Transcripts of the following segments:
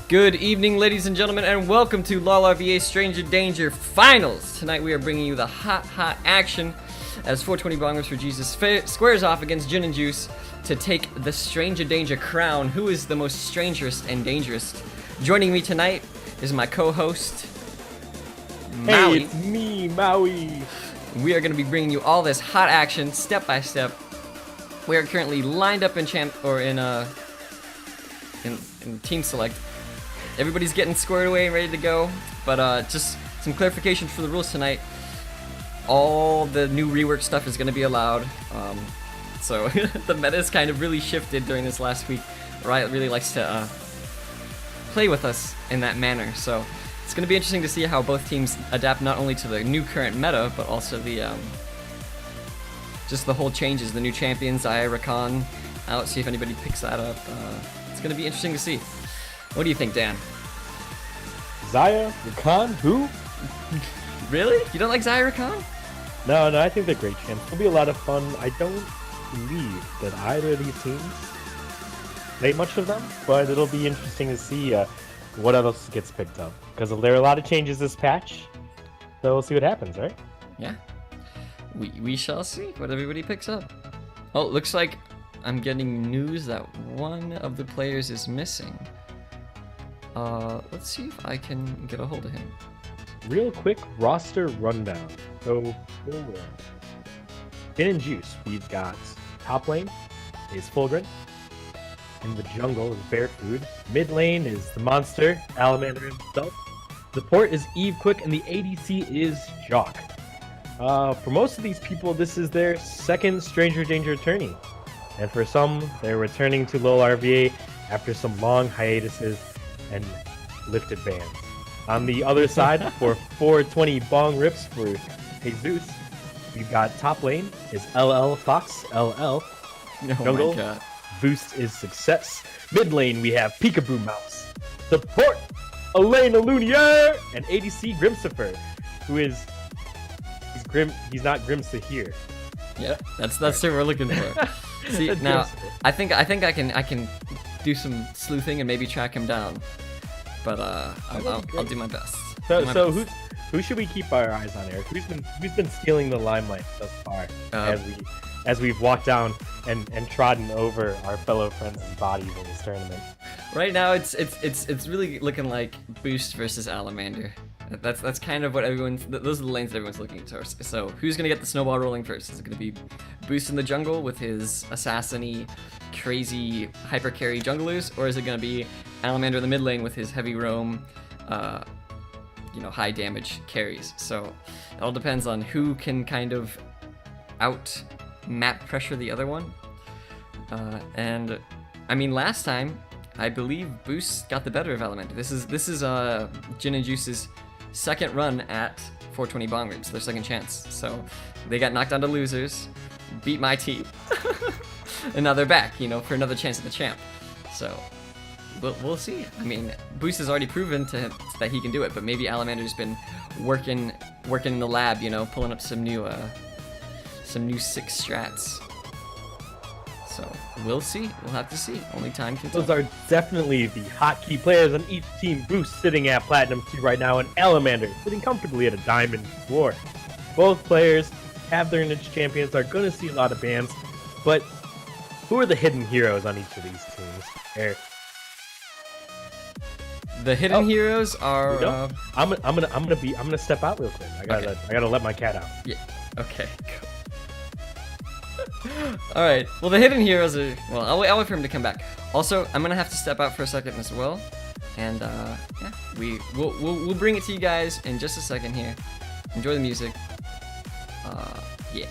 Good evening, ladies and gentlemen, and welcome to LOLRVA Stranger Danger Finals. Tonight we are bringing you the hot action as 420 Bongers for Jesus squares off against Jhin and Juice to take the Stranger Danger crown. Who is the most strangest and dangerous? Joining me tonight is my co-host, Maui. Hey, it's me, Maui. We are going to be bringing you all this hot action, step by step. We are currently lined up in Team Select. Everybody's getting squared away and ready to go, but just some clarification for the rules tonight. All the new rework stuff is going to be allowed, so the meta's kind of really shifted during this last week. Riot really likes to play with us in that manner, so it's going to be interesting to see how both teams adapt not only to the new current meta, but also the just the whole changes, the new champions, Xayah, Rakan out, see if anybody picks that up. It's going to be interesting to see. What do you think, Dan? Xayah, Rakan, who? Really? You don't like Xayah, Rakan? No, I think they're great champs. It'll be a lot of fun. I don't believe that either of these teams play much of them, but it'll be interesting to see what else gets picked up. Because there are a lot of changes this patch, so we'll see what happens, right? Yeah. We shall see what everybody picks up. Oh, it looks like I'm getting news that one of the players is missing. Let's see if I can get a hold of him. Real quick roster rundown. So, for Jhin and Juice, we've got top lane is Fulgrim. In the jungle is Bear Food. Mid lane is the monster, Alamander himself. Support is Eve Quick, and the ADC is Jock. For most of these people, this is their second Stranger Danger tourney. And for some, they're returning to LOLRVA after some long hiatuses and lifted bans. On the other side, for 420 Bong rips for Jesus, we've got top lane is LL Fox, LL. Oh Jungle, my God. Boost is Success. Mid lane, we have Peekaboo Mouse. Support, Elena Lunier, and ADC Grimsifer, who is he's not Grimsa here. Yeah, that's what we're looking for. See, now I think I can do some sleuthing and maybe track him down, but I'll do my best. So who should we keep our eyes on, Eric? Who's been stealing the limelight thus far as we've walked down and trodden over our fellow friends' bodies in this tournament? Right now, it's really looking like Boost versus Alamander. That's kind of what those are the lanes that everyone's looking towards. So who's gonna get the snowball rolling first? Is it gonna be Boost in the jungle with his assassin-y, crazy hyper carry junglers, or is it gonna be Alamander in the mid lane with his heavy roam, high damage carries? So it all depends on who can kind of out map pressure the other one. And I mean, last time I believe Boost got the better of Alamander. This is Jhin and Juice's second run at 420 Bong Rips, their second chance. So they got knocked down to losers, beat my team, and now they're back, for another chance at the champ. So we'll see. I mean, Boost has already proven to him that he can do it, but maybe Alamander's been working in the lab, pulling up some new sick strats. So we'll see. We'll have to see. Only time can tell. Those are definitely the hot key players on each team. Boost sitting at Platinum 2 right now, and Alamander sitting comfortably at a Diamond 4. Both players have their niche champions, are going to see a lot of bans, but who are the hidden heroes on each of these teams? Eric. The hidden heroes are. I'm gonna step out real quick. I gotta let my cat out. Yeah. Okay. Cool. All right. Well, the hidden heroes are. Well, I'll wait for him to come back. Also, I'm gonna have to step out for a second as well, and yeah, we'll bring it to you guys in just a second here. Enjoy the music. Yeah.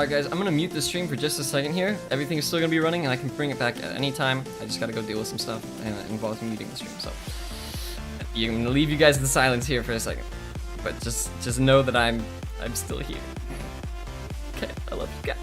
Alright guys, I'm gonna mute the stream for just a second here. Everything is still gonna be running and I can bring it back at any time. I just gotta go deal with some stuff and it involves muting the stream, so. I'm gonna leave you guys in silence here for a second. But just know that I'm still here. Okay, I love you guys.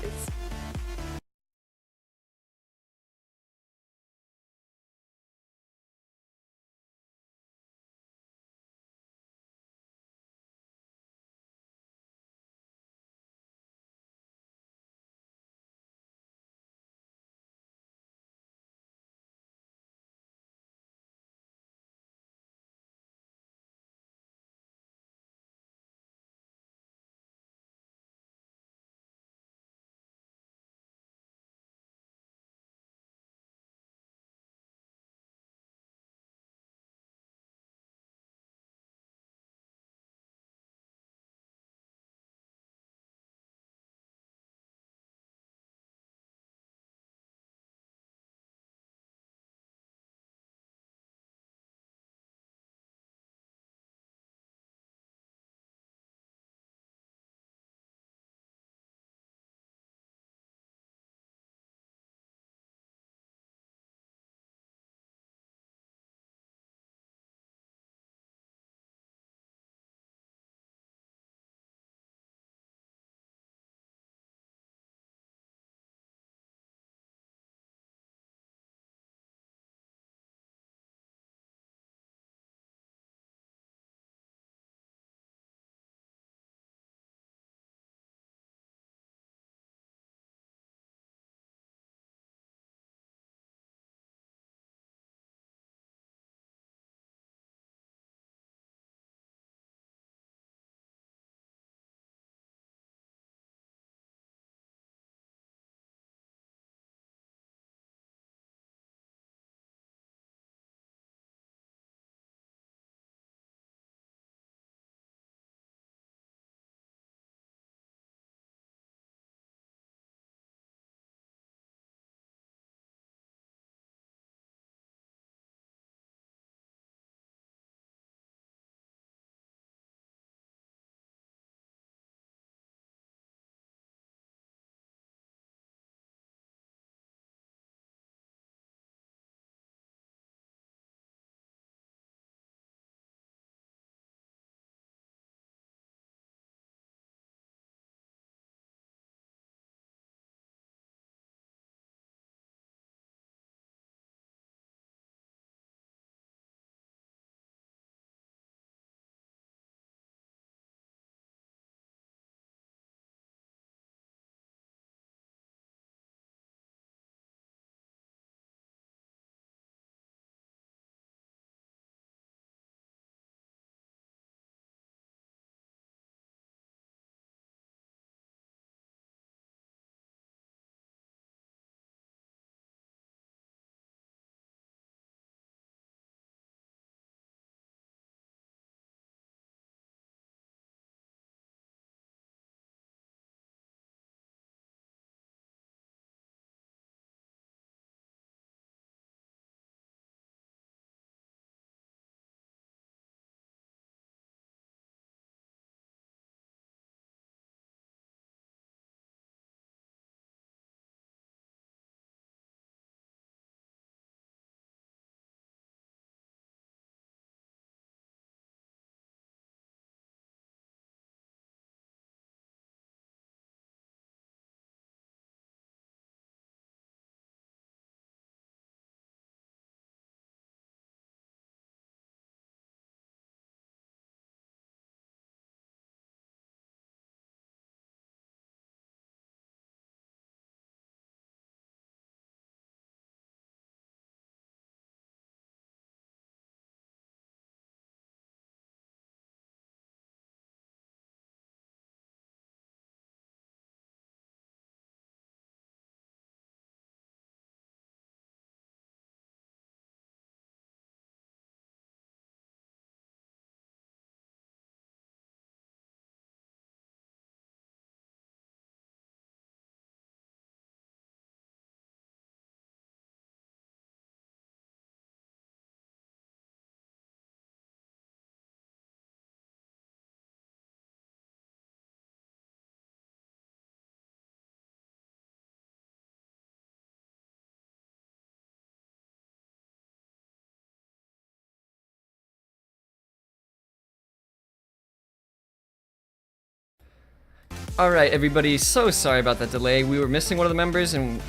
All right, everybody. So sorry about that delay. We were missing one of the members, and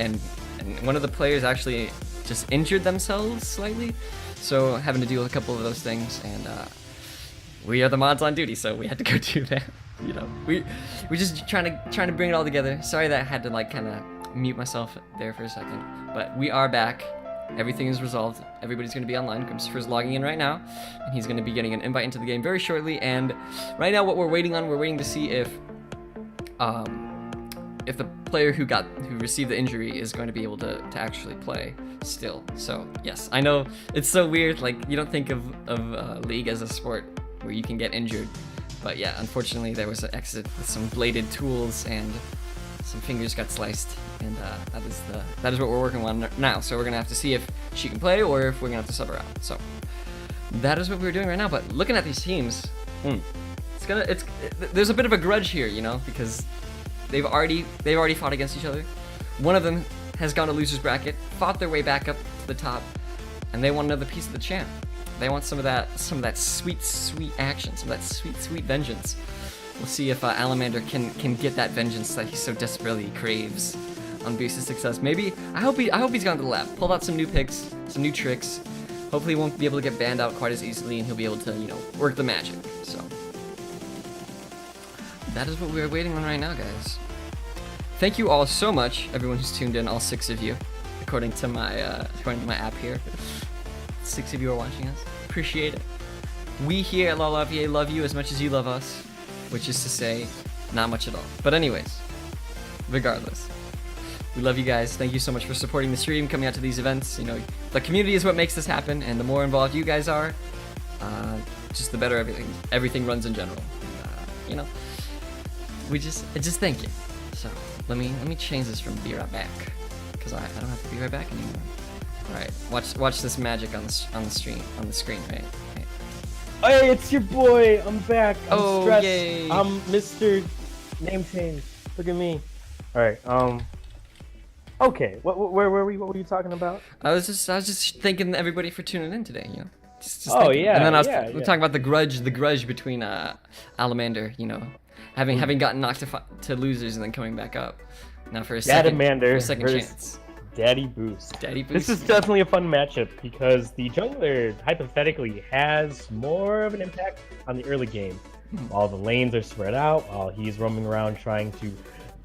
one of the players actually just injured themselves slightly. So having to deal with a couple of those things, and we are the mods on duty, so we had to go do that. You know, we're just trying to bring it all together. Sorry that I had to like kind of mute myself there for a second, but we are back. Everything is resolved. Everybody's going to be online. Christopher's logging in right now, and he's going to be getting an invite into the game very shortly. And right now, what we're waiting to see if the player who received the injury is going to be able to actually play still. So yes, I know it's so weird. Like you don't think of League as a sport where you can get injured, but yeah, unfortunately there was an accident with some bladed tools and some fingers got sliced, and that is what we're working on now. So we're gonna have to see if she can play or if we're gonna have to sub her out. So that is what we're doing right now. But looking at these teams, there's a bit of a grudge here, you know, because they've already fought against each other. One of them has gone to losers bracket, fought their way back up to the top, and they want another piece of the champ. They want some of that sweet action, some of that sweet vengeance. We'll see if Alamander can get that vengeance that he so desperately craves on Boost's success. Maybe I hope he's gone to the lab, pulled out some new picks, some new tricks. Hopefully he won't be able to get banned out quite as easily, and he'll be able to, you know, work the magic. So that is what we're waiting on right now, guys. Thank you all so much, everyone who's tuned in, all 6 of you, according to my app here. 6 of you are watching us. Appreciate it. We here at LOLRVA love you as much as you love us, which is to say, not much at all. But anyways, regardless, we love you guys. Thank you so much for supporting the stream, coming out to these events. You know, the community is what makes this happen, and the more involved you guys are, just the better everything runs in general. You know, just thank you. So let me change this from be right back, because I don't have to be right back anymore. All right, watch this magic on the screen, right? Hey, it's your boy. I'm back. I'm stressed. Yay. I'm Mr. Name Change. Look at me. All right. Okay. Where were we? What were you talking about? I was just thanking everybody for tuning in today. You know. Just oh thanking. yeah. And then I was yeah. talking about the grudge between Alamander. You know, having gotten knocked to losers and then coming back up. Now for a second chance. Daddy Boost. Daddy Boost. This is definitely a fun matchup because the jungler hypothetically has more of an impact on the early game. While the lanes are spread out, while he's roaming around trying to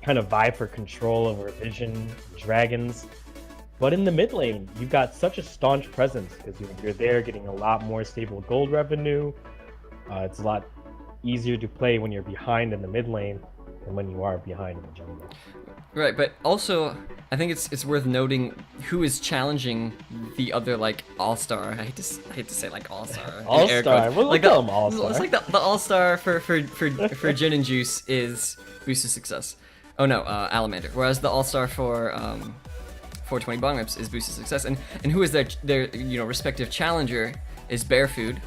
kind of vie for control over vision, dragons. But in the mid lane, you've got such a staunch presence because you're there getting a lot more stable gold revenue. It's a lot easier to play when you're behind in the mid lane than when you are behind in the jungle. Right, but also I think it's worth noting who is challenging the other like all-star. I hate to say like all-star. All-star. We'll like call him all-star. It's like the all-star for Jhin and Juice is Boost's success. Oh no, Alamander. Whereas the all-star for 420 Bong Rips is Boost's success. And who is their you know respective challenger is Bearfood,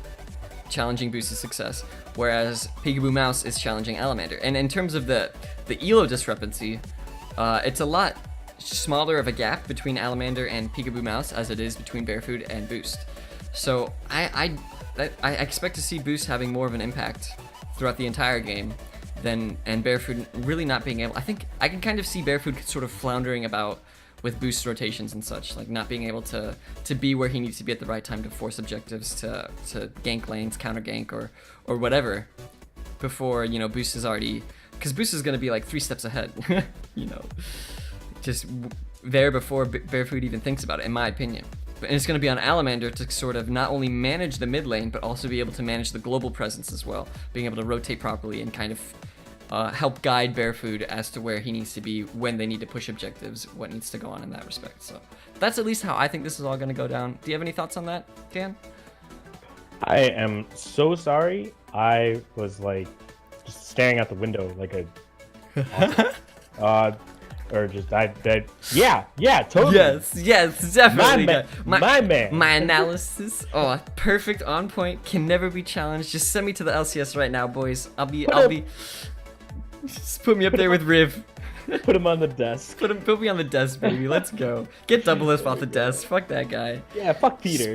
challenging Boost's success, whereas Peekaboo Mouse is challenging Alamander. And in terms of the elo discrepancy, it's a lot smaller of a gap between Alamander and Peekaboo Mouse as it is between Bearfood and Boost. So I expect to see Boost having more of an impact throughout the entire game and Bearfood really not being able. I think I can kind of see Bearfood sort of floundering about with Boost rotations and such, like not being able to be where he needs to be at the right time to force objectives, to gank lanes, counter gank, or whatever, before, you know, Boost is already, because Boost is going to be like 3 steps ahead, you know, just there before Bearfood even thinks about it, in my opinion. And it's going to be on Alamander to sort of not only manage the mid lane, but also be able to manage the global presence as well, being able to rotate properly and kind of help guide Bearfood as to where he needs to be when they need to push objectives, what needs to go on in that respect. So that's at least how I think this is all going to go down. Do you have any thoughts on that, Dan? I am so sorry. I was like just staring out the window like a or just yeah, totally. Yes, definitely. My man. My analysis, perfect, on point, can never be challenged. Just send me to the LCS right now, boys. I'll be just put me up there with Riv. Put him on the desk. Put me on the desk, baby. Let's go. Get Double Lisp off the desk. Fuck that guy. Yeah, fuck Peter.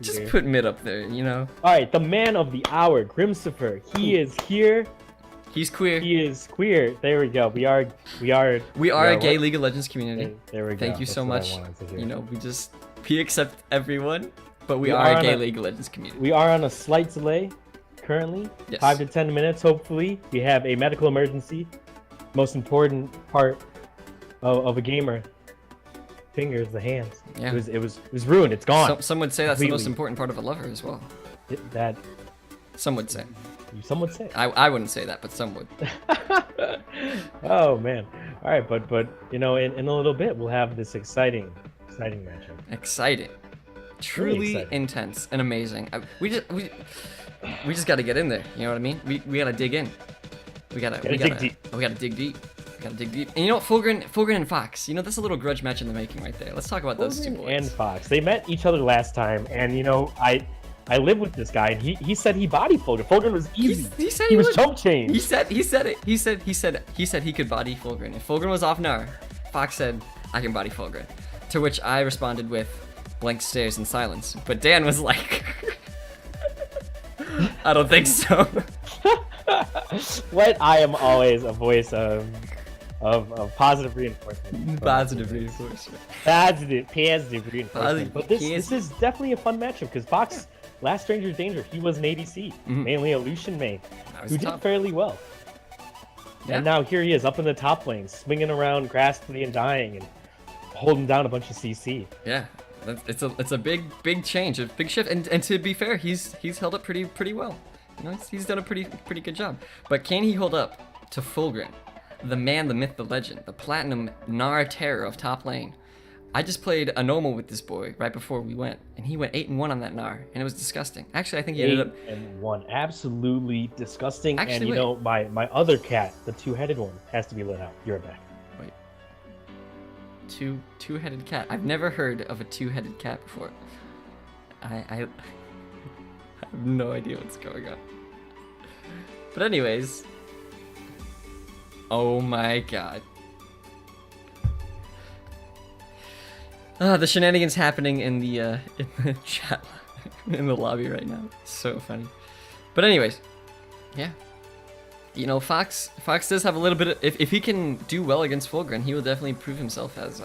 Just put mid up there, you know. All right, the man of the hour, Grimsifer. He is here. He's queer. He is queer. There we go. We are a gay League of Legends community. There we go. Thank you so That's what much. I wanted to hear. You know, we accept everyone, but we are a gay League of Legends community. We are on a slight delay currently. Yes. 5 to 10 minutes, hopefully. We have a medical emergency. Most important part of a gamer. Fingers, the hands. Yeah. It was ruined. It's gone. Some would say that's the most Completely. important part of a lover as well. That Some would say. some would say. I wouldn't say that, but some would. Oh man. All right, but in a little bit we'll have this exciting matchup. Exciting. Truly exciting. intense and amazing. We just got to get in there. You know what I mean? We got to dig in. We gotta dig deep. We gotta dig deep. And you know what, Fulgrin and Fox. You know, that's a little grudge match in the making right there. Let's talk about those two Fulgrin boys. and Fox. They met each other last time, and I live with this guy, and he said he bodied Fulgrin. Fulgrin was easy. He said he was would. choke chained. He said it. He said he could body Fulgrin. If Fulgrin was off Gnar, Fox said, I can body Fulgrin. To which I responded with blank stares and silence. But Dan was like, I don't think so. What? I am always a voice of positive reinforcement. Positive reinforcement. Positive reinforcement. Positive, But this is definitely a fun matchup because Fox, last Stranger Danger, he was an ADC, mainly a Lucian main, was who did tough. fairly well. Yeah. And now here he is up in the top lane, swinging around gracefully and dying and holding down a bunch of CC. Yeah, it's a big change, a big shift, and to be fair, he's held up pretty well. You know, he's done a pretty good job. But can he hold up to Fulgrin, the man, the myth, the legend, the platinum Gnar terror of top lane? I just played a normal with this boy right before we went, and he went 8-1 on that Gnar, and it was disgusting. Actually, I think he ended up 8-1, absolutely disgusting. Actually, and my other cat, the two-headed one, has to be let out. You're back. wait. Two-headed cat. I've never heard of a two-headed cat before. I have no idea what's going on. But anyways, oh my god. The shenanigans happening in the chat, in the lobby right now. So funny. But anyways, yeah. You know, Fox does have a little bit of, if he can do well against Fulgrin, he will definitely prove himself as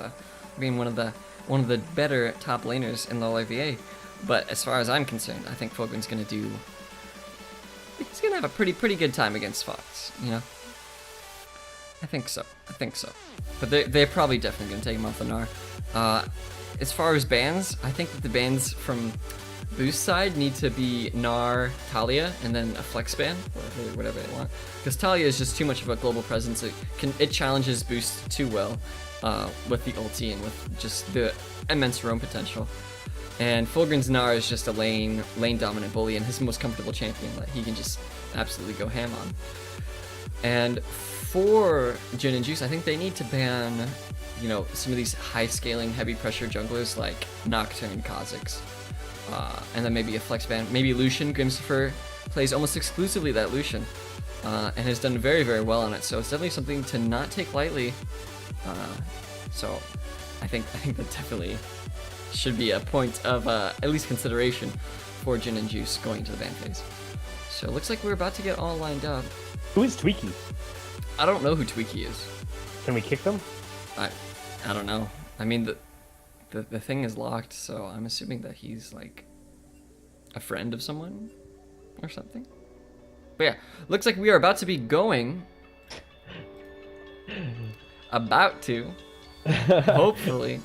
being one of the better top laners in the LOLRVA. But as far as I'm concerned, I think Fulgrin's he's gonna have a pretty good time against Fox, you know? I think so. But they're probably definitely gonna take him off the Gnar. As far as bans, I think that the bans from Boost side need to be Gnar, Talia, and then a flex ban, or whatever they want. Because Talia is just too much of a global presence. It challenges Boost too well with the ulti and with just the immense roam potential. And Fulgrin's Gnar is just a lane dominant bully and his most comfortable champion that he can just absolutely go ham on. And for Jhin and Juice, I think they need to ban, you know, some of these high scaling, heavy pressure junglers like Nocturne, Kha'Zix, and then maybe a flex ban. Maybe Lucian. Grimsifer plays almost exclusively that Lucian, and has done very, very well on it. So it's definitely something to not take lightly. So I think that definitely should be a point of at least consideration for Jhin and Juice going to the ban phase. So it looks like we're about to get all lined up. Who is Tweaky? I don't know who Tweaky is. Can we kick them? I don't know. I mean, the thing is locked, so I'm assuming that he's like a friend of someone or something. But yeah, looks like we are about to be going. About to. Hopefully.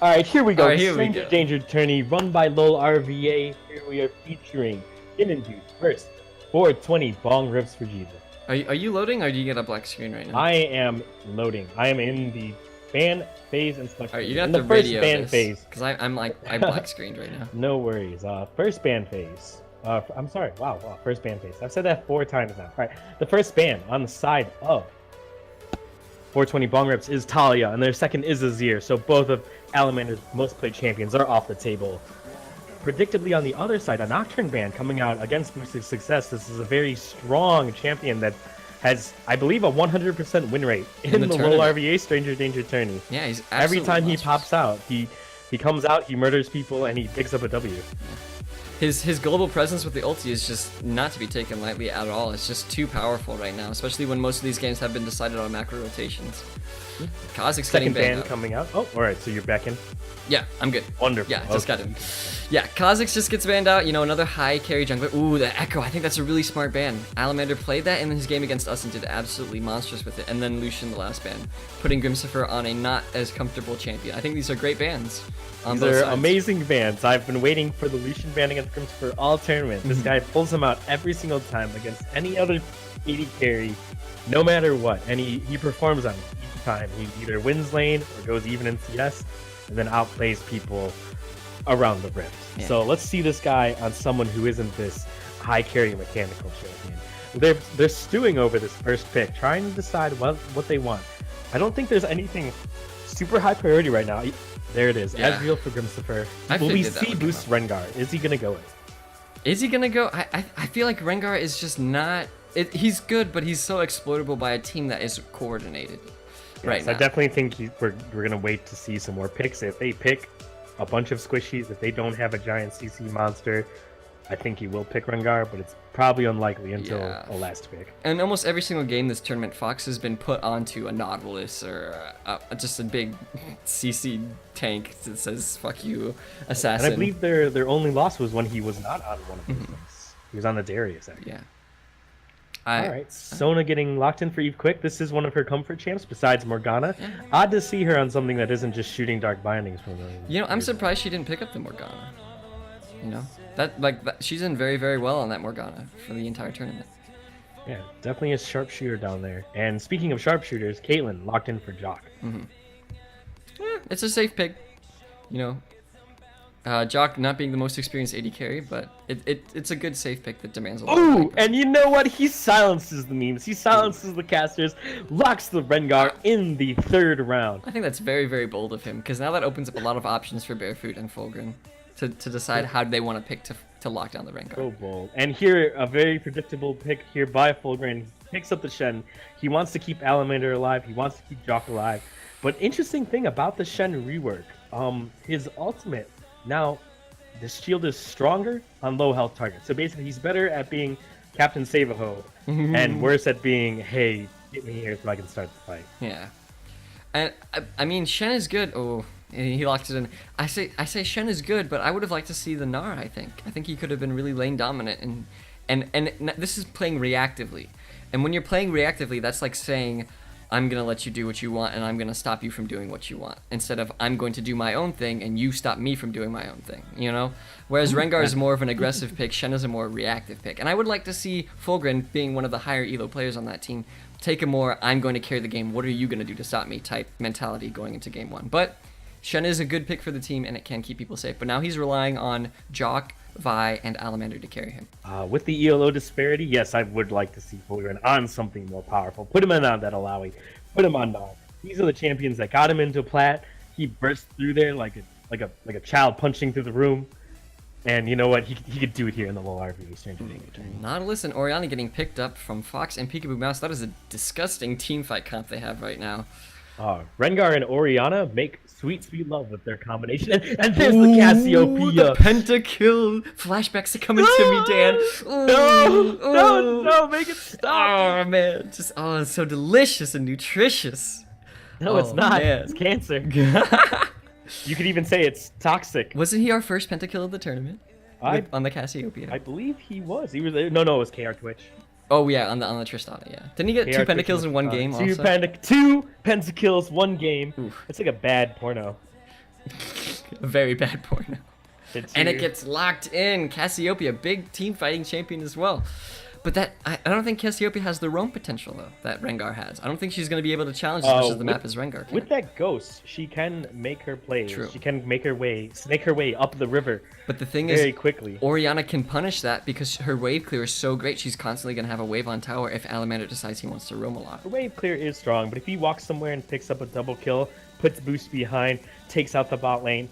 All right, here we go. All right, here we Stranger go. Danger Danger tourney run by LOLRVA. Here we are featuring Jhin and Juice first. 420 Bong rips for Jesus. Are you loading, or do you get a black screen right now? I am loading. I am in the ban phase and select. All right, you have in to the first radio ban this, phase. because I'm black screened right now. No worries. First ban phase. I'm sorry. Wow. First ban phase. I've said that 4 times now. All right. The first ban on the side of 420 Bong Rips is Talia, and their second is Azir. So both of Alamander's most played champions are off the table. Predictably, on the other side, a Nocturne ban coming out against Boosted Success. This is a very strong champion that has, I believe, a 100% win rate in the LOLRVA Stranger Danger tourney. Yeah, he's Every absolutely time he monstrous. pops out, he comes out, he murders people, and he picks up a W. his global presence with the ulti is just not to be taken lightly at all. It's just too powerful right now, especially when most of these games have been decided on macro rotations. Kha'Zix's getting Second ban banned. coming out. Oh, all right. So you're back in. Yeah, I'm good. Wonderful. Yeah, just got it. Yeah, Kha'Zix just gets banned out. You know, another high carry jungler. Ooh, the Echo. I think that's a really smart ban. Alamander played that in his game against us and did absolutely monstrous with it. And then Lucian the last ban, putting Grimsifer on a not as comfortable champion. I think these are great bans. They're amazing bans. I've been waiting for the Lucian ban against Grimsifer all tournament. This guy pulls him out every single time against any other AD carry, no matter what. And he performs on each time. He either wins lane or goes even in CS, and then outplays people around the rim. Yeah. So let's see this guy on someone who isn't this high carry mechanical champion. They're stewing over this first pick, trying to decide what they want. I don't think there's anything super high priority right now. There it is. Yeah. Ezreal for Grimsifer. I Will we figured that see would boost Rengar? Is he gonna go it? Is he gonna go? I feel like Rengar is just not. He's good, but he's so exploitable by a team that is coordinated. Right Yes, now. I definitely think we're gonna wait to see some more picks. If they pick a bunch of squishies, if they don't have a giant CC monster, I think he will pick Rengar, but it's probably unlikely until a last pick. And almost every single game this tournament, Fox has been put onto a Nautilus or just a big CC tank that says "fuck you, assassin." And I believe their only loss was when he was not on one of those things. He was on the Darius, actually. Yeah. All right, Sona getting locked in for Eve Quick. This is one of her comfort champs besides Morgana. Odd to see her on something that isn't just shooting dark bindings from the. You know, I'm surprised she didn't pick up the Morgana. You know, she's in very, very well on that Morgana for the entire tournament. Yeah, definitely a sharpshooter down there. And speaking of sharpshooters, Caitlyn locked in for Jock. It's a safe pick. You know, Jock not being the most experienced AD carry, but it's a good safe pick that demands a lot. Ooh, and you know what? He silences the memes. He silences the casters, locks the Rengar in the third round. I think that's very, very bold of him, because now that opens up a lot of options for Barefoot and Fulgrim to decide how they want to pick to lock down the Rengar. So bold. And here, a very predictable pick here by Fulgrim. He picks up the Shen. He wants to keep Alamander alive. He wants to keep Jock alive. But interesting thing about the Shen rework, his ultimate, now the shield is stronger on low health targets. So basically he's better at being Captain Save-A-Ho and worse at being, hey, get me here so I can start the fight. Yeah. And I mean, Shen is good. Oh, he locked it in. I say Shen is good, but I would have liked to see the Gnar, I think he could have been really lane dominant, and this is playing reactively. And when you're playing reactively, that's like saying, I'm going to let you do what you want, and I'm going to stop you from doing what you want, instead of I'm going to do my own thing, and you stop me from doing my own thing, you know? Whereas Rengar is more of an aggressive pick, Shen is a more reactive pick. And I would like to see Fulgrim, being one of the higher elo players on that team, take a more, I'm going to carry the game, what are you going to do to stop me type mentality going into game one. But Shen is a good pick for the team, and it can keep people safe. But now he's relying on Jock, Vi, and Alamander to carry him. With the ELO disparity, yes, I would like to see Fulgrim on something more powerful. Put him on that Alawi. Put him on Gnar. These are the champions that got him into plat. He burst through there like a child punching through the room. And you know what? He could do it here in the LOLRVA Stranger Danger tournament. Nautilus and Orianna getting picked up from Fox and Peekaboo Mouse. That is a disgusting teamfight comp they have right now. Rengar and Orianna make sweet, sweet love with their combination. And there's the Cassiopeia. The pentakill. Flashbacks are coming to me, Dan. No, make it stop. Oh, man. It's so delicious and nutritious. No, it's not. Man. It's cancer. You could even say it's toxic. Wasn't he our first pentakill of the tournament? On the Cassiopeia? I believe he was. He was. No, it was KR Twitch. Oh yeah, on the Tristana, yeah. Didn't he get two pentakills in one game? Two pentakills, one game. Oof. It's like a bad porno. A very bad porno. And it gets locked in. Cassiopeia, big team fighting champion as well. But I don't think Cassiopeia has the roam potential though that Rengar has. I don't think she's going to be able to challenge as much as the map as Rengar can. With that ghost, she can make her plays. True. She can snake her way up the river. But the thing very is, quickly. Orianna can punish that because her wave clear is so great. She's constantly going to have a wave on tower if Alamander decides he wants to roam a lot. Her wave clear is strong, but if he walks somewhere and picks up a double kill, puts boost behind, takes out the bot lane,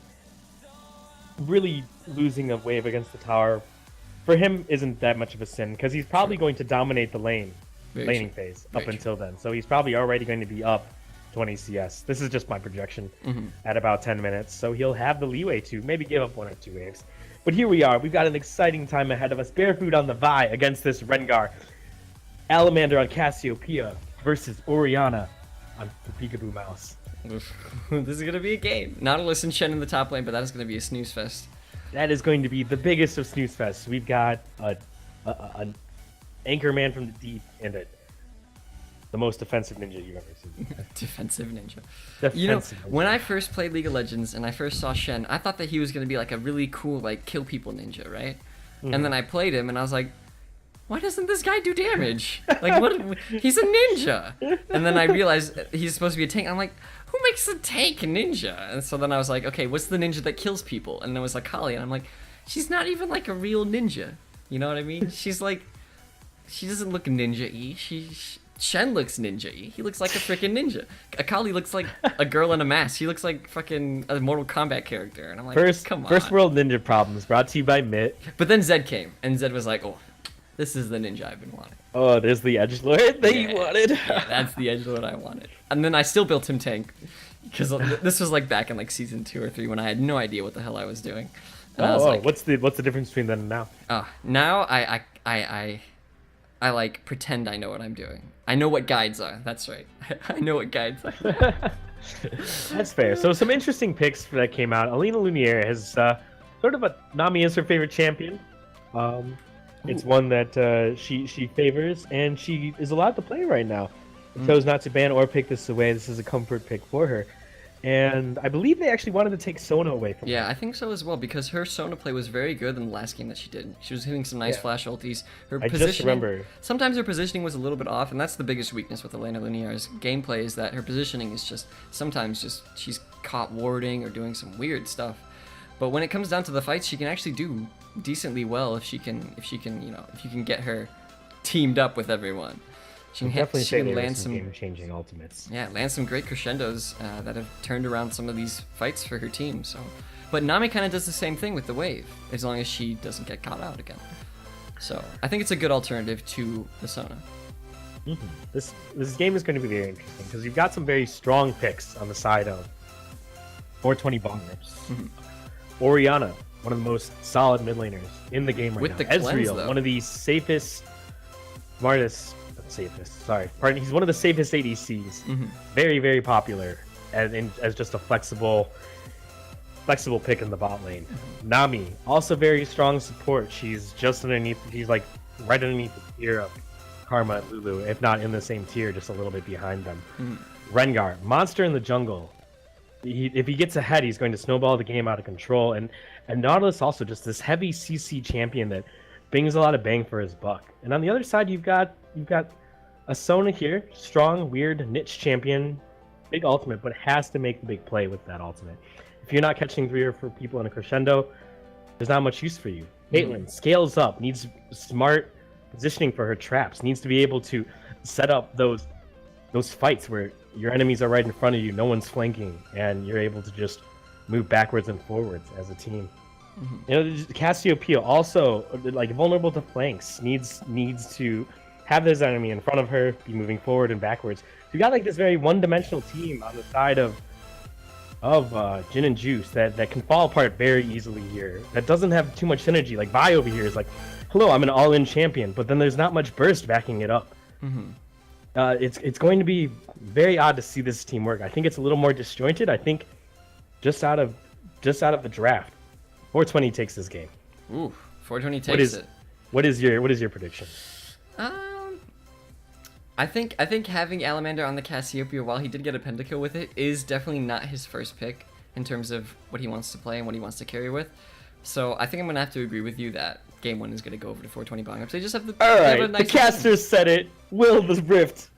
really losing a wave against the tower, for him isn't that much of a sin because he's probably going to dominate the laning phase up until then. So he's probably already going to be up 20 CS. This is just my projection at about 10 minutes. So he'll have the leeway to maybe give up 1 or 2 waves. But here we are. We've got an exciting time ahead of us. Barefoot on the Vi against this Rengar. Alamander on Cassiopeia versus Orianna on the Peekaboo Mouse. This is going to be a game. Nautilus and Shen in the top lane, but that is going to be a snooze fest. That is going to be the biggest of snooze fests. We've got an anchor man from the deep and the most defensive ninja you've ever seen. Defensive ninja. Defensive ninja. When I first played League of Legends and I first saw Shen, I thought that he was going to be like a really cool, like, kill people ninja, right? And then I played him and I was like, why doesn't this guy do damage? Like, what? He's a ninja. And then I realized he's supposed to be a tank. I'm like, who makes a tank ninja? And so then I was like, okay, what's the ninja that kills people? And it was like Kali, and I'm like, she's not even like a real ninja. You know what I mean? She's like, she doesn't look ninja-y. Shen looks ninja-y. He looks like a freaking ninja. Akali looks like a girl in a mask. He looks like fucking a Mortal Kombat character. And I'm like, come on. First world ninja problems brought to you by Mitt. But then Zed came, and Zed was like, oh, this is the ninja I've been wanting. Oh, there's the edgelord that you wanted. Yeah, that's the edgelord I wanted. And then I still built him tank, because this was like back in like season 2 or 3 when I had no idea what the hell I was doing. And I was like, what's the difference between then and now? Now I like pretend I know what I'm doing. I know what guides are. That's right. I know what guides are. That's fair. So some interesting picks that came out. Alina Lunier has sort of Nami is her favorite champion. It's one that she favors, and she is allowed to play right now. Chose not to ban or pick this away. This is a comfort pick for her. And I believe they actually wanted to take Sona away from her. Yeah, I think so as well, because her Sona play was very good in the last game that she did. She was hitting some nice flash ultis. I just remember. Sometimes her positioning was a little bit off, and that's the biggest weakness with Elena Lunier's gameplay, is that her positioning is just, sometimes just, she's caught warding or doing some weird stuff. But when it comes down to the fights, she can actually do decently well if she can get her teamed up with everyone. She can definitely say land some game-changing ultimates. Yeah, land some great crescendos that have turned around some of these fights for her team. So, but Nami kind of does the same thing with the wave, as long as she doesn't get caught out again. So I think it's a good alternative to the Sona. This game is going to be very interesting because you've got some very strong picks on the side of 420 Bong rips. Orianna, one of the most solid mid laners in the game right with now. The cleanse, Ezreal, though. One of the safest, he's one of the safest ADCs. Very, very popular as just a flexible pick in the bot lane. Nami, also very strong support. She's just underneath. She's like right underneath the tier of Karma and Lulu, if not in the same tier, just a little bit behind them. Rengar, monster in the jungle. If he gets ahead, he's going to snowball the game out of control. And Nautilus also just this heavy CC champion that brings a lot of bang for his buck. And on the other side, you've got a Sona here, strong, weird niche champion, big ultimate, but has to make the big play with that ultimate. If you're not catching 3 or 4 people in a crescendo, there's not much use for you. Caitlyn scales up, needs smart positioning for her traps, needs to be able to set up those fights where your enemies are right in front of you, no one's flanking, and you're able to just move backwards and forwards as a team. You know, Cassiopeia also like vulnerable to flanks, needs to have this enemy in front of her, be moving forward and backwards. You got like this very one-dimensional team on the side of Jhin and Juice that can fall apart very easily here. That doesn't have too much synergy. Like Vi over here is like, hello, I'm an all-in champion, but then there's not much burst backing it up. It's going to be very odd to see this team work. I think it's a little more disjointed. I think just out of the draft, 420 takes this game. Ooh, 420 takes it. What is your prediction? I think having Alamander on the Cassiopeia, while he did get a pentakill with it, is definitely not his first pick in terms of what he wants to play and what he wants to carry with. So I think I'm gonna have to agree with you that game 1 is gonna go over to 420 Bong. So they just have the the casters said it. Will the rift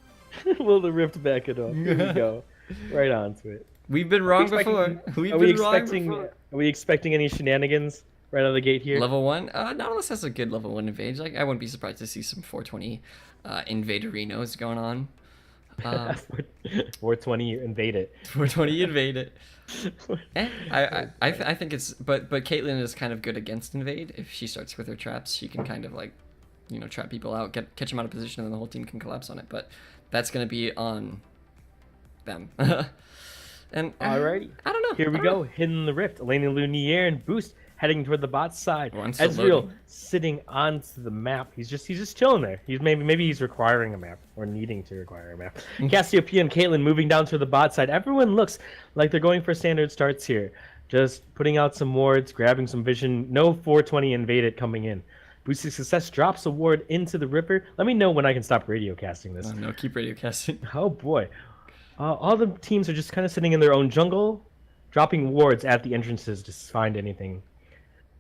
back it up? Here we go. Right onto it. We've been wrong before. Are we expecting any shenanigans right out of the gate here? Level 1? Nautilus has a good level 1 invade. Like, I wouldn't be surprised to see some 420 invaderinos going on. 420 invade it. 420 invade it. I think it's but Caitlyn is kind of good against invade. If she starts with her traps, she can kind of like, trap people out, catch them out of position, and then the whole team can collapse on it. But that's gonna be on them. And alrighty, I don't know. Here we go. Hidden the rift. Elena Lunier and Boost heading toward the bot side. Oh, I'm still Ezreal loading. sitting onto the map. He's just chilling there. Maybe he's requiring a map or needing to require a map. Cassiopeia and Caitlyn moving down to the bot side. Everyone looks like they're going for standard starts here. Just putting out some wards, grabbing some vision. No 420 invaded coming in. Boosted Success drops a ward into the Ripper. Let me know when I can stop radio casting this. Oh, no, keep radio casting. Oh boy. All the teams are just kind of sitting in their own jungle, dropping wards at the entrances to find anything.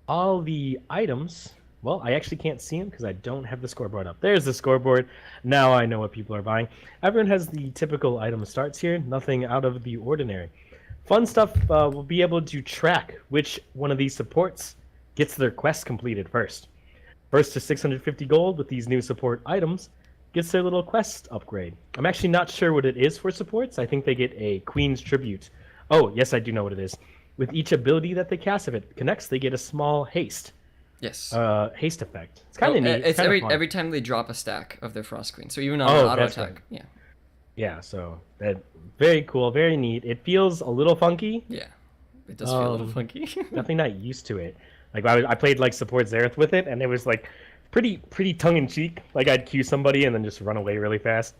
All the items, well, I actually can't see them because I don't have the scoreboard up. There's the scoreboard. Now I know what people are buying. Everyone has the typical item starts here, nothing out of the ordinary. Fun stuff, we'll be able to track which one of these supports gets their quest completed first. First to 650 gold with these new support items gets their little quest upgrade. I'm actually not sure what it is for supports. I think they get a Queen's Tribute. Oh, yes, I do know what it is. With each ability that they cast, if it connects, they get a small haste. Yes. Haste effect. It's kind of neat. It's kinda fun. every time they drop a stack of their Frost Queen. So even on Oh, auto that's attack. right. Yeah. Yeah, so that very cool, very neat. It feels a little funky. Yeah. It does feel a little funky. Definitely not used to it. Like I played like support Xerath with it, and it was like pretty tongue in cheek. Like I'd Q somebody and then just run away really fast.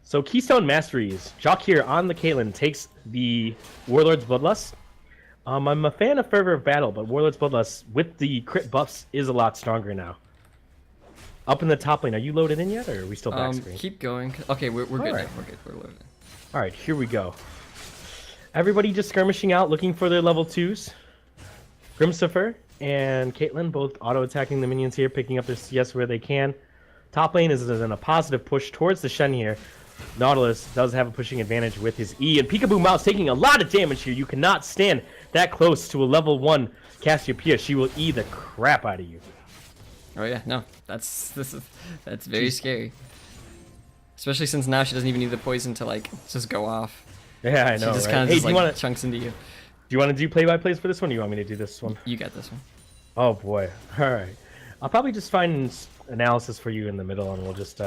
So Keystone Masteries. Jock here on the Caitlyn takes the Warlord's Bloodlust. I'm a fan of Fervor of Battle, but Warlord's Bloodlust with the crit buffs is a lot stronger now. Up in the top lane, are you loaded in yet, or are we still back screen? Keep going. Okay, we're good. Alright. Now. We're good. We're loaded. All right, here we go. Everybody just skirmishing out, looking for their level 2s. Grimsifer and Caitlyn both auto-attacking the minions here, picking up their CS where they can. Top lane is in a positive push towards the Shen here. Nautilus does have a pushing advantage with his E, and Peekaboo Mouse taking a lot of damage here. You cannot stand that close to a level 1 Cassiopeia. She will E the crap out of you. Oh yeah, no, that's very scary. Especially since now she doesn't even need the poison to like just go off. Yeah, I know. She just right? kind of Hey, just do you like want to chunks into you. do play-by-plays for this one, or you want me to do this one? You got this one. Oh boy. All right. I'll probably just find analysis for you in the middle, and we'll just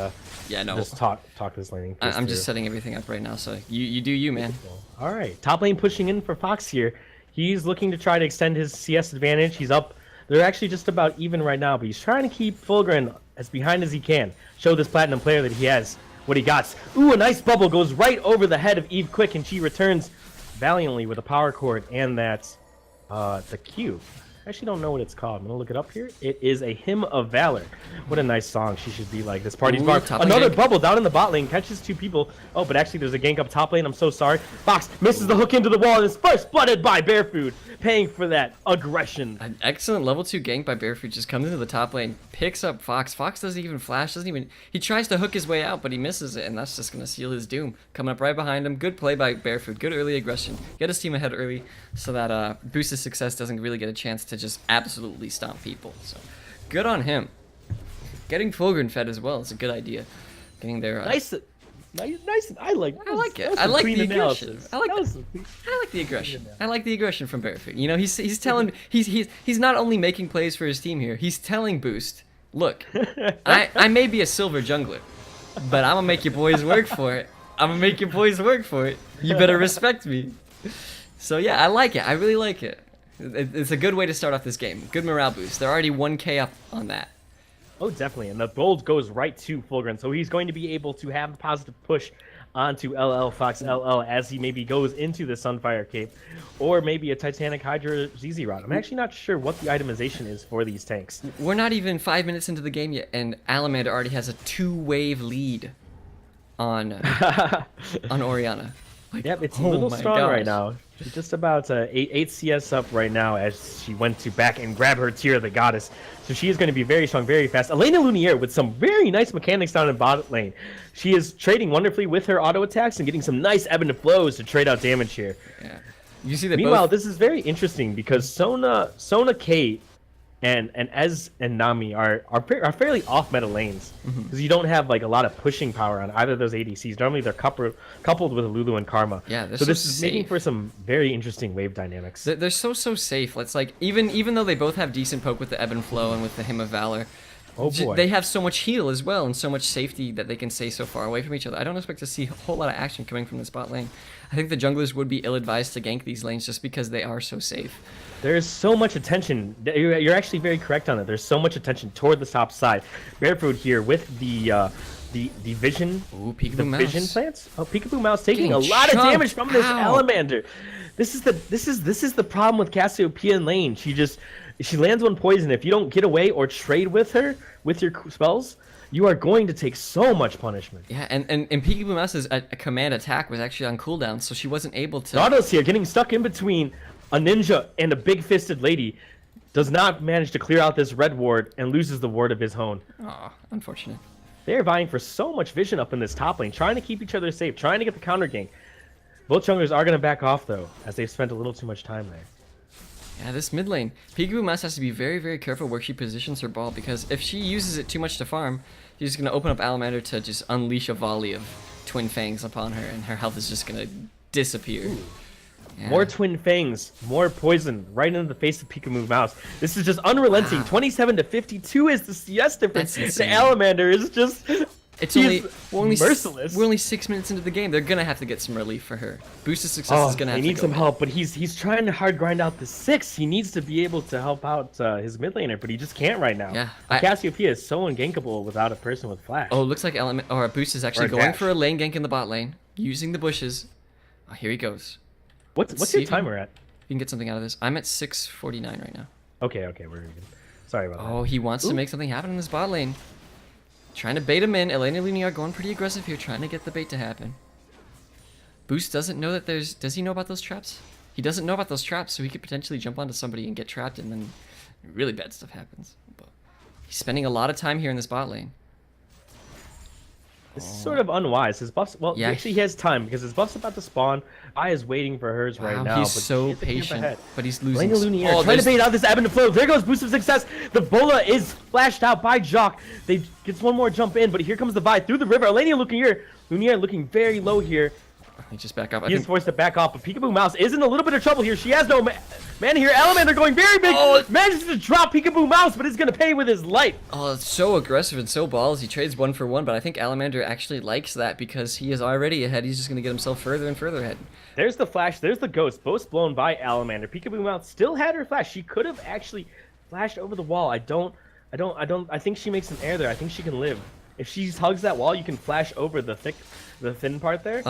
Yeah, no. just talk this laning. I'm just setting everything up right now, so you do you, man. All right. Top lane pushing in for Fox here. He's looking to try to extend his CS advantage. He's up. They're actually just about even right now, but he's trying to keep Fulgrim as behind as he can. Show this platinum player that he has what he got. Ooh, a nice bubble goes right over the head of Eve Quick, and she returns valiantly with a power chord and that the Q. I actually don't know what it's called. I'm gonna look it up here. It is a Hymn of Valor. What a nice song. She should be like this party's Ooh, bar. top lane Another gank. bubble down in the bot lane, catches 2 people. Oh, but actually there's a gank up top lane. I'm so sorry. Fox misses the hook into the wall and is first blooded by Barefood, paying for that aggression. An excellent level 2 gank by Barefoot just comes into the top lane, picks up Fox. Fox doesn't even flash, he tries to hook his way out, but he misses it, and that's just gonna seal his doom. Coming up right behind him, good play by Barefoot, good early aggression. Get his team ahead early so that Boosted Success doesn't really get a chance to just absolutely stomp people. So good on him. Getting Fulgrim fed as well is a good idea. Getting their Nice. I like it. I like the aggression. I like the aggression. I like the aggression from Barefoot. You know, he's telling he's not only making plays for his team here. He's telling Boost, look, I may be a silver jungler, but I'm gonna make you boys work for it. I'm gonna make you boys work for it. You better respect me. So yeah, I like it. I really like it. It's a good way to start off this game. Good morale boost. They're already 1k up on that. Oh, definitely. And the gold goes right to Fulgrim. So he's going to be able to have a positive push onto LL Fox LL as he maybe goes into the Sunfire Cape or maybe a Titanic Hydra ZZ Rod. I'm actually not sure what the itemization is for these tanks. We're not even 5 minutes into the game yet, and Alamander already has a 2-wave lead on Orianna. Like, Yep, it's a oh little my strong right gosh. now. She's just about 8 CS up right now as she went to back and grab her Tear of the Goddess. So she is going to be very strong, very fast. Elena Lunier with some very nice mechanics down in bot lane. She is trading wonderfully with her auto attacks and getting some nice ebb and flows to trade out damage here. Yeah. You see that Meanwhile, both... this is very interesting because Sona Kate and Ez and Nami are fairly off meta lanes because you don't have like a lot of pushing power on either of those ADCs. Normally they're coupled with Lulu and Karma. Yeah, they're so this so is making safe. for some very interesting wave dynamics. They're so safe. It's like even though they both have decent poke with the ebb and flow and with the Hymn of Valor, Oh boy. They have so much heal as well and so much safety that they can stay so far away from each other. I don't expect to see a whole lot of action coming from this bot lane. I think the junglers would be ill-advised to gank these lanes just because they are so safe. There's so much attention. You're actually very correct on it. There's so much attention toward the top side. Barefoot here with the vision. Ooh, Peekaboo the Mouse. Vision plants. Oh, Peekaboo Mouse taking Getting a lot of chunked. damage from this Ow. Alamander. This is the problem with Cassiopeia in lane. She lands one poison. If you don't get away or trade with her with your spells, you are going to take so much punishment. Yeah, and Peekaboo Mouse's a command attack was actually on cooldown, so she wasn't able to... Nautilus here getting stuck in between a ninja and a big-fisted lady. Does not manage to clear out this red ward and loses the ward of his own. Aw, unfortunate. They are vying for so much vision up in this top lane, trying to keep each other safe, trying to get the counter gank. Both junglers are going to back off, though, as they've spent a little too much time there. Yeah, this mid lane, Peekaboo Mouse has to be very, very careful where she positions her ball, because if she uses it too much to farm, she's just going to open up Alamander to just unleash a volley of Twin Fangs upon her, and her health is just going to disappear. Yeah. More Twin Fangs, more poison right into the face of Peekaboo Mouse. This is just unrelenting. Wow. 27 to 52 is the CS difference. That's The insane. Alamander is just... It's he's only merciless. We're only 6 minutes into the game. They're gonna have to get some relief for her. Boost of success is gonna have they to need go some in. help, but he's trying to hard grind out the 6. He needs to be able to help out his mid laner, but he just can't right now. Yeah, Cassiopeia is so ungankable without a person with flash. Oh, looks like Boost is actually Or a going dash. for a lane gank in the bot lane, using the bushes. Oh, here he goes. What's see your if he- timer at? You can get something out of this. I'm at 6:49 right now. Okay, we're good. Sorry about Oh, he wants to make something happen in this bot lane. Trying to bait him in. Elena and Lunia are going pretty aggressive here, trying to get the bait to happen. Boost doesn't know that there's... Does he know about those traps? He doesn't know about those traps, so he could potentially jump onto somebody and get trapped, and then really bad stuff happens. But he's spending a lot of time here in this bot lane. This is sort of unwise. His buff's... Well, Yeah. actually he has time, because his buff's about to spawn. I is waiting for hers right Wow, now. he's but so he has to keep patient, ahead. but he's losing. Elena Lunia trying to there's- bait out this ebb and flow. There goes Boost of Success. The Bola is flashed out by Jock. They gets one more jump in, but here comes the Vi through the river. Elena Lunia looking very low here. He just back up. I He is think forced to back off, but Peekaboo Mouse is in a little bit of trouble here. She has no man here. Alamander going very big. Oh. Manages to drop Peekaboo Mouse, but is going to pay with his life. Oh, it's so aggressive and so balls. He trades 1 for 1, but I think Alamander actually likes that because he is already ahead. He's just going to get himself further and further ahead. There's the flash. There's the ghost. Both blown by Alamander. Peekaboo Mouse still had her flash. She could have actually flashed over the wall. I think she makes an error there. I think she can live. If she hugs that wall, you can flash over the thin part there,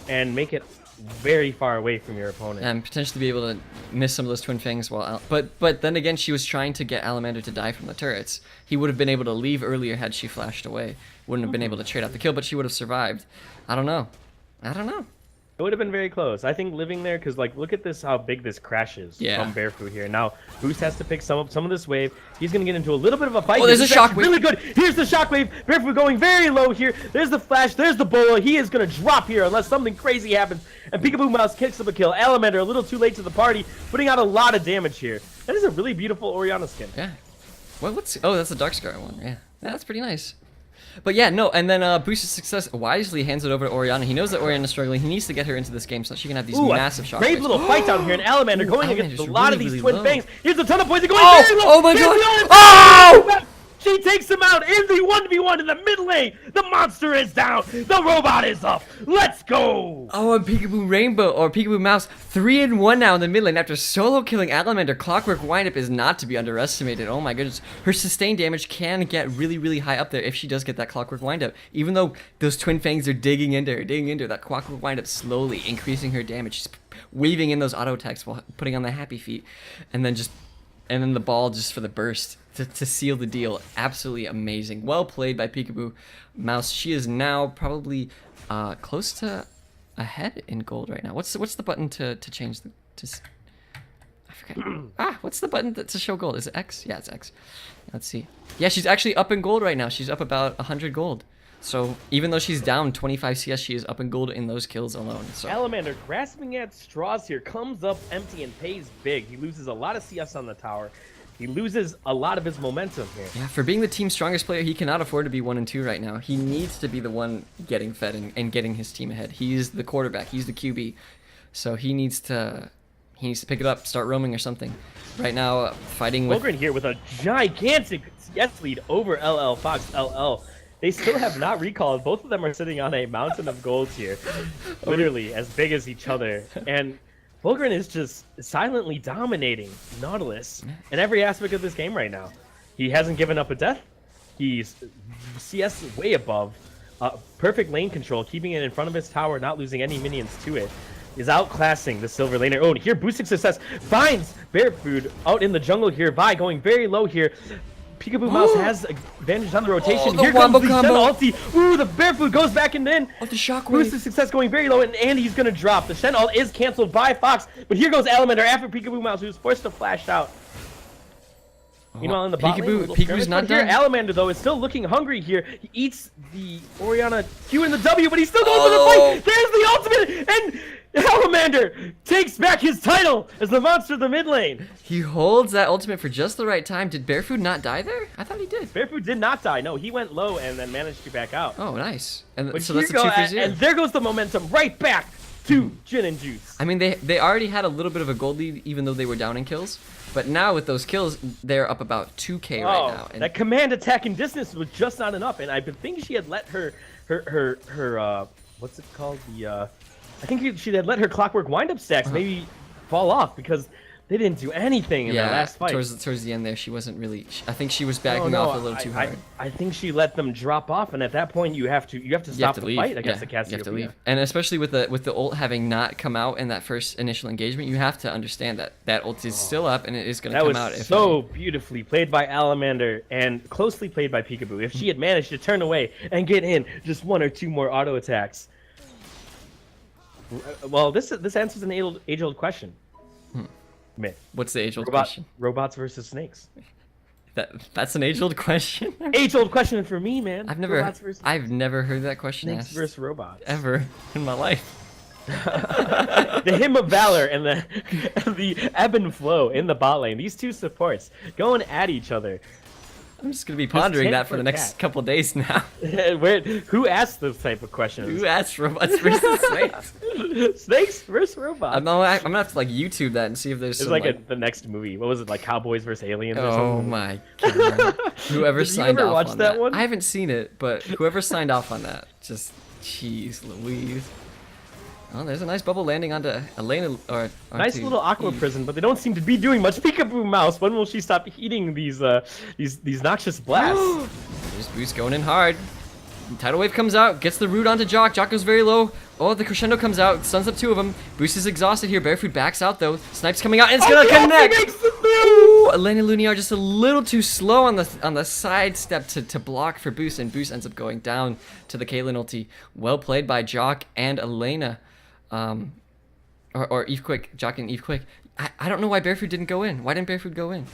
and make it very far away from your opponent. And potentially be able to miss some of those Twin Fangs while but then again, she was trying to get Alamander to die from the turrets. He would have been able to leave earlier had she flashed away. Wouldn't have been able to trade out the kill, but she would have survived. I don't know. It would have been very close. I think living there, because like look at this, how big this crash is from Barefoot here. Now Boost has to pick some of this wave. He's gonna get into a little bit of a fight. Oh, there's This a is actually shockwave. really good. Here's the shockwave. Barefoot going very low here. There's the flash. There's the bola. He is gonna drop here unless something crazy happens. And Peekaboo Mouse kicks up a kill. Alamander a little too late to the party, putting out a lot of damage here. That is a really beautiful Orianna skin. Yeah. What's... Oh, that's the Dark Scar one. Yeah. That's pretty nice. But yeah, no, and then Boost of Success wisely hands it over to Orianna. He knows that Orianna's struggling. He needs to get her into this game so that she can have these massive shots. Great little fight down here, and Alamander going against a Alamander's lot of really, these really Twin low. Fangs. Here's a ton of poison going Oh! very low. Oh my Here's God! the other- Oh! She takes him out in the 1v1 in the mid lane. The monster is down. The robot is up. Let's go. Oh, and Peekaboo Rainbow, or Peekaboo Mouse, 3-1 now in the mid lane after solo killing Alamander. Clockwork Windup is not to be underestimated. Oh my goodness. Her sustained damage can get really, really high up there if she does get that Clockwork Windup. Even though those Twin Fangs are digging into her, that Clockwork Windup slowly increasing her damage. She's weaving in those auto attacks while putting on the happy feet. And then the ball just for the burst to seal the deal. Absolutely amazing. Well played by Peekaboo Mouse. She is now probably close to ahead in gold right now. What's the button to change the I forget. What's the button to show gold? Is it X? Yeah, it's X. Let's see. Yeah, she's actually up in gold right now. She's up about 100 gold. So even though she's down 25 CS, she is up in gold in those kills alone. So Alamander grasping at straws here, comes up empty and pays big. He loses a lot of CS on the tower. He loses a lot of his momentum here. yeah, for being the team's strongest player, he cannot afford to be 1 and 2 right now. He needs to be the one getting fed and getting his team ahead. He's the quarterback. He's the QB. So he needs to He needs to pick it up, start roaming or something. Right now, fighting with... Fulgrin here with a gigantic CS lead over LL Fox. LL, they still have not recalled. Both of them are sitting on a mountain of golds here, literally as big as each other. And Fulgrin is just silently dominating Nautilus in every aspect of this game right now. He hasn't given up a death. He's CS way above. Perfect lane control, keeping it in front of his tower, not losing any minions to it. Is outclassing the silver laner. Oh, and here boosting success finds Bear Food out in the jungle here. Vi going very low here. Peekaboo Mouse has advantage on the rotation. The here comes the combo. Shen ulti. Ooh, the Bear Food goes back and in. Oh, the shockwave. Boosting success going very low, and he's gonna drop. The Shen ult is canceled by Fox, but here goes Alamander after Peekaboo Mouse, who's forced to flash out. Meanwhile, in the bot lane, Peekaboo's not here, done. Alamander, though, is still looking hungry here. He eats the Orianna Q and the W, but he's still going for the fight. There's the ultimate, and Alamander takes back his title as the monster of the mid lane. He holds that ultimate for just the right time. Did Barefoot not die there? I thought he did. Barefoot did not die. No, he went low and then managed to back out. Oh, nice. And But so here that's a 2-3-0. and there goes the momentum right back to Jhin and Juice. I mean, they already had a little bit of a gold lead, even though they were down in kills. But now with those kills, they're up about 2K right now. And that command attack and distance was just not enough. And I think she had let her what's it called? I think she had let her clockwork wind up stacks maybe fall off because they didn't do anything in that last fight. Towards the end there, she wasn't really. I think she was backing off a little too hard. I think she let them drop off, and at that point, you have to stop the fight against the Cassiopeia. You have to leave, and especially with the ult having not come out in that first initial engagement, you have to understand that ult is still up and it is going to come out. That was so beautifully played by Alamander and closely played by Peekaboo. If she had managed to turn away and get in just one or two more auto attacks. Well, this answers an age-old question. Myth. What's the age-old question? Robots versus snakes. That's an age-old question. Age-old question for me, man. I've never heard that question snakes asked versus robots ever in my life. The hymn of valor and the ebb and flow in the bot lane. These two supports going at each other. I'm just gonna be pondering that for the next couple days now. Who asked those type of questions? Who asked robots versus snakes? Snakes versus robots. I'm gonna have to like YouTube that and see if there's. It's some, like the next movie. What was it, like Cowboys versus Aliens? Or something? Oh my god! Whoever signed off watch on that one? I haven't seen it, but whoever signed off on that, just jeez Louise. Oh, there's a nice bubble landing onto Elena. Nice little aqua prison, but they don't seem to be doing much. Peekaboo Mouse, when will she stop eating these noxious blasts? There's Boost going in hard. Tidal Wave comes out, gets the root onto Jock. Jock goes very low. Oh, the crescendo comes out, stuns up two of them. Boost is exhausted here. Barefoot backs out though. Snipe's coming out and it's gonna connect. Ooh, Elena and Looney are just a little too slow on the side step to block for Boost, and Boost ends up going down to the Caitlyn ulti. Well played by Jock and Elena. Or Eve Quick, Jock and Eve Quick. I don't know why Barefoot didn't go in. Why didn't Barefoot go in?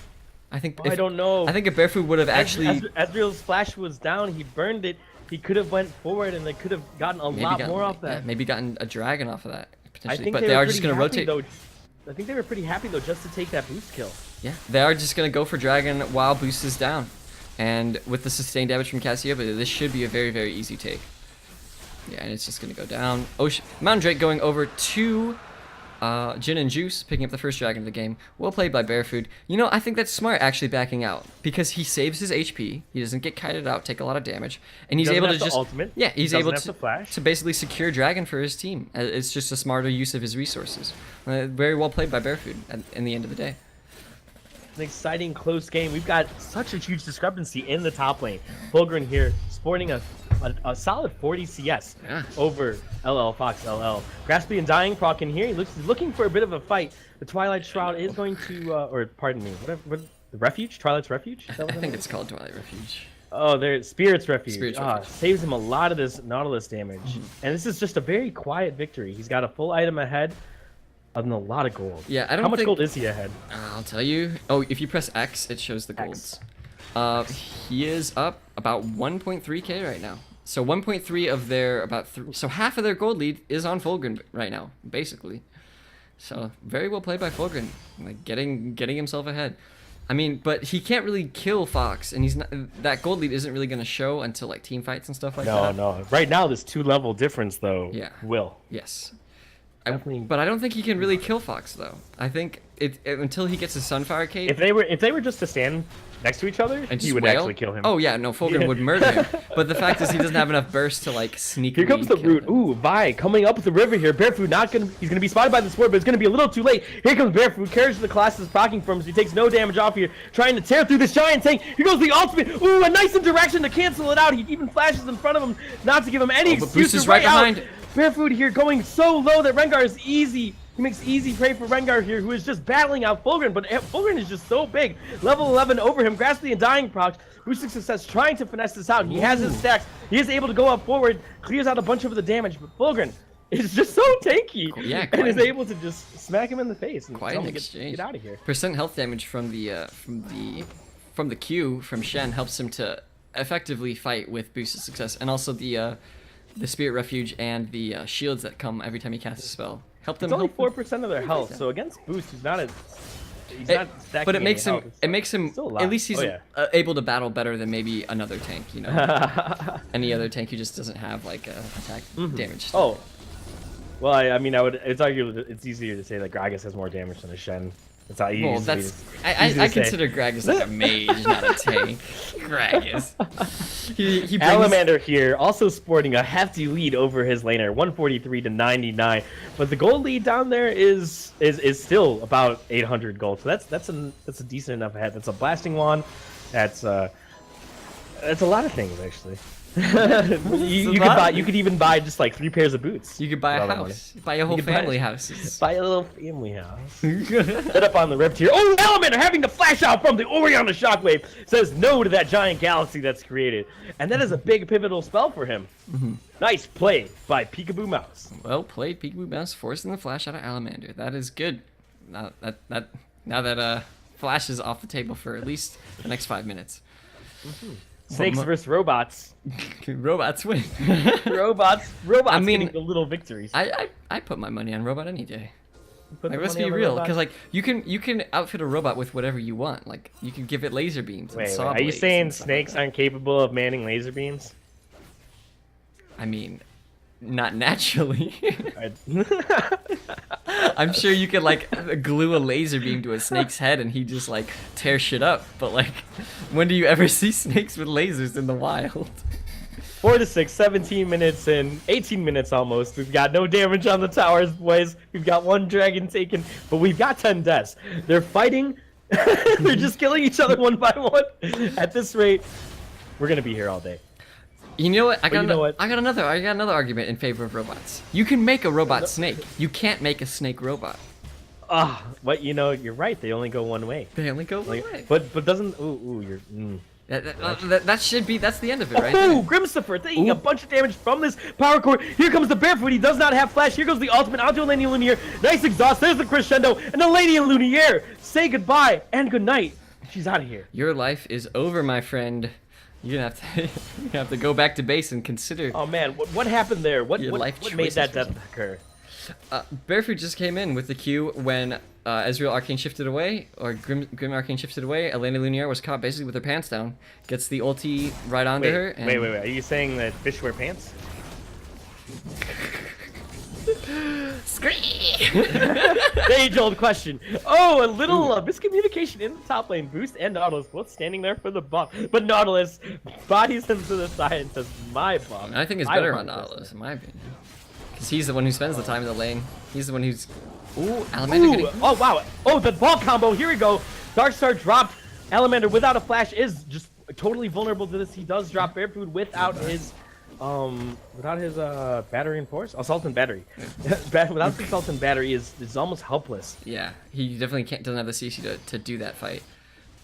I don't know. I think if Barefoot would have actually. Ezreal's flash was down. He burned it. He could have went forward, and they could have gotten a lot more off that. Yeah, maybe gotten a dragon off of that potentially. I think but they are just gonna rotate. Though. I think they were pretty happy though, just to take that boost kill. Yeah, they are just gonna go for dragon while Boost is down, and with the sustained damage from Cassiopeia, this should be a very, very easy take. Yeah, and it's just gonna go down. Mountain Drake going over to Jhin and Juice, picking up the first dragon of the game. Well played by Barefoot. You know, I think that's smart actually backing out because he saves his HP. He doesn't get kited out, take a lot of damage, and he's able to just ultimate. Yeah, he's able to basically secure dragon for his team. It's just a smarter use of his resources. Very well played by Barefoot in the end of the day. An exciting close game. We've got such a huge discrepancy in the top lane. Fulgrin here sporting a solid 40 CS over LL Fox LL. Graspy and Dying proc in here. He's looking for a bit of a fight. The Twilight Shroud is going to, or pardon me, what the Refuge? Twilight's Refuge? I think it's called Twilight Refuge. Oh, there's Spirit's Refuge. Spirit's Refuge. Saves him a lot of this Nautilus damage. And this is just a very quiet victory. He's got a full item ahead. And a lot of gold. Yeah, I don't How much gold is he ahead? I'll tell you. Oh, if you press X, it shows the golds. He is up about 1.3k right now. So 1.3 of their so half of their gold lead is on Fulgrin right now, basically. So very well played by Fulgrin, like getting himself ahead. I mean, but he can't really kill Fox, and he's not. That gold lead isn't really going to show until like team fights and stuff like that. No. Right now, this 2-level difference though. Yeah. Will. Yes. definitely. But I don't think he can really kill Fox though. I think until he gets his Sunfire Cape. If they were just to stand next to each other, and he would wail? actually kill him. Oh yeah, no, Fulgrim would murder him. But the fact is he doesn't have enough burst to like sneak. Here comes the root. Ooh, Vi coming up with the river here. Barefoot he's gonna be spotted by the sword, but it's gonna be a little too late. Here comes Barefoot, carries the classes proccing from him, so he takes no damage off here, trying to tear through this giant tank. Here goes the ultimate. Ooh, a nice interaction to cancel it out. He even flashes in front of him, not to give him any excuse to right behind. Barefoot here going so low that Rengar is easy. He makes easy prey for Rengar here, who is just battling out Fulgrim, but Fulgrim is just so big. Level 11 over him, grasps the Undying proc. Boosting Success trying to finesse this out. He has his stacks. He is able to go up forward, clears out a bunch of the damage, but Fulgrim is just so tanky. Yeah, and is able to just smack him in the face and quite tell an him to get out of here. Percent health damage from the Q from Shen helps him to effectively fight with boosted success, and also the Spirit Refuge and the shields that come every time he casts a spell. Help them. It's only 4% of their health, so against boost, he's not stacking. But it makes him. It makes him. At least he's able to battle better than maybe another tank. You know, any other tank who just doesn't have like attack damage. Oh, well, I mean, it's arguable. It's easier to say that Gragas has more damage than a Shen. That's how easy. Well, that's I consider Gragas like a mage, not a tank. Gragas. He brings... Alamander here, also sporting a hefty lead over his laner, 143 to 99. But the gold lead down there is still about 800 gold. So that's a decent enough ahead. That's a blasting wand. That's a lot of things actually. You could even buy just like 3 pairs of boots. You could buy a house. Buy a whole family house. Buy a little family house. Set up on the rift here. Oh, Alamander having to flash out from the Orianna Shockwave says no to that giant galaxy that's created, and that is a big pivotal spell for him. Nice play by Peekaboo Mouse. Well played, Peekaboo Mouse, forcing the flash out of Alamander. That is good. Now that flash is off the table for at least the next 5 minutes. Snakes versus robots. Robots win. robots I mean, getting the little victories. I put my money on robot any day. Like, let's be real, because like you can outfit a robot with whatever you want. Like you can give it laser beams. Wait, are you saying snakes aren't capable of manning laser beams? I mean, not naturally. I'm sure you could like glue a laser beam to a snake's head and he just like tear shit up. But like, when do you ever see snakes with lasers in the wild? 4 to 6, 17 minutes in, 18 minutes almost. We've got no damage on the towers, boys. We've got 1 dragon taken, but we've got 10 deaths. They're fighting. They're just killing each other one by one. At this rate, we're gonna be here all day. You know what? I got another argument in favor of robots. You can make a robot snake. You can't make a snake robot. What? You know, you're right. They only go one way. They only go one way. But doesn't you're. That should be. That's the end of it, right? Oh, Grimstopher taking a bunch of damage from this power core. Here comes the Barefoot. He does not have flash. Here goes the ultimate onto a Lady Lumiere. Nice exhaust. There's the crescendo and the Lady Lumiere. Say goodbye and good night. She's out of here. Your life is over, my friend. You're gonna have to go back to base and consider. Oh man, what happened there? What made that death occur? Barefoot just came in with the Q when Ezreal Arcane shifted away, or Grim Arcane shifted away. Elena Lumiere was caught basically with her pants down. Gets the ulti right onto her. And... Wait. Are you saying that fish wear pants? Age-old question. Oh, a little miscommunication in the top lane. Boost and Nautilus both standing there for the buff, but Nautilus bodies him to the side and says, "My buff." I think it's better on Nautilus, in my opinion, because he's the one who spends the time in the lane. He's the one who's. Ooh, Alamander getting... Oh wow! Oh, the ball combo. Here we go. Darkstar dropped. Alamander without a flash is just totally vulnerable to this. He does drop Barefoot without his. Battery and force? Assault and battery. Without the assault and battery is almost helpless. Yeah, he definitely doesn't have the CC to do that fight.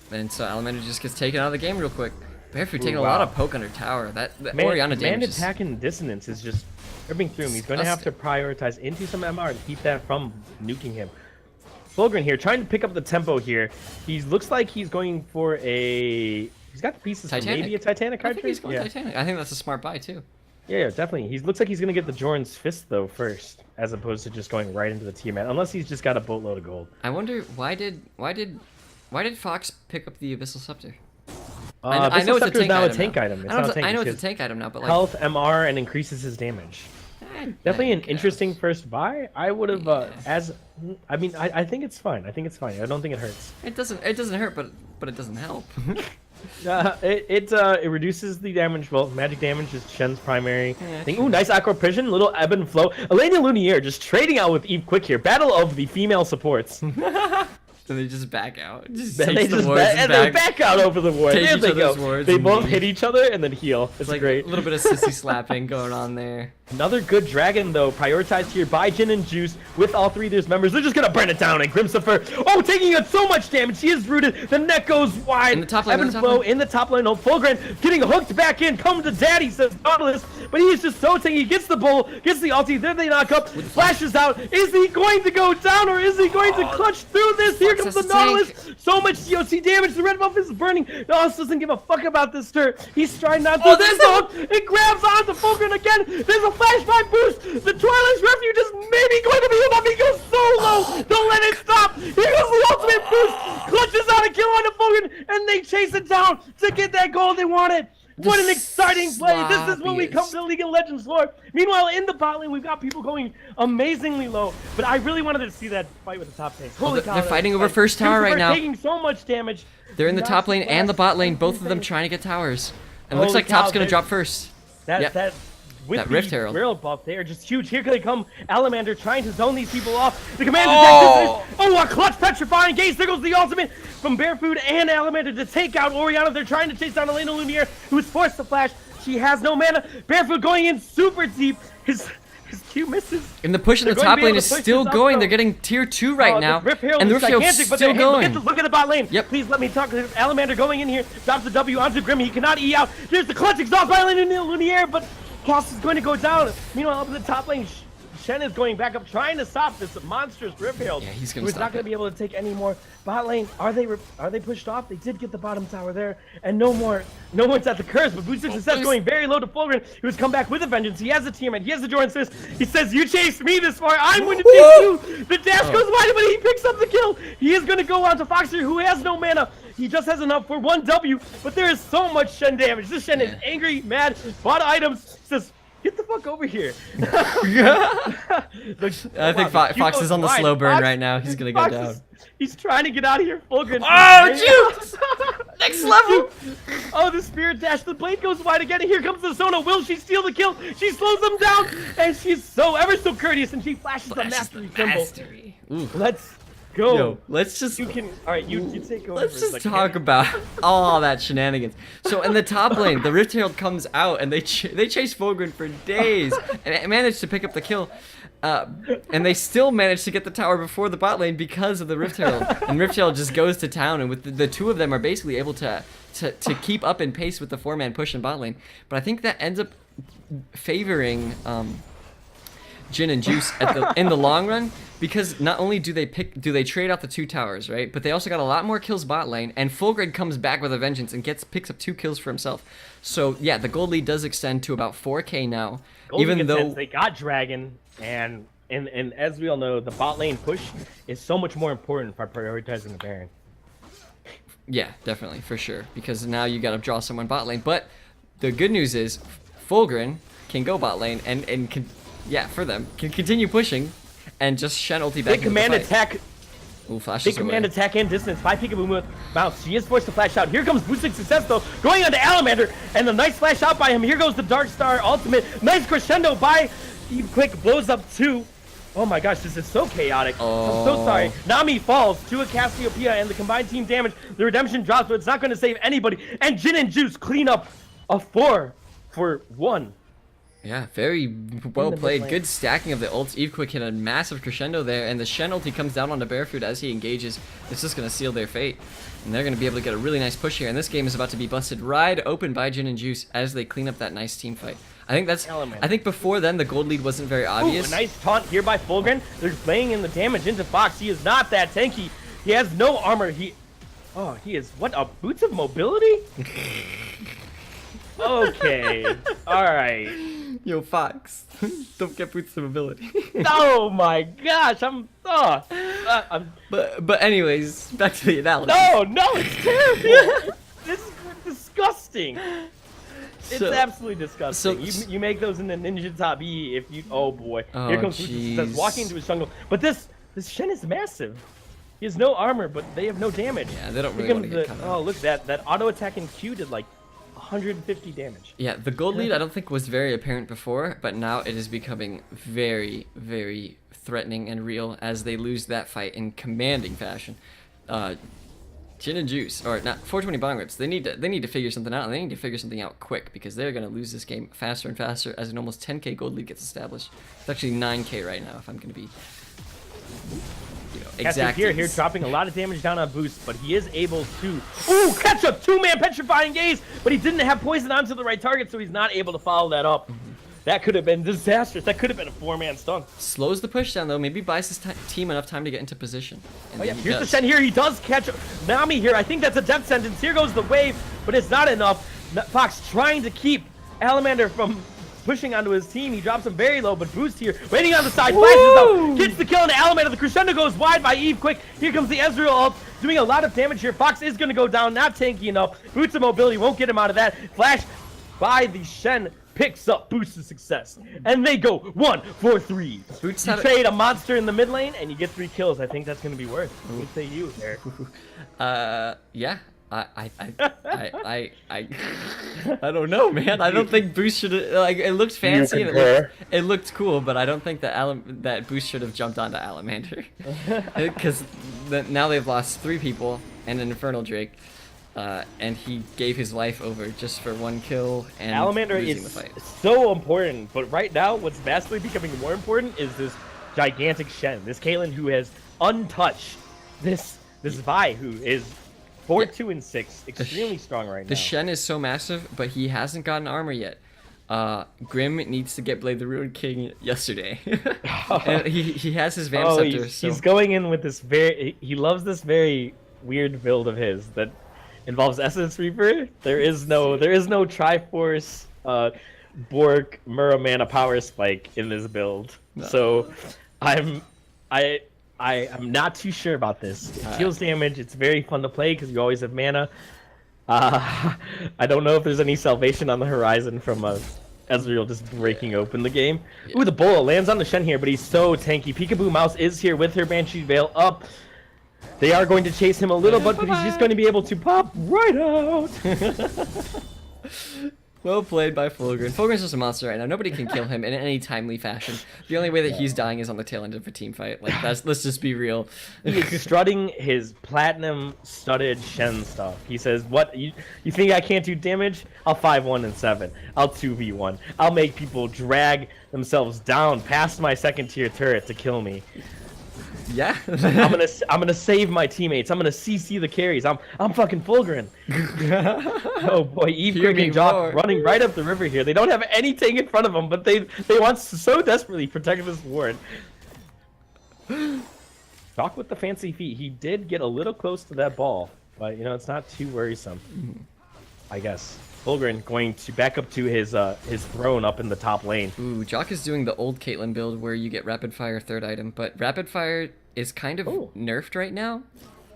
And so Alamander just gets taken out of the game real quick. Barefoot taking a lot of poke under tower. That Orianna damage. Man attack and dissonance is just ripping through him. He's going to have to prioritize into some MR to keep that from nuking him. Fulgrim here, trying to pick up the tempo here. He looks like he's going for a... He's got the pieces for maybe a Titanic card. I think he's going Titanic. I think that's a smart buy too. Yeah, definitely. He looks like he's gonna get the Jordan's Fist though first, as opposed to just going right into the Tiamat, unless he's just got a boatload of gold. I wonder why did Fox pick up the Abyssal Scepter? I know it's a tank item. I know it's a tank item now, but like health, MR, and increases his damage. Definitely I an guess. interesting first buy. I would have Yeah. I think it's fine. I think it's fine. I don't think it hurts. It doesn't hurt, but it doesn't help. It reduces the damage. Well, magic damage is Shen's primary Yeah, thing. true. Ooh, nice acro precision, little ebb and flow. Elena Lunier just trading out with Eve Quick here. Battle of the female supports. Then they just back out. Just Then takes they the just wards they back out over the ward. Take There each they go. other's wards They and both leave. hit each other and then heal. It's like great. a little bit of sissy slapping going on there. Another good dragon, though, prioritized here by Jhin and Juice with all three of their members. They're just going to burn it down, and Grimsifer, taking it so much damage. He is rooted. The net goes wide. In the top lane, Ebb and flow in the top lane. Fulgrim getting hooked back in. Come to daddy, says Nautilus. But he's just so tanky. He gets the bull, gets the ulti. Then they knock up. Flashes out. Is he going to go down, or is he going to clutch through this? Here comes the has to tank. Nautilus. So much COC damage. The red buff is burning. Nautilus doesn't give a fuck about this turret. He's trying not to. There's the hook. It grabs onto Fulgrim again. There's a flashback boost. The Twilight's Refuge is maybe going to be enough. He goes so low. Don't let it stop. Here goes the ultimate boost. Clutches out a kill on the Fulgrim, and they chase it down to get that goal they wanted. What an exciting play. This is when we come to League of Legends lore. Meanwhile, in the bot lane, we've got people going amazingly low. But I really wanted to see that fight with the top tanks. Holy cow, they're fighting over first tower right now. Taking so much damage. They're in the top lane and the bot lane, both of them trying to get towers. And it looks like top's gonna drop first. With that the Rift Herald. Herald buff, they are just huge. Here they come. Alamander trying to zone these people off. The command a clutch petrifying gaze. There goes the ultimate from Barefoot and Alamander to take out Orianna. They're trying to chase down Elena Lumiere, who is forced to flash. She has no mana. Barefoot going in super deep. His Q misses. And the push in the top lane is still going. They're getting tier 2 right now. And the Rift Herald's still going. Look at the bot lane. Yep. Please let me talk. Alamander going in here. Drops the W onto Grim. He cannot E out. There's the clutch exhaust by Elena Lumiere, but Cost is going to go down. Meanwhile, up in the top lane, Shen is going back up, trying to stop this monstrous Rift Herald. Yeah, he's gonna who's stop not going to be able to take any more. Bot lane, are they pushed off? They did get the bottom tower there, and no one's at the curse. But Boost Success going very low to Fulgrim, who's come back with a vengeance. He has the team, and he has the Jordan Fist. He says, "You chased me this far, I'm going to chase you." The dash goes wide, but he picks up the kill. He is going to go on to Foxer, who has no mana. He just has enough for one W, but there is so much Shen damage. This Shen is angry, mad, bought items, says, "Get the fuck over here." I think Fox is on the slow burn right now. He's gonna go down. He's trying to get out of here. Fulgrim. Oh, Juice! Next level! Oh, the Spirit Dash. The blade goes wide again. And here comes the Sona. Will she steal the kill? She slows them down. And she's ever so courteous. And she flashes the mastery symbol. Ooh. Let's go. Yo, let's just... You can... Alright, you take over. Let's just talk about all that shenanigans. So in the top lane, the Rift Herald comes out and they chase Fulgrim for days and managed to pick up the kill. And they still managed to get the tower before the bot lane because of the Rift Herald. And Rift Herald just goes to town, and with the two of them are basically able to keep up in pace with the 4-man push in bot lane. But I think that ends up favoring Jhin and Juice in the long run, because not only do they trade out the 2 towers, right? But they also got a lot more kills bot lane, and Fulgrim comes back with a vengeance and picks up 2 kills for himself. So yeah, the gold lead does extend to about 4K now. Even though they got Dragon, and as we all know, the bot lane push is so much more important for prioritizing the Baron. Yeah, definitely, for sure, because now you gotta draw someone bot lane. But the good news is Fulgrim can go bot lane and can continue pushing and just Shen ulti back Big command attack. Ooh, Big command attack and distance. 5 peekaboo with bounce. She is forced to flash out. Here comes boosting success though, going on to Alamander, and the nice flash out by him. Here goes the Dark Star ultimate. Nice crescendo by Eve Quick, blows up 2. Oh my gosh, this is so chaotic. I'm so sorry. Nami falls to a Cassiopeia, and the combined team damage. The redemption drops, but it's not going to save anybody. And Jhin and Juice clean up a 4 for 1. Yeah, very well played. Good stacking of the ults. Eve Quick hit a massive crescendo there, and the Shen ulti comes down onto Barefoot as he engages. It's just going to seal their fate, and they're going to be able to get a really nice push here. And this game is about to be busted wide open by Jhin and Juice as they clean up that nice team fight. I think before then the gold lead wasn't very obvious. Ooh, a nice taunt here by Fulgrim. They're laying in the damage into Fox. He is not that tanky. He has no armor. He is what, a boots of mobility? Okay. All right. Yo, Fox, don't get boots of mobility. Oh my gosh, I'm But anyways, back to the analogy. No, it's terrible. This is disgusting. It's absolutely disgusting. You make those in the ninja top E if you. Oh boy, here comes Boots walking into his jungle. But this Shen is massive. He has no armor, but they have no damage. Yeah, they don't really want to get cut Oh, look, that auto attack in Q did like 150 damage. Yeah, the gold lead I don't think was very apparent before, but now it is becoming very, very threatening and real as they lose that fight in commanding fashion. Jhin and Juice, or not 420 Bong Rips, they need to figure something out, and they need to figure something out quick because they're going to lose this game faster and faster as an almost 10k gold lead gets established. It's actually 9k right now if I'm going to be... Exactly. Here, dropping a lot of damage down on Boost, but he is able to catch a 2-man petrifying gaze, but he didn't have poison onto the right target, so he's not able to follow that up. That could have been disastrous. That could have been a 4-man stun. Slows the push down though. Maybe buys his team enough time to get into position. Oh yeah, here's the Shen here. He does catch Nami here. I think that's a death sentence. Here goes the wave, but it's not enough. Fox trying to keep Alamander from pushing onto his team. He drops him very low, but Boost here, waiting on the side, flashes out, gets the kill on the Alamander. The crescendo goes wide by Eve quick. Here comes the Ezreal ult, doing a lot of damage here. Fox is going to go down, not tanky enough. Boots of mobility won't get him out of that. Flash by the Shen picks up Boost's success. And they go 1-4-3. Boots you trade a monster in the mid lane, and you get 3 kills. I think that's going to be worth. What say you, Eric? Yeah. I don't know, man. I don't think Boost should have, like, it looked fancy and it looked cool, but I don't think that Boost should have jumped onto Alamander. Because now they've lost 3 people and an Infernal Drake. And he gave his life over just for 1 kill and Alamander losing is the fight. So important, but right now what's vastly becoming more important is this gigantic Shen, this Caitlyn who has untouched this Vi who is 4-2-6, extremely strong right now. The Shen is so massive, but he hasn't gotten armor yet. Grim needs to get Blade the Ruined King yesterday. And he has his Vamp Scepter. He's going in with this he loves this very weird build of his that involves Essence Reaper. There is no Triforce Bork Muramana power spike in this build. No. So I'm not too sure about this. It deals damage. It's very fun to play because you always have mana. I don't know if there's any salvation on the horizon from Ezreal just breaking open the game. Yeah. Ooh, the Bull lands on the Shen here, but he's so tanky. Peekaboo Mouse is here with her Banshee Veil up. They are going to chase him a little bit, but he's just going to be able to pop right out. Well played by Fulgrim. Fulgrim's just a monster right now. Nobody can kill him in any timely fashion. The only way that he's dying is on the tail end of a team fight. Like, let's just be real. He is strutting his platinum studded Shen stuff. He says, "What you think I can't do damage? I'll 5-1 and 7. I'll 2v1. I'll make people drag themselves down past my second tier turret to kill me." Yeah. I'm gonna save my teammates. I'm gonna CC the carries. I'm fucking Fulgrim. Oh boy, Eve Quick and Jock running right up the river here. They don't have anything in front of them, but they want to so desperately protect this ward. Jock with the fancy feet. He did get a little close to that ball, but you know it's not too worrisome. I guess. Fulgrim going to back up to his throne up in the top lane. Ooh, Jock is doing the old Caitlyn build where you get rapid fire 3rd item, but rapid fire is kind of nerfed right now.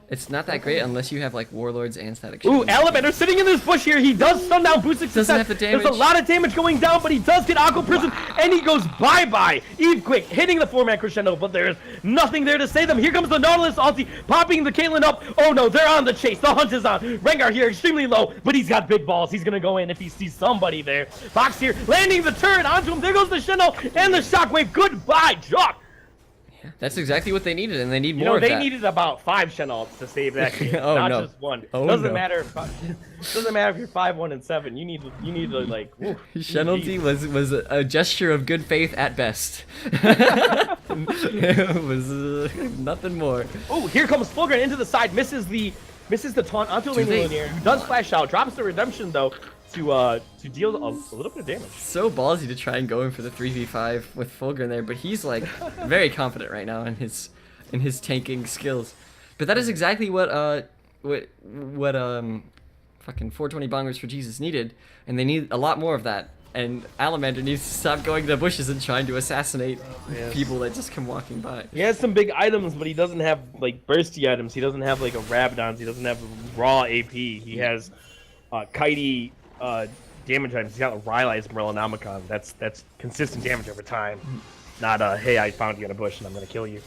It's not that great unless you have like Warlords and Static Shield. Ooh, Alamander sitting in this bush here. He does stun down Boosting Doesn't have the damage. There's a lot of damage going down, but he does get Aqua Prison, and he goes bye-bye. Eve Quick hitting the 4-man crescendo, but there's nothing there to save them. Here comes the Nautilus ulti, popping the Caitlyn up. Oh no, they're on the chase. The hunt is on. Rengar here extremely low, but he's got big balls. He's gonna go in if he sees somebody there. Fox here landing the turret onto him. There goes the Shen and the shockwave. Goodbye, Jock. That's exactly what they needed, and they need more of they that. needed about 5 Shen ults to save that game, not just 1. Doesn't matter if you're 5-1 and 7. You need to like. Shen ulti was a gesture of good faith at best. It was nothing more. Oh, here comes Fulgrim into the side, misses the taunt onto Linear, who does flash out, drops the redemption though to deal a little bit of damage. So ballsy to try and go in for the 3v5 with Fulgrim there, but he's like very confident right now in his tanking skills. But that is exactly what fucking 420 bongers for Jesus needed, and they need a lot more of that. And Alamander needs to stop going to bushes and trying to assassinate people that just come walking by. He has some big items, but he doesn't have like bursty items. He doesn't have like a Rabadons. He doesn't have raw AP. He has kitey damage items. He's got Rylai's Morellonomicon. That's consistent damage over time. Not hey, I found you in a bush and I'm gonna kill you.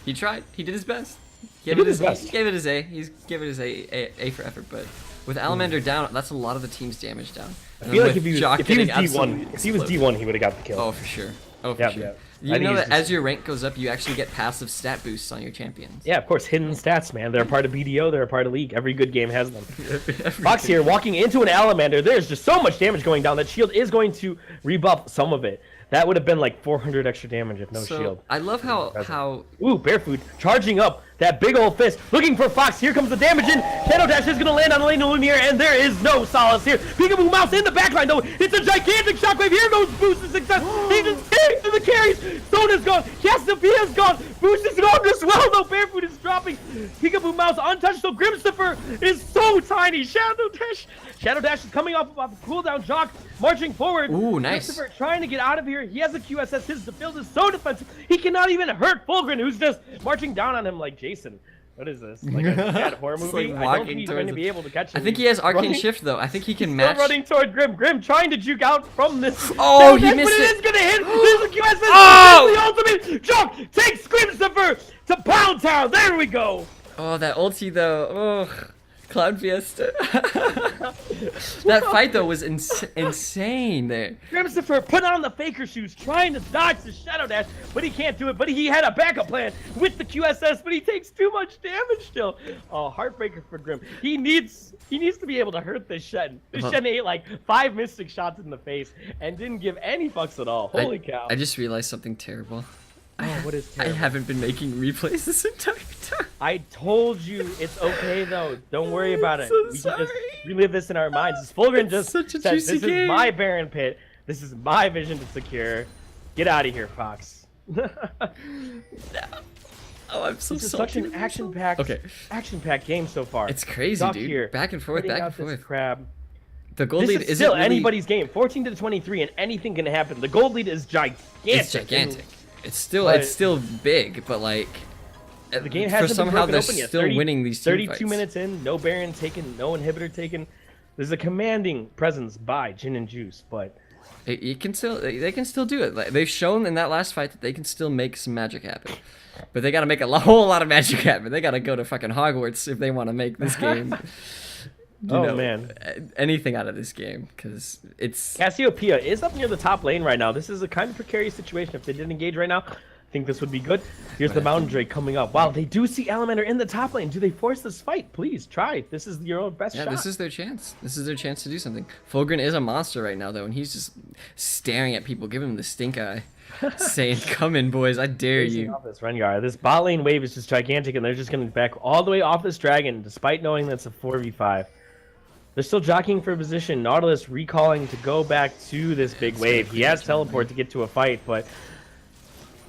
He tried. He did his best. He did his best. He gave it his A. He's gave it his A for effort. But with Alamander down, that's a lot of the team's damage down. I feel like if he was D1, he would have got the kill. Oh, for sure. Oh, for sure. You know that as your rank goes up, you actually get passive stat boosts on your champions. Yeah, of course, hidden stats, man. They're a part of BDO, they're a part of League. Every good game has them. Fox here, walking into an Alamander. There's just so much damage going down. That shield is going to rebuff some of it. That would have been like 400 extra damage if no shield. I love how... Ooh, Barefoot charging up that big old fist, looking for Fox. Here comes the damage in. Shadow Dash is going to land on Elena Lumiere, and there is no solace here. Peekaboo Mouse in the backline, though. It's a gigantic shockwave. Here goes Boost to success. He just carries through the carries. Sona's gone. Cassiopeia's gone. Boost is gone as well, though. Barefoot is dropping. Peekaboo Mouse untouched, so Grimstopher is so tiny. Shadow Dash is coming off of a cooldown jock, marching forward. Ooh, nice. Grimstopher trying to get out of here. He has a QSS. His field is so defensive. He cannot even hurt Fulgrim, who's just marching down on him like Jason. What is this? Like a bad horror movie? Like I don't think he's going to be able to catch him. I think he has Arcane Shift, though. I think he can match. Still running toward Grim. Grim trying to juke out from this. Oh, he missed it. But it is going to hit. There's a QSS. Oh! The ultimate. Jock takes Grimstopher to Pound Town. There we go. Oh, that ulti, though. Oh. Cloud Fiesta. That fight though was insane there. Grimstopher put on the faker shoes, trying to dodge the Shadow Dash, but he can't do it. But he had a backup plan with the QSS, but he takes too much damage still. Oh, heartbreaker for Grim. He needs to be able to hurt this Shen. This Shen ate like 5 mystic shots in the face and didn't give any fucks at all. Holy cow. I just realized something terrible. Oh, what is terrible? I haven't been making replays this entire time. I told you it's okay though. Don't worry about it. So we sorry. can just relive this in our minds. This Fulgrim just such a said, juicy "This game. is my Baron Pit. This is my vision to secure. Get out of here, Fox." No. Oh, I'm so This is salty. such an action-packed game so far. It's crazy, Duck dude. here, Back and forth, hitting back out and forth. this crab. The gold This lead is isn't still really... anybody's game. 14 to 23, and anything can happen. The gold lead is gigantic. It's gigantic. It's still big, but like the game for hasn't somehow been they're broken open yet. still winning these team 32 fights. minutes in, no Baron taken, no inhibitor taken. There's a commanding presence by Jhin and Juice, but They can still do it. Like, they've shown in that last fight that they can still make some magic happen. But they got to make a whole lot of magic happen. They got to go to fucking Hogwarts if they want to make this game. man, anything out of this game, because it's... Cassiopeia is up near the top lane right now. This is a kind of precarious situation. If they didn't engage right now, I think this would be good. Here's the Mountain Drake coming up. Wow, they do see Alamander in the top lane. Do they force this fight? Please try. This is your own best shot. Yeah, this is their chance. This is their chance to do something. Fulgrim is a monster right now, though, and he's just staring at people, giving them the stink eye, saying, "Come in, boys, I dare you." Off this Rengar. This bot lane wave is just gigantic, and they're just going to back all the way off this dragon, despite knowing that's a 4v5. They're still jockeying for position. Nautilus recalling to go back to this big wave. He has teleport to get to a fight, but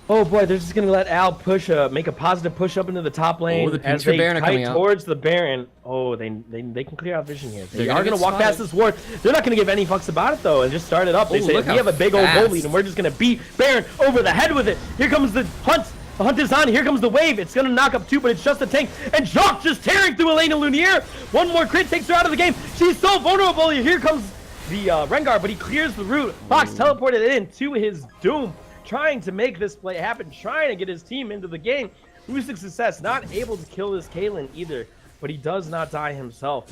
oh boy, they're just gonna let Al push, make a positive push up into the top lane. Oh, the pings as for they Baron are coming kite out. towards the Baron. Oh, they can clear out vision here. They They're are gonna gonna walk get past this ward. They're not gonna give any fucks about it though, and just start it up. They Oh, say look we how have a big old goal fast. lead, and we're just gonna beat Baron over the head with it. Here comes the hunt. The hunt is on. Here comes the wave. It's going to knock up 2, but it's just a tank. And Jock just tearing through Elena Lumiere. One more crit takes her out of the game. She's so vulnerable. Here comes the Rengar, but he clears the route. Fox teleported in to his doom, trying to make this play happen, trying to get his team into the game. Boosting success, not able to kill this Caitlyn either, but he does not die himself.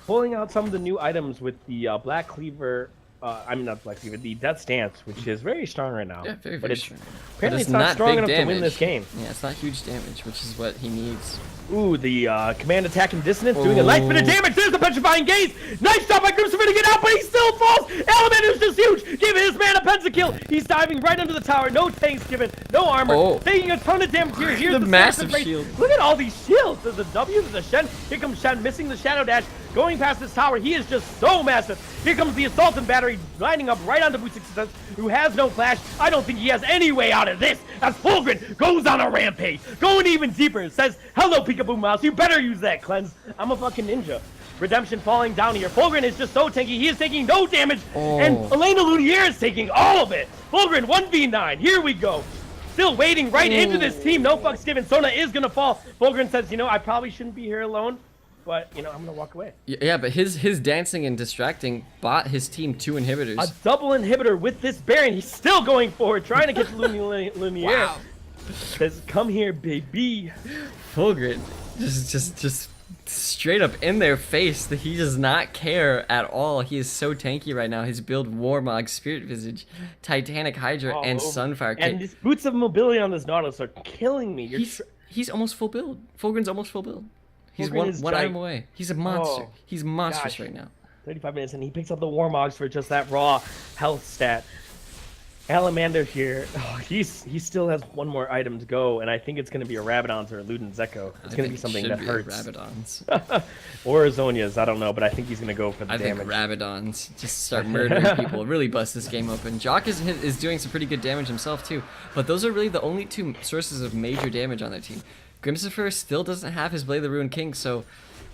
Pulling out some of the new items with the Black Cleaver. I mean, not Black Cleaver, the Death Stance, which is very strong right now. Yeah, very, but very it's, strong. Apparently, But it's not strong big enough damage. to win this game. Yeah, it's not huge damage, which is what he needs. Ooh, the command attack and dissonance doing a nice bit of damage. There's the petrifying gaze. Nice job by Grimstopher to get out, but he still falls. Alamander's just huge. Give his man a pentakill. He's diving right under the tower. No tanks given. No armor. Oh. Taking a ton of damage here. Here's The the massive race. shield. Look at all these shields. There's a W. There's a Shen. Here comes Shen missing the Shadow Dash. Going past this tower. He is just so massive. Here comes the Assault and Battery lining up right onto Boosting Success, who has no flash. I don't think he has any way out of this. As Fulgrim goes on a rampage. Going even deeper. Says, "Hello, Peekaboo Mouse. You better use that cleanse. I'm a fucking ninja." Redemption falling down here. Fulgrim is just so tanky. He is taking no damage. Oh. And Elena Lumiere is taking all of it. Fulgrim 1v9. Here we go. Still wading right into this team. No fucks given. Sona is going to fall. Fulgrim says, "You know, I probably shouldn't be here alone. but you know, I'm gonna walk away. Yeah, but his dancing and distracting bought his team 2 inhibitors. A double inhibitor with this Baron. He's still going forward, trying to get Lumiere. Wow. Says, come here, baby. Fulgrin just straight up in their face that he does not care at all. He is so tanky right now. His build Warmog, Spirit Visage, Titanic Hydra, and Sunfire. And his boots of mobility on this Nautilus are killing me. He's almost full build. Fulgrin's almost full build. He's Fulgrin one item away. He's a monster. He's monstrous gosh. right now. 35 minutes, and he picks up the Warmogs for just that raw health stat. Alamander here, he still has one more item to go, and I think it's going to be a Rabadon's or a Luden's Echo. It's going to be something that hurts. Rabadon's. Or a Zhonya's, I don't know, but I think he's going to go for the damage. I think Rabadon's. Just start murdering people. Really bust this game open. Jock is doing some pretty good damage himself, too. But those are really the only 2 sources of major damage on their team. Grimsifer still doesn't have his Blade of the Ruined King, so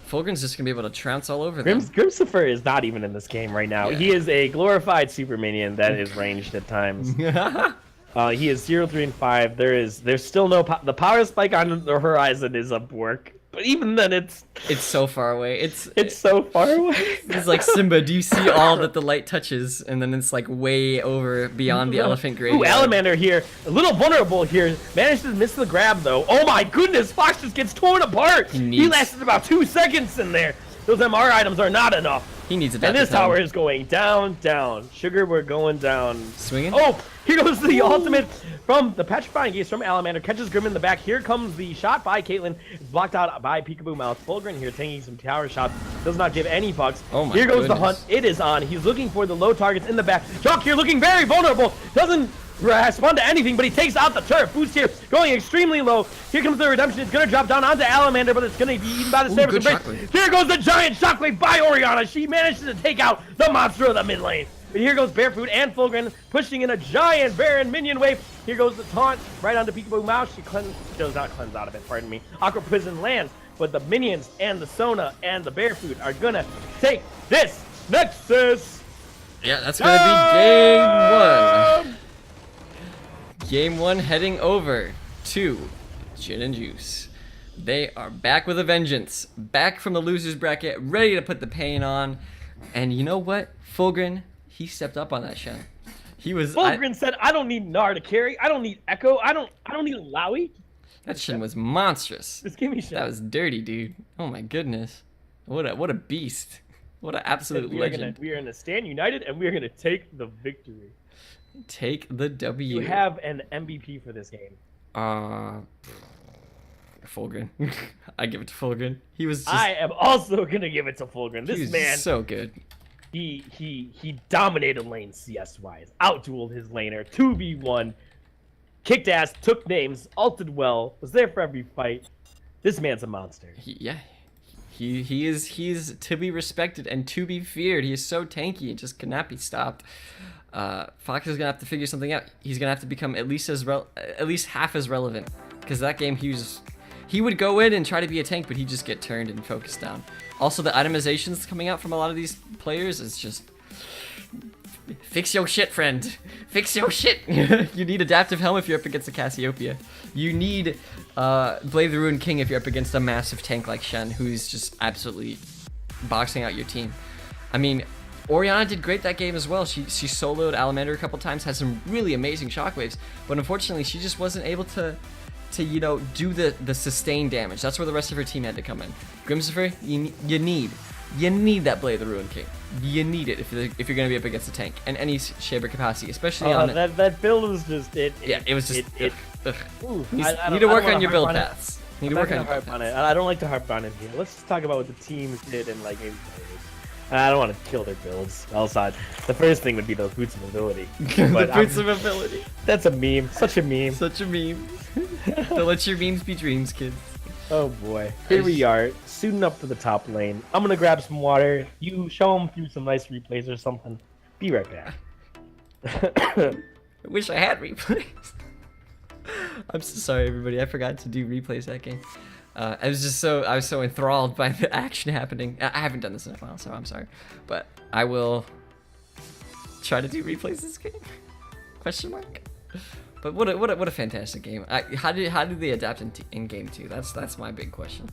Fulgrin's just going to be able to trounce all over them. Grimsifer is not even in this game right now. Yeah. He is a glorified super minion that is ranged at times. He is 0, 3, and 5. There's still no the power spike on the horizon is up work, but even then it's so far away. It's so far away. It's like Simba. Do you see all that the light touches? And then it's like way over beyond the elephant grave. Ooh, Alamander here, a little vulnerable here. Managed to miss the grab though. Oh my goodness, Fox just gets torn apart. He lasted about 2 seconds in there. Those MR items are not enough. He needs a And this tower is going down, down. Sugar, we're going down. Swinging? Oh, here goes the ultimate from the Petrifying Gaze from Alamander. Catches Grim in the back. Here comes the shot by Caitlyn. It's blocked out by Peekaboo Mouth. Fulgrin here taking some tower shots. Does not give any fucks. Oh my Here goes the goodness. hunt. It is on. He's looking for the low targets in the back. Jock here looking very vulnerable. Doesn't respond to anything, but he takes out the turret. Boost here going extremely low. Here comes the redemption. It's going to drop down onto Alamander, but it's going to be eaten by the Ooh, Saber. good shockwave. Here goes the giant shockwave by Orianna. She manages to take out the monster of the mid lane. But here goes Barefoot and Fulgrin pushing in a giant Baron minion wave. Here goes the taunt right onto Peekaboo Mouse. She does not cleanse out of it, pardon me. Aqua Prison lands, but the minions and the Sona and the Barefoot are gonna take this Nexus. Yeah, that's gonna be game 1. Game 1 heading over to Jhin and Juice. They are back with a vengeance. Back from the loser's bracket, ready to put the pain on. And you know what? Fulgrin, he stepped up on that, Shen. Fulgrin said, I don't need Gnar to carry. I don't need Echo. I don't need Lowy. That Shen was monstrous. Just give me Shen. That was dirty, dude. Oh my goodness. What a beast. What an absolute legend. We are gonna stand united and we are gonna take the victory. Take the W. You have an MVP for this game. Fulgrin. I give it to Fulgrin. He was just, I am also gonna give it to Fulgrin. This man, so good. he dominated lane CS wise, outdueled his laner, 2v1, kicked ass, took names, ulted well, was there for every fight. This man's a monster. He is to be respected and to be feared. He is so tanky and just cannot be stopped. Fox is gonna have to figure something out. He's gonna have to become at least half as relevant, because that game he would go in and try to be a tank, but he'd just get turned and focused down. Also, the itemizations coming out from a lot of these players is just fix your shit, friend. Fix your shit. You need Adaptive Helm if you're up against a Cassiopeia. You need Blade of the Ruined King if you're up against a massive tank like Shen, who's just absolutely boxing out your team. I mean, Orianna did great that game as well. She soloed Alamander a couple times, had some really amazing shockwaves, but unfortunately she just wasn't able to do the sustained damage. That's where the rest of her team had to come in. Grimsifer, you need that Blade of the Ruined King. You need it if you're gonna be up against a tank and any shaper capacity, especially on that build was just it. Yeah, it was just. Ooh, need to work on your build paths. Need to work on your build paths. I don't like to harp on it here. Let's just talk about what the teams did and like maybe players. I don't want to kill their builds. Also, the first thing would be those boots of mobility. The boots of mobility. That's a meme. Such a meme. Such a meme. Don't let your memes be dreams, kids. Oh boy. Here we are, suiting up for the top lane. I'm gonna grab some water. You show them through some nice replays or something. Be right back. I wish I had replays. I'm so sorry, everybody. I forgot to do replays that game. I was so enthralled by the action happening. I haven't done this in a while, so I'm sorry. But I will try to do replays this game. Question mark. But what a fantastic game. How did they adapt in game 2? That's my big question.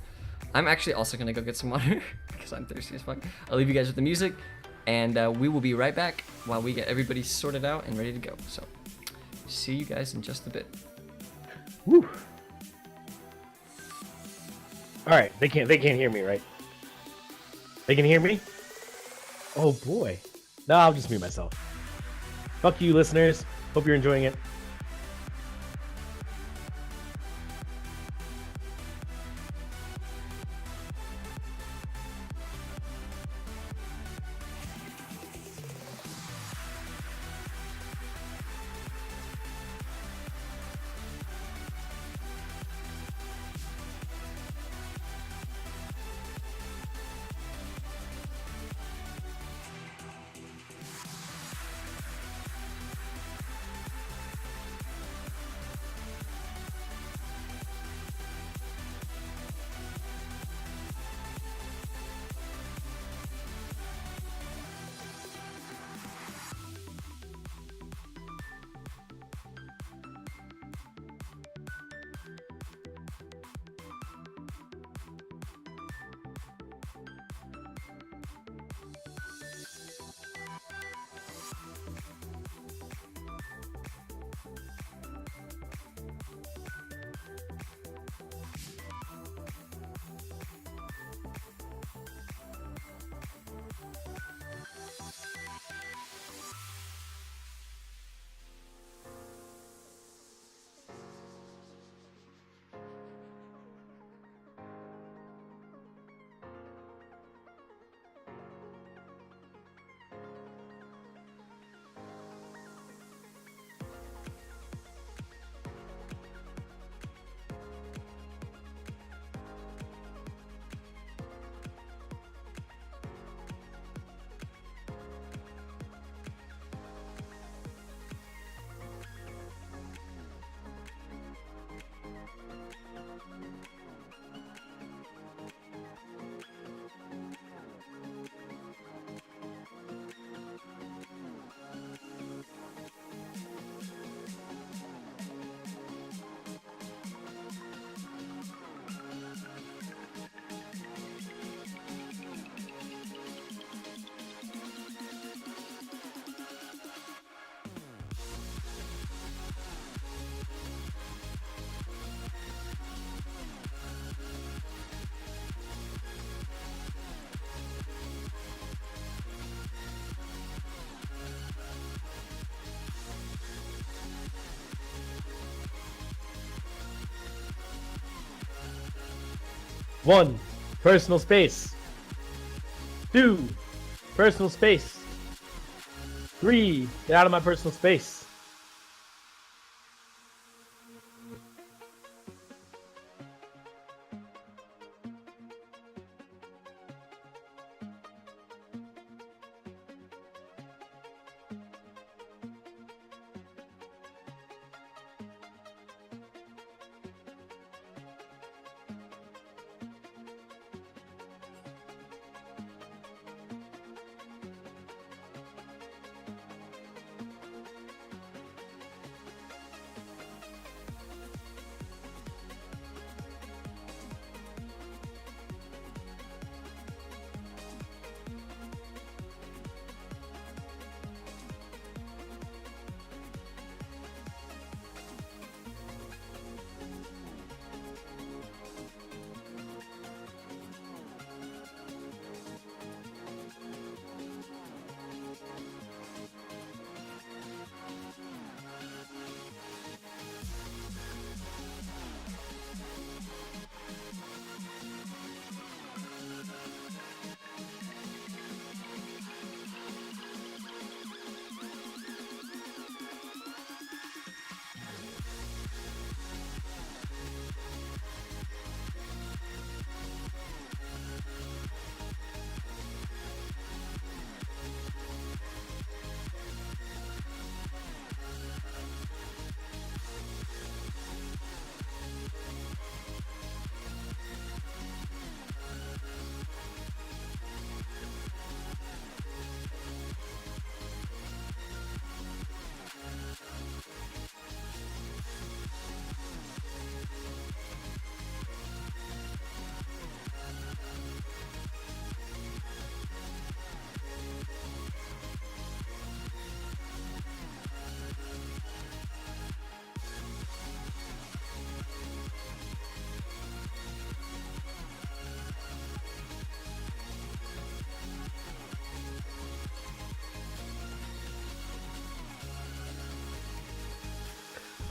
I'm actually also gonna go get some water because I'm thirsty as fuck. I'll leave you guys with the music, and we will be right back while we get everybody sorted out and ready to go. So, see you guys in just a bit. Woo. All right, they can't hear me, right? They can hear me? Oh boy. No, I'll just mute myself. Fuck you, listeners. Hope you're enjoying it. One, personal space. 2, personal space. 3, get out of my personal space.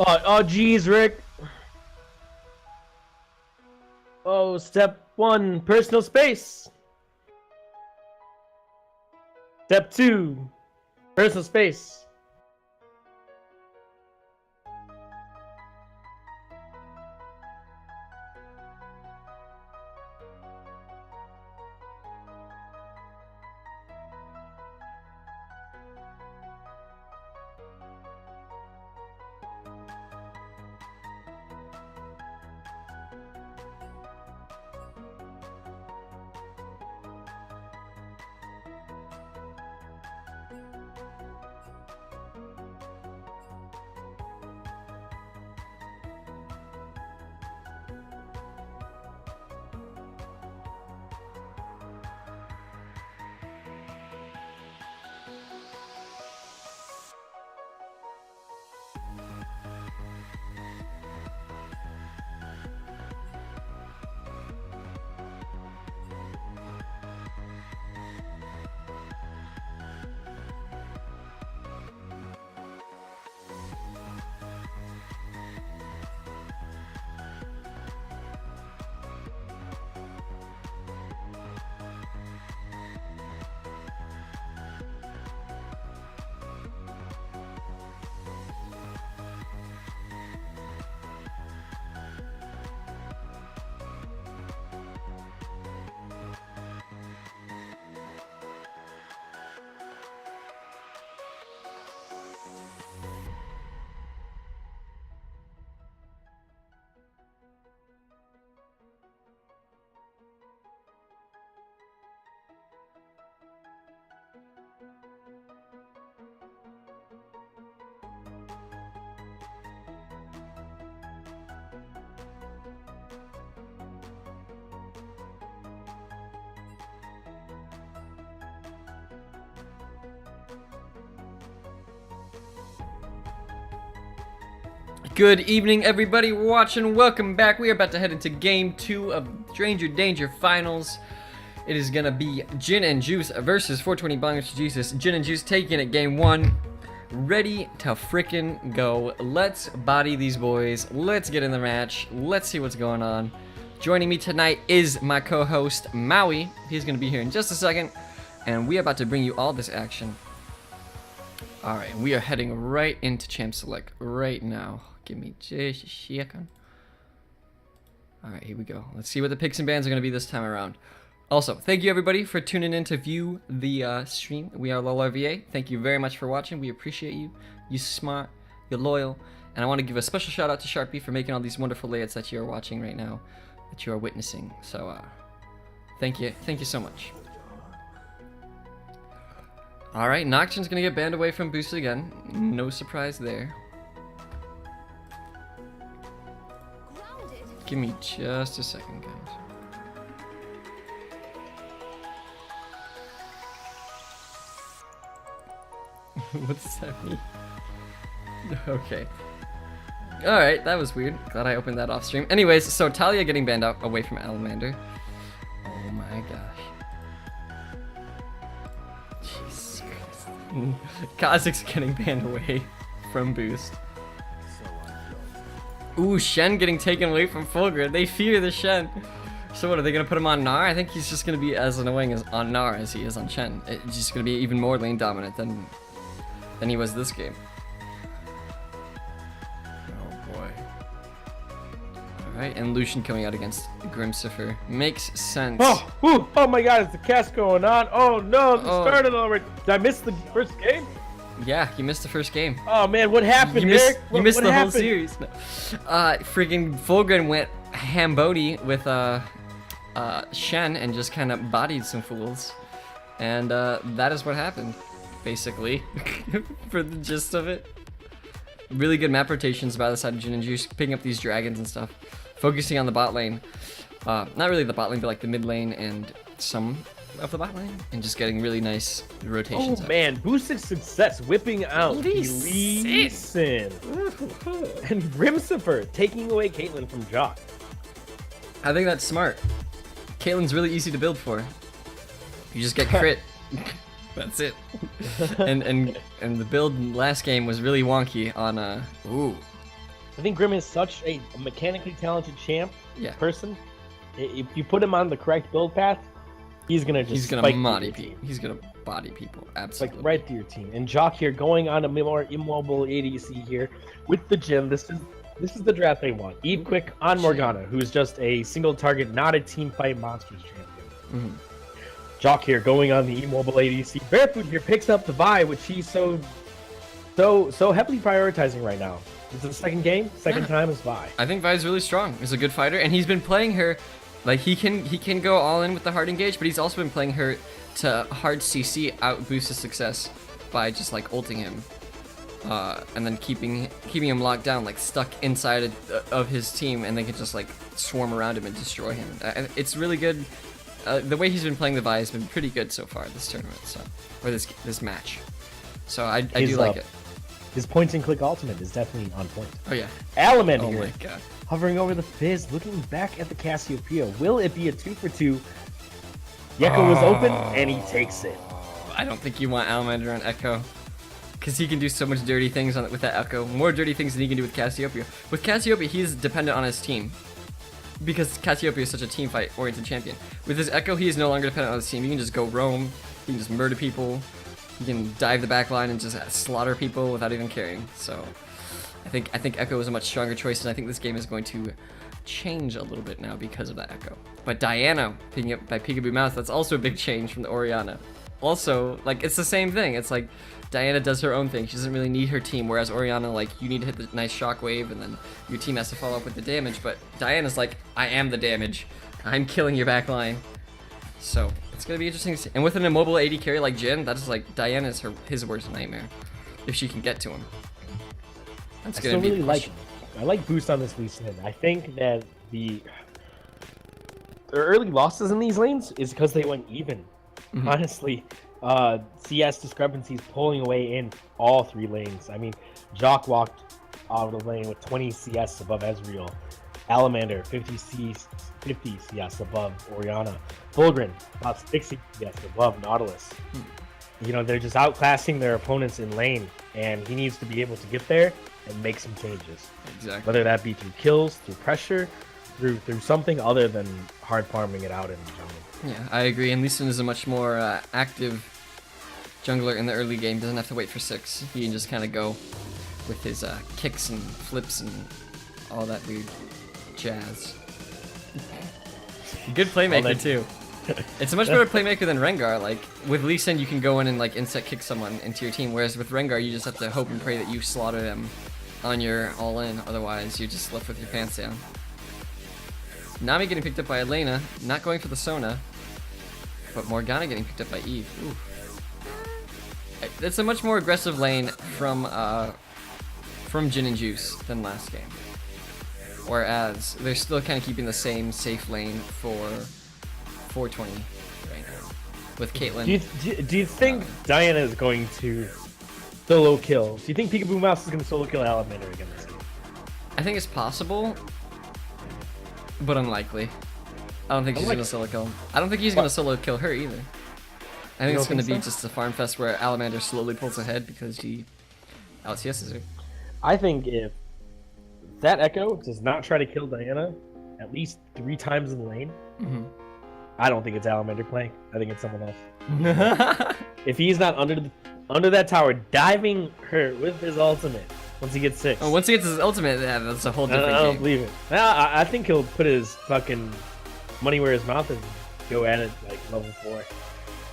Oh, geez, Rick. Oh, step 1, personal space. Step 2, personal space. Good evening, everybody watching. Welcome back. We are about to head into Game 2 of Stranger Danger Finals. It is gonna be Jhin and Juice versus 420 Bong Jesus. Jhin and Juice taking it Game 1. Ready to frickin' go. Let's body these boys. Let's get in the match. Let's see what's going on. Joining me tonight is my co-host, Maui. He's gonna be here in just a second. And we are about to bring you all this action. Alright, we are heading right into Champ Select right now. Give me just a second. Alright, here we go. Let's see what the picks and bans are going to be this time around. Also, thank you everybody for tuning in to view the stream. We are LOLRVA. Thank you very much for watching. We appreciate you. You're smart. You're loyal. And I want to give a special shout out to Sharpie for making all these wonderful layouts that you are watching right now. That you are witnessing. So, thank you. Thank you so much. Alright, Nocturne's going to get banned away from Boost again. No surprise there. Give me just a second, guys. What does that mean? Okay. Alright, that was weird. Glad I opened that off stream. Anyways, so Talia getting banned out away from Alamander. Oh my gosh. Jesus Christ. Kha'Zix's getting banned away from Boost. Ooh, Shen getting taken away from full grid. They fear the Shen. So what, are they going to put him on Gnar? I think he's just going to be as annoying as on Gnar as he is on Shen. It's just going to be even more lane dominant than he was this game. Oh boy. Alright, and Lucian coming out against Grimsifer. Makes sense. Oh my god, is the cast going on? Oh no, it started already. Did I miss the first game? Yeah, you missed the first game. Oh man, what happened, Eric? You missed the happened? whole series. No. Freaking Fulgrim went Hambody with Shen and just kind of bodied some fools. And that is what happened, basically, for the gist of it. Really good map rotations by the side of Jhin and Juice, picking up these dragons and stuff. Focusing on the bot lane. Not really the bot lane, but like the mid lane and some of the bot lane, and just getting really nice rotations. Oh man, boosted success, whipping out Lee Sin. And Grimsifer taking away Caitlyn from Jock. I think that's smart. Caitlyn's really easy to build for. You just get crit. That's it. and the build last game was really wonky on ooh. I think Grim is such a mechanically talented champ Yeah. person. If you put him on the correct build path, he's gonna just He's gonna spike body through your people. He's gonna body people. like Absolutely. right through your team. And Jock here going on a more immobile ADC here with the Jhin. This is the draft they want. Eve Quick on Morgana, who's just a single target, not a team fight monsters champion. Jock here going on the immobile ADC. Barefoot here picks up the Vi, which he's so heavily prioritizing right now. It's the second game, second time is Vi. I think Vi's really strong. He's a good fighter, and he's been playing her like he can go all in with the hard engage, but he's also been playing her to hard CC out boost his success by just like ulting him, and then keeping him locked down, like stuck inside of his team, and they can just like swarm around him and destroy him. It's really good. The way he's been playing the Vi has been pretty good so far this tournament, or this match. So I do like it. His point and click ultimate is definitely on point. Oh yeah. Element Oh here, my god. hovering over the Fizz, looking back at the Cassiopeia. Will it be a 2-for-2? Yeko was open, and he takes it. I don't think you want Alamander on Echo, because he can do so much dirty things with that Echo. More dirty things than he can do with Cassiopeia. With Cassiopeia, he's dependent on his team, because Cassiopeia is such a team fight oriented champion. With his Echo, he is no longer dependent on his team. He can just go roam. He can just murder people. He can dive the back line and just slaughter people without even caring. So I think Echo is a much stronger choice, and I think this game is going to change a little bit now because of that Echo. But Diana picking up by Peekaboo Mouse, that's also a big change from the Orianna. Also, like, it's the same thing. It's like Diana does her own thing. She doesn't really need her team, whereas Orianna, like, you need to hit the nice shockwave, and then your team has to follow up with the damage. But Diana's like, I am the damage. I'm killing your back line. So it's gonna be interesting to see. And with an immobile AD carry like Jhin, that is like Diana's his worst nightmare. If she can get to him. That's I gonna still be really like I like boost on this Lee Sin. I think that the early losses in these lanes is because they went even. Honestly, CS discrepancies pulling away in all three lanes. I mean, Jock walked out of the lane with 20 CS above Ezreal. Alamander 50 CS above Orianna. Fulgrim about 60 CS above Nautilus. You know, they're just outclassing their opponents in lane, and he needs to be able to get there and make some changes. Exactly. Whether that be through kills, through pressure, through something other than hard farming it out in the jungle. Yeah, I agree. And Lee Sin is a much more active jungler in the early game. Doesn't have to wait for 6. He can just kind of go with his kicks and flips and all that weird jazz. Good playmaker too. It's a much better playmaker than Rengar. Like with Lee Sin, you can go in and like insect kick someone into your team, whereas with Rengar, you just have to hope and pray that you slaughter them on your all-in. Otherwise, you're just left with your pants down. Nami getting picked up by Elena, not going for the Sona, but Morgana getting picked up by Eve. Ooh. It's a much more aggressive lane from Jhin and Juice than last game. Whereas they're still kind of keeping the same safe lane for 420 right now with Caitlyn. Do you think Diana is going to solo kill? Do you think Peekaboo Mouse is going to solo kill Alamander again this game? I think it's possible, but unlikely. I don't think she's gonna solo kill him. I don't think he's gonna solo kill her either. I think it's gonna be just a farm fest where Alamander slowly pulls ahead because he out-CS's her. I think if that Echo does not try to kill Diana at least 3 times in the lane, I don't think it's Alamander playing. I think it's someone else. If he's not under that tower, diving her with his ultimate once he gets 6. Oh, once he gets his ultimate, yeah, that's a whole different game. I don't believe it. I think he'll put his fucking money where his mouth is and go at it like level 4.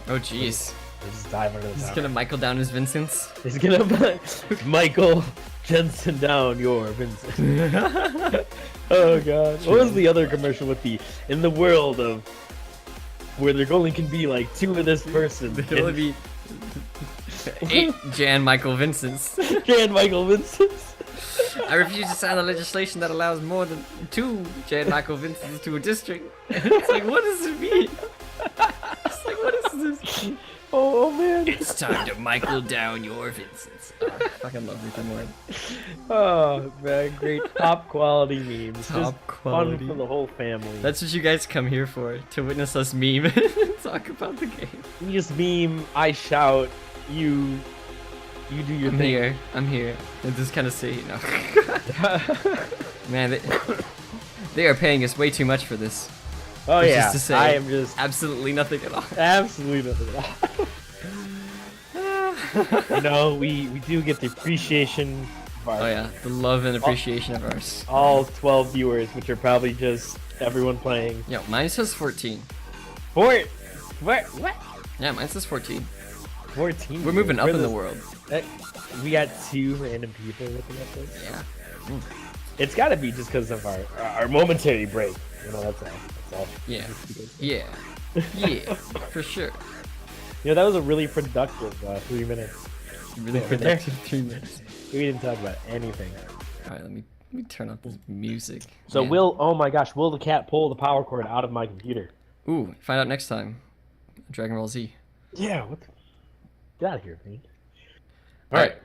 Oh, jeez. He'll just dive under the tower. He's gonna Michael down his Vincents. He's gonna Michael Jensen down your Vincent. Oh god. What was the other commercial with the in the world of where there only can be like 2 of this person? There can only be 8 Jan Michael Vincents. Jan Michael Vincents. I refuse to sign a legislation that allows more than 2 Jan Michael Vincents to a district. It's like, what does it mean? It's like, what is this? Oh man. It's time to Michael down your Vincents. Oh, I fucking love Rick and Morty. Oh man, great top quality memes. Top Just quality. fun for the whole family. That's what you guys come here for, to witness us meme and talk about the game. You just meme, I shout, you You do your I'm thing. here. I'm here. And just kind of see, you know. Man, they are paying us way too much for this. Oh Which is yeah, to say, I am just absolutely nothing at all. absolutely nothing at all. You know, we do get the appreciation of our Oh yeah, the love and appreciation of ours. all 12 viewers, which are probably just everyone playing. Yo, mine says 14. What? Yeah, mine says 14. 14. We're moving up in the this- world. We got 2 random people looking at this. Yeah. It's got to be just because of our momentary break. You know, that's all. That's all. Yeah. Yeah. Yeah. For sure. You know, that was a really productive 3 minutes. Really Yeah, productive 3 minutes. We didn't talk about anything. Alright, let me turn up this music. So Man. oh my gosh, will the cat pull the power cord out of my computer? Ooh, find out next time. Dragon Ball Z. Yeah, what the... Get out of here, man. Alright.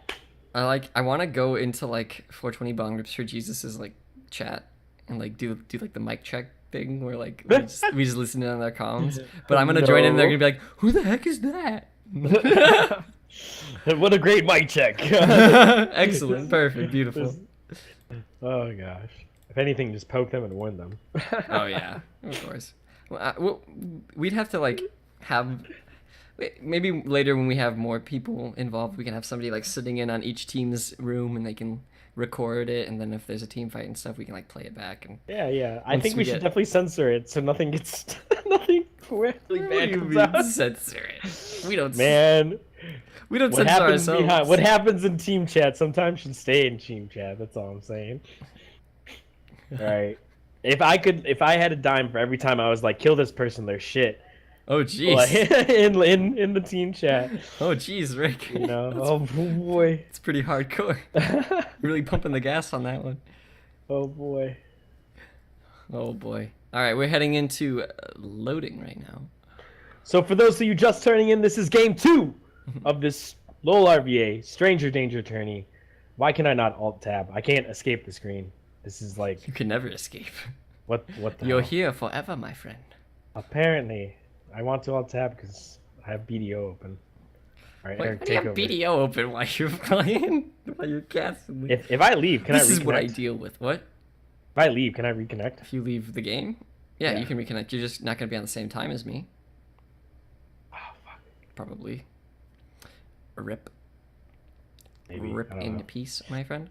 I want to go into like 420 Bong Rips for Jesus' like chat and like do like the mic check thing where like we just listen in on their comms. But I'm gonna join in. They're gonna be like, "Who the heck is that?" What a great mic check. Excellent, perfect, beautiful. Oh gosh. If anything, just poke them and warn them. Oh yeah, of course. Well, we'd have to like have. Maybe later when we have more people involved, we can have somebody like sitting in on each team's room and they can record it, and then if there's a team fight and stuff, we can like play it back. And Yeah. I Once think we we should get- definitely censor it so nothing gets nothing really What do bad you comes mean out. censor it? We don't. Man, We don't what censor happens ourselves. behind, what happens in team chat sometimes should stay in team chat. That's all I'm saying. All right. If I had a dime for every time I was like, kill this person, they're shit. Oh jeez. Like, in the team chat, Oh jeez, Rick. you know. Oh boy. It's pretty hardcore. Really pumping the gas on that one. Oh boy. Oh boy. All right, we're heading into loading right now. So for those of you just turning in, this is game 2 of this LOLRVA Stranger Danger tourney. Why can I not alt tab? I can't escape the screen. This is like You can never escape. what the You're hell? here forever, my friend. Apparently, I want to alt tab because I have BDO open. All right, Wait, Eric, why do you take have over. BDO open while you're playing? While you're casting? If I leave, can This I reconnect? is what I deal with. What? If I leave, can I reconnect? If you leave the game? Yeah, Yeah. you can reconnect. You're just not going to be on the same time as me. Oh fuck. Probably. Rip. Maybe. Rip I don't in know. peace, my friend.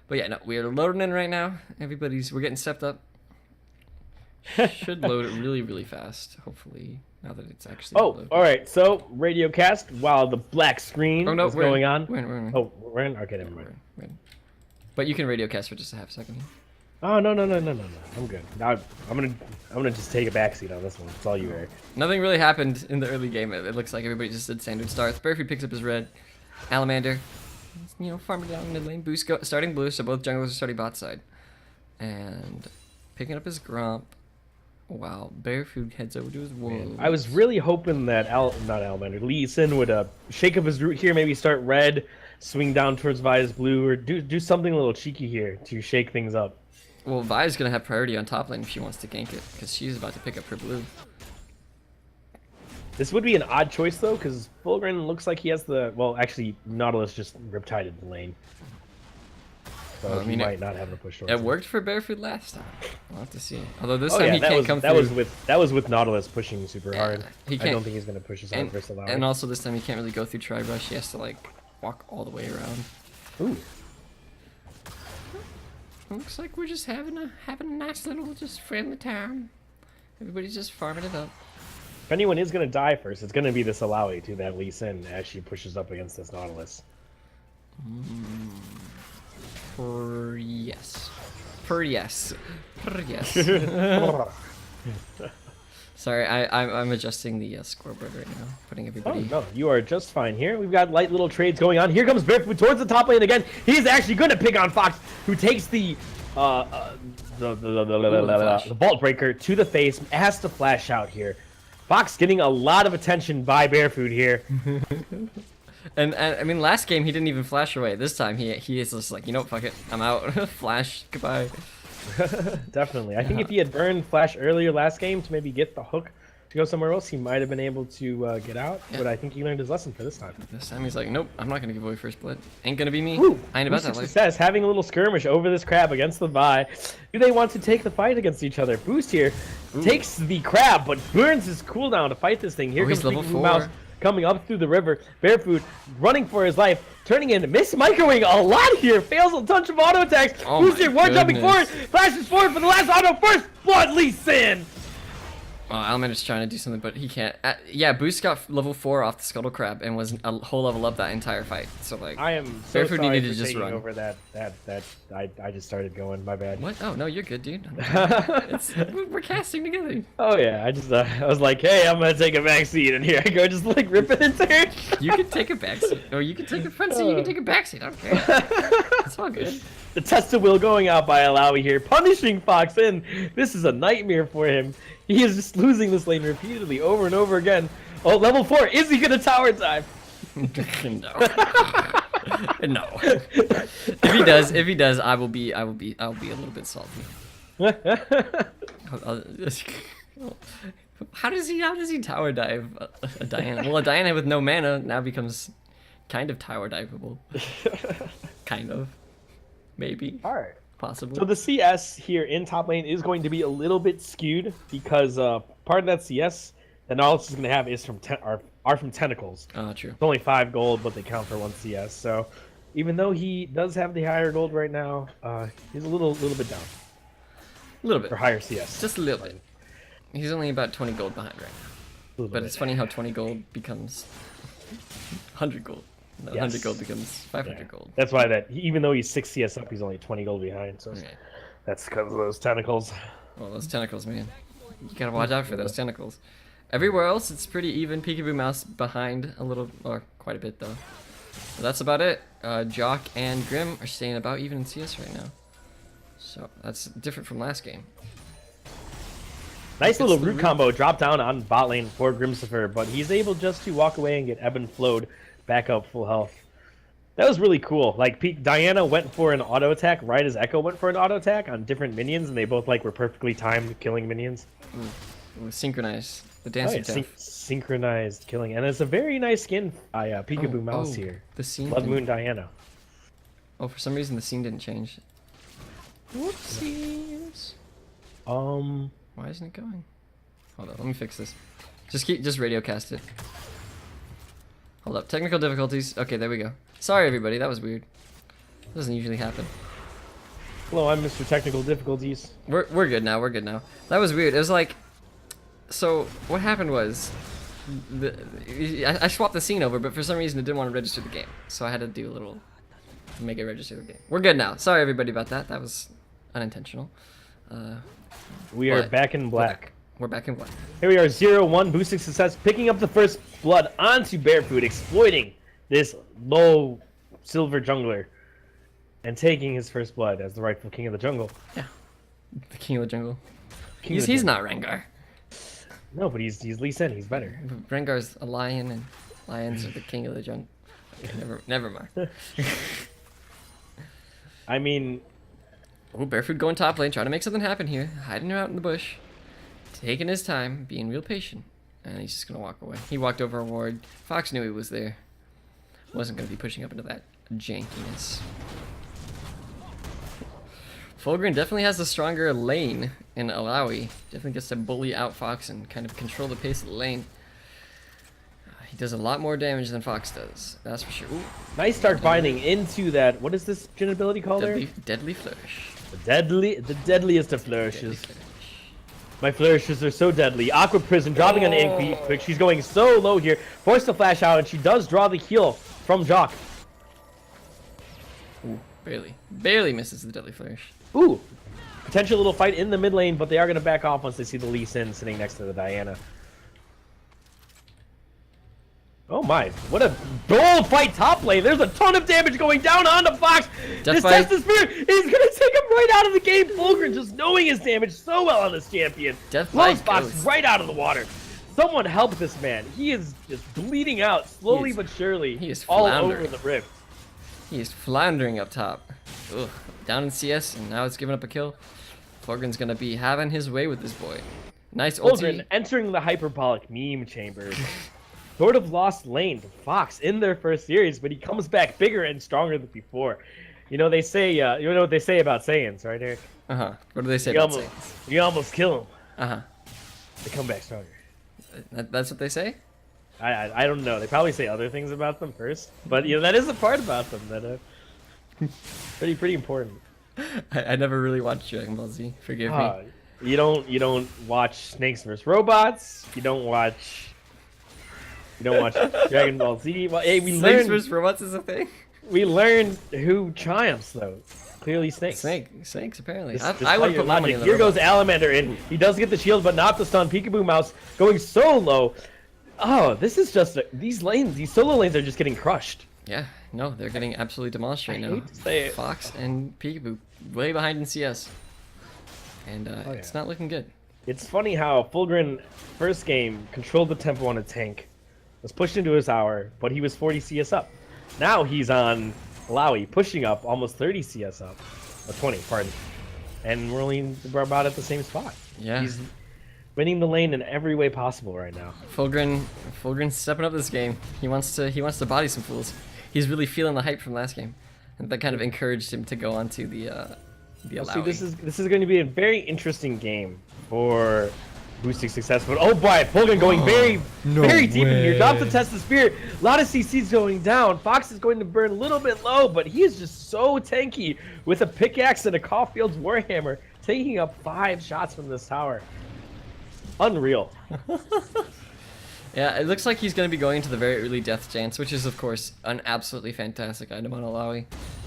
But yeah, no, we're loading in right now. We're getting stepped up. Should load it really, really fast. Hopefully, now that it's actually. Oh, loaded. all right. So radio cast while the black screen Oh no, is we're in. going on. We're in. Oh, we're in. Okay, never mind. We're in. But you can radio cast for just a half second. Oh no. I'm good. Now I'm gonna just take a backseat on this one. It's all you, Eric. Nothing really happened in the early game. It looks like everybody just did standard starts. Burfy picks up his red. Alamander, farming down mid lane. Boost starting blue, so both junglers are starting bot side. And picking up his Gromp. Wow, Barefoot heads over to his wolves. I was really hoping that not Almander, Lee Sin would shake up his root here, maybe start red, swing down towards Vi's blue, or do something a little cheeky here to shake things up. Well, Vi's gonna have priority on top lane if she wants to gank it, because she's about to pick up her blue. This would be an odd choice though, because Fulgrim looks like he has actually Nautilus just riptided the lane. So Well, I mean, he might not have a push towards It him. worked for Barefoot last time. We'll have to see. Although this Oh time yeah, he can't come through. that was with Nautilus pushing super Yeah, hard. he I can't- don't think he's gonna push as hard and, versus Alawi. and also this time he can't really go through Tri-Brush. He has to like walk all the way around. Ooh. Looks like we're just having a nice little just friendly time. Everybody's just farming it up. If anyone is gonna die first, it's gonna be this Alawi to that Lee Sin as she pushes up against this Nautilus. Yes. Yes. Yes. Sorry, I'm adjusting the scoreboard right now, putting Oh everybody. no, you are just fine here. We've got light little trades going on. Here comes Barefoot towards the top lane again. He's actually going to pick on Fox, who takes the Vault Breaker to the face, has to flash out here. Fox getting a lot of attention by Barefoot here. And I mean, last game he didn't even flash away. This time he is just like, you know what, fuck it, I'm out. Flash, goodbye. Definitely. I think if he had burned Flash earlier last game to maybe get the hook to go somewhere else, he might have been able to get out, Yeah. but I think he learned his lesson for this time. This time he's like, nope, I'm not gonna give away first blood. Ain't gonna be me. Ooh, I ain't about that Boost life. success, having a little skirmish over this crab against the Vi. Do they want to take the fight against each other? Boost here takes the crab, but burns his cooldown to fight this thing. Here he's comes level Peekaboo 4. Mouse coming up through the river. Barefoot running for his life, turning in. Miss microwing a lot here. Fails a bunch of auto attacks. Oh Boost my here, one jumping goodness. forward, flashes forward for the last auto. First blood, Lee Sin. Almander's trying to do something, but he can't. Yeah, Boost got level 4 off the Scuttle Crab and was a whole level up that entire fight. So like, I am so Barefoot sorry needed for to just taking run. over that. I just started going. My bad. What? Oh no, you're good, dude. We're casting together. Oh yeah, I was like, hey, I'm gonna take a back seat, and here I go, just like ripping and tearing. You can take a back seat, or you can take a front seat. You can take a back seat. I don't care. It's all good. The test of will going out by Alawi here, punishing Fox in. This is a nightmare for him. He is just losing this lane repeatedly, over and over again. Oh, level 4. Is he gonna tower dive? No. No. If he does, I'll be a little bit salty. How does he tower dive a Diana? Well, a Diana with no mana now becomes kind of tower diveable. Kind of. Maybe. All right. Possibly. So the CS here in top lane is going to be a little bit skewed because part of that CS, the knowledge is going to have is from are from tentacles. True. It's only 5 gold, but they count for 1 CS. So even though he does have the higher gold right now, he's a little bit down A little bit. for higher CS. Just a little bit. He's only about 20 gold behind right now. A little But bit. it's funny how 20 gold becomes 100 gold. No, Yes. 100 gold becomes 500 Yeah. gold. That's why even though he's 6 CS up, he's only 20 gold behind. So Okay. that's because of those tentacles. Well, those tentacles, man. You gotta watch out for those tentacles. Everywhere else, it's pretty even. Peekaboo Mouse behind a little, or quite a bit though. But that's about it. Jock and Grim are staying about even in CS right now. So that's different from last game. Nice little the root root. combo drop down on bot lane for Grimsifer, but he's able just to walk away and get ebb and flowed back up full health. That was really cool. Like Diana went for an auto attack right as Echo went for an auto attack on different minions, and they both like were perfectly timed killing minions. We'll synchronize the Oh, dancing yeah, death. synchronized killing, and it's a very nice skin by Peekaboo Mouse here. The scene. Blood didn't- Moon Diana. Oh, for some reason the scene didn't change. Whoopsies. Why isn't it going? Hold on, let me fix this. Just radio cast it. Hold up, technical difficulties. Okay, there we go. Sorry everybody, that was weird. Doesn't usually happen. Hello, I'm Mr. Technical Difficulties. We're good now. We're good now. That was weird. It was like, so what happened was, I swapped the scene over, but for some reason it didn't want to register the game, so I had to do a little, make it register the game. We're good now. Sorry everybody about that. That was unintentional. We are But back in black. We're back in black. Here we are, 0-1, boosting success, picking up the first blood onto Barefoot, exploiting this low silver jungler, and taking his first blood as the rightful king of the jungle. Yeah, the king of the jungle. King of He's the not Rengar. No, but he's Lee Sin, he's better. Rengar's a lion, and lions are the king of the jungle. Never mind. I mean, Oh, Barefoot going top lane, trying to make something happen here. Hiding out in the bush. Taking his time, being real patient. And he's just going to walk away. He walked over a ward. Fox knew he was there. Wasn't going to be pushing up into that jankiness. Fulgrim definitely has the stronger lane in Alawi. Definitely gets to bully out Fox and kind of control the pace of the lane. He does a lot more damage than Fox does. That's for sure. Ooh, nice start binding into that. What is this Jhin ability called there? deadly flourish. The deadliest of Deadly flourishes. flourish. My flourishes are so deadly. Aqua Prison dropping on the Inky, but she's going so low here. Forced to flash out, and she does draw the heal from Jock. Ooh, barely misses the deadly flourish. Ooh, potential little fight in the mid lane, but they are going to back off once they see the Lee Sin sitting next to the Diana. Oh my, what a bold fight top lane. There's a ton of damage going down onto Fox. This Deathbite. Tested Spear is going to take him right out of the game. Fulgrim just knowing his damage so well on this champion. Deathbite Blows Fox goes. right out of the water. Someone help this man. He is just bleeding out slowly He is- but surely he is all over floundering. the rift. He is floundering up top. Ugh. Down in CS, and now it's giving up a kill. Fulgrim's gonna be having his way with this boy. Nice Fulgrin ulti. entering the hyperbolic meme chamber. Sort of lost lane to Fox in their first series, but he comes back bigger and stronger than before. You know they say, you know what they say about Saiyans, right, Eric? What do they say You about almost, Saiyans? you almost kill them. Uh They come back stronger. huh. That's what they say. I don't know. They probably say other things about them first, but you know that is the part about them that pretty important. I never really watched Dragon Ball Z. Forgive me. You don't watch Snakes vs Robots. You don't watch Dragon Ball Z. Well, hey, Snakes vs Robots is a thing. we learned who triumphs though. Clearly Snakes. Snakes apparently. Just I would put my money logic. in the Here goes robots. Alamander in. He does get the shield, but not the stun. Peekaboo Mouse going so low. Oh, this is just these solo lanes are just getting crushed. Yeah, no, they're getting absolutely demolished right I now. hate to say it. Fox and Peekaboo way behind in CS, and yeah. it's not looking good. It's funny how Fulgrin first game controlled the tempo on a tank, was pushed into his tower, but he was 40 CS up. Now he's on Lowy, pushing up almost 30 CS up, or 20, pardon. And we're about at the same spot. Yeah. He's winning the lane in every way possible right now. Fulgrin's stepping up this game. He wants to body some fools. He's really feeling the hype from last game, and that kind of encouraged him to go onto the See, Lowy. this is going to be a very interesting game for boosting success. But oh boy, Fulgrin going very deep in here. Drops to test the spirit. A lot of CCs going down. Fox is going to burn a little bit low, but he is just so tanky with a pickaxe and a Caulfield's Warhammer, taking up 5 shots from this tower. Unreal. Yeah, it looks like he's going to be going into the very early Death Chance, which is, of course, an absolutely fantastic item on Alawi.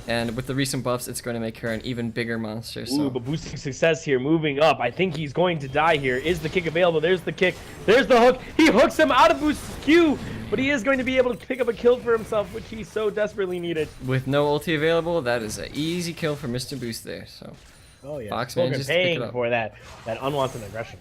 And with the recent buffs, it's going to make her an even bigger monster. So. Ooh, but boosting success here, moving up. I think he's going to die here. Is the kick available? There's the kick. There's the hook. He hooks him out of Boost's Q, but he is going to be able to pick up a kill for himself, which he so desperately needed. With no ulti available, that is an easy kill for Mr. Boost there. So. Oh yeah, Fox Fulgrin manages to pick it paying up. for that unwanted aggression,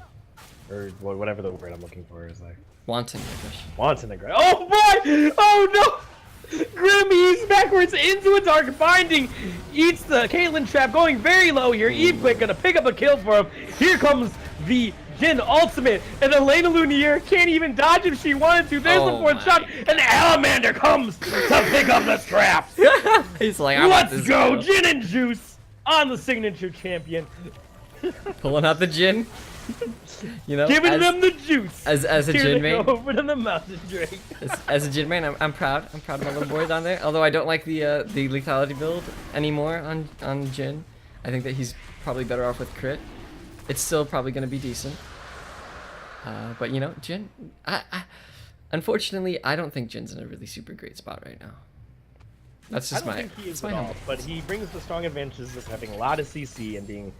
or whatever the word I'm looking for is like. Wanton aggression. Wanton aggression. Oh boy! Oh no! Grim, he's backwards into a dark binding. Eats the Caitlyn trap, going very low here. Eve Quick gonna pick up a kill for him. Here comes the Jhin ultimate, and Elena Lunier can't even dodge if she wanted to. There's the 4th shot, and Alamander comes to pick up the scraps. He's like, I want Let's this go, kill. Jhin and Juice on the signature champion. Pulling out the Jhin. You know, Giving them the juice. as a Here Jhin they main. go over to the mountain drake. As a Jhin main, I'm proud. I'm proud of my little boy down there. Although I don't like the lethality build anymore on Jhin. I think that he's probably better off with crit. It's still probably going to be decent. But you know, Jhin. Unfortunately, I don't think Jin's in a really super great spot right now. That's just I don't think he is at all, but he brings the strong advantages of having a lot of CC and being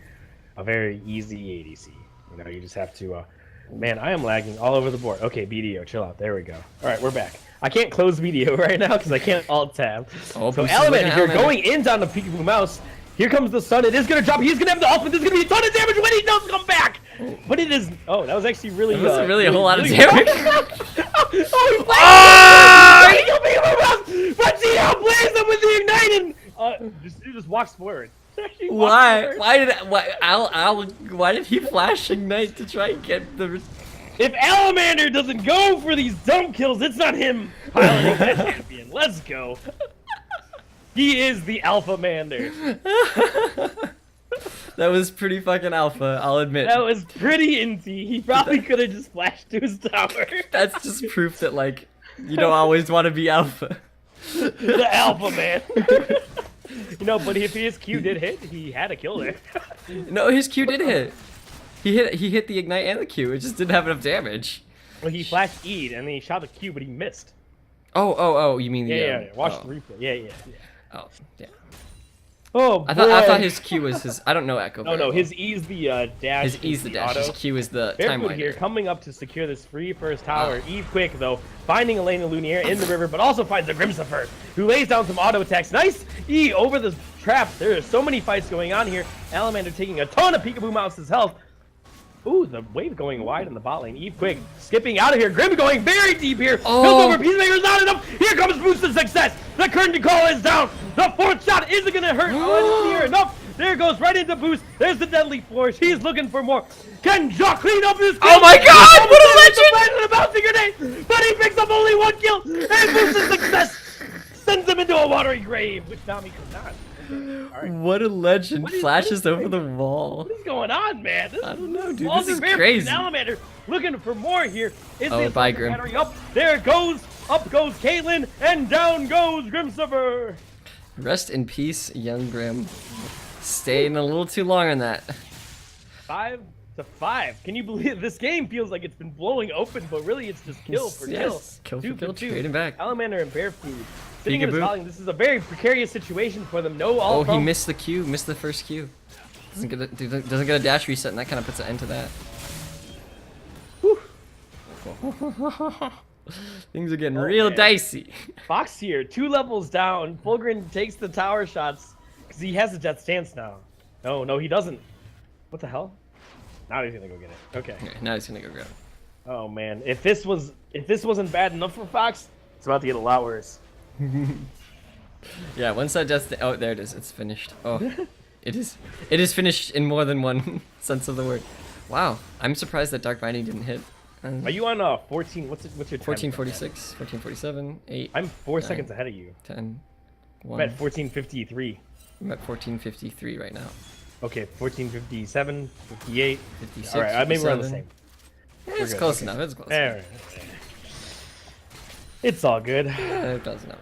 a very easy ADC. You know, you just have to. Man, I am lagging all over the board. Okay, BDO, chill out. There we go. All right, we're back. I can't close BDO right now because I can't alt tab. Oh, so Boost is looking Alamander here at Alamander. going in down the Peekaboo Mouse. Here comes the stun. It is going to drop. He's going to have the ultimate. There's going to be a ton of damage when he does come back. But it is. Oh, that was actually really. That wasn't really a whole lot of damage. But he outplays them with the ignite and he just walks forward. He walks Why? forward. Why did he flash ignite to try and get the? If Alamander doesn't go for these dump kills, it's not him piloting that champion. Let's go. He is the Alpha Mander. That was pretty fucking alpha, I'll admit. That was pretty inty. He probably could have just flashed to his tower. That's just proof that like you don't always want to be alpha. The Alpha Man. You know, but if his Q did hit, he had a kill there. No, his Q did hit. He hit the ignite and the Q. It just didn't have enough damage. Well, he flashed E'd and then he shot the Q, but he missed. Oh, you mean the Yeah. Watch oh. the replay. Yeah. Oh, yeah. Oh, boy. I thought his Q was his. I don't know Echo. No, very well. his E's the dash. His E's the dash. auto. His Q is the time Barefoot here, winder. coming up to secure this free first tower. Eve Quick, though, finding Elena Lunier in the river, but also finds the Grimsifer, who lays down some auto attacks. Nice E over the trap. There are so many fights going on here. Alamander taking a ton of Peekaboo Mouse's health. Ooh, the wave going wide in the bot lane. Eve Quick skipping out of here. Grim going very deep here. Oh. Build over Peacemaker's not enough. Here comes Boost of Success. The curtain call is down. The 4th shot isn't going to hurt near enough. There goes right into boost. There's the deadly force. He's looking for more. Can Jacques clean up his kill? Oh my God! What a legend! The bouncing grenade, but he picks up only 1 kill and boosts his success. Sends him into a watery grave, which Nami could not. Right. What a legend! Flashes over the wall. What is going on, man? I don't know, dude. This is crazy. Salamander looking for more here. Is Oh, the bye, Grim. battery up? There it goes. Up goes Caitlyn, and down goes Grimsifer. Rest in peace, young Grim. Staying a little too long on that. 5-5. Can you believe this game feels like it's been blowing open, but really it's just kill for Yes, kill. kill for kill, trading back. Salamander and Bear Food. Sitting in his Peekaboo. volley. This is a very precarious situation for them. No all Oh, he missed the Q, missed the first Q. Doesn't get a dash reset, and that kind of puts an end to that. Things are getting real dicey. Fox here, 2 levels down. Fulgrim takes the tower shots because he has a jet stance now. No, he doesn't. What the hell? Now he's gonna go get it. Okay. Now he's gonna go grab it. Oh man, if this wasn't bad enough for Fox, it's about to get a lot worse. Yeah, once that just oh, there it is. It's finished. Oh, it is finished in more than one sense of the word. Wow, I'm surprised that Dark Binding didn't hit. Are you on 14? What's your time? 1446, 1447, 8. I'm 4 seconds ahead of you. 10, 1. I'm at 1453. I'm at 1453 right now. Okay, 1457, 58. 56. All right, maybe we're on the 57. same. It's good, close okay. enough. It's close All enough. right. It's all good. It does enough.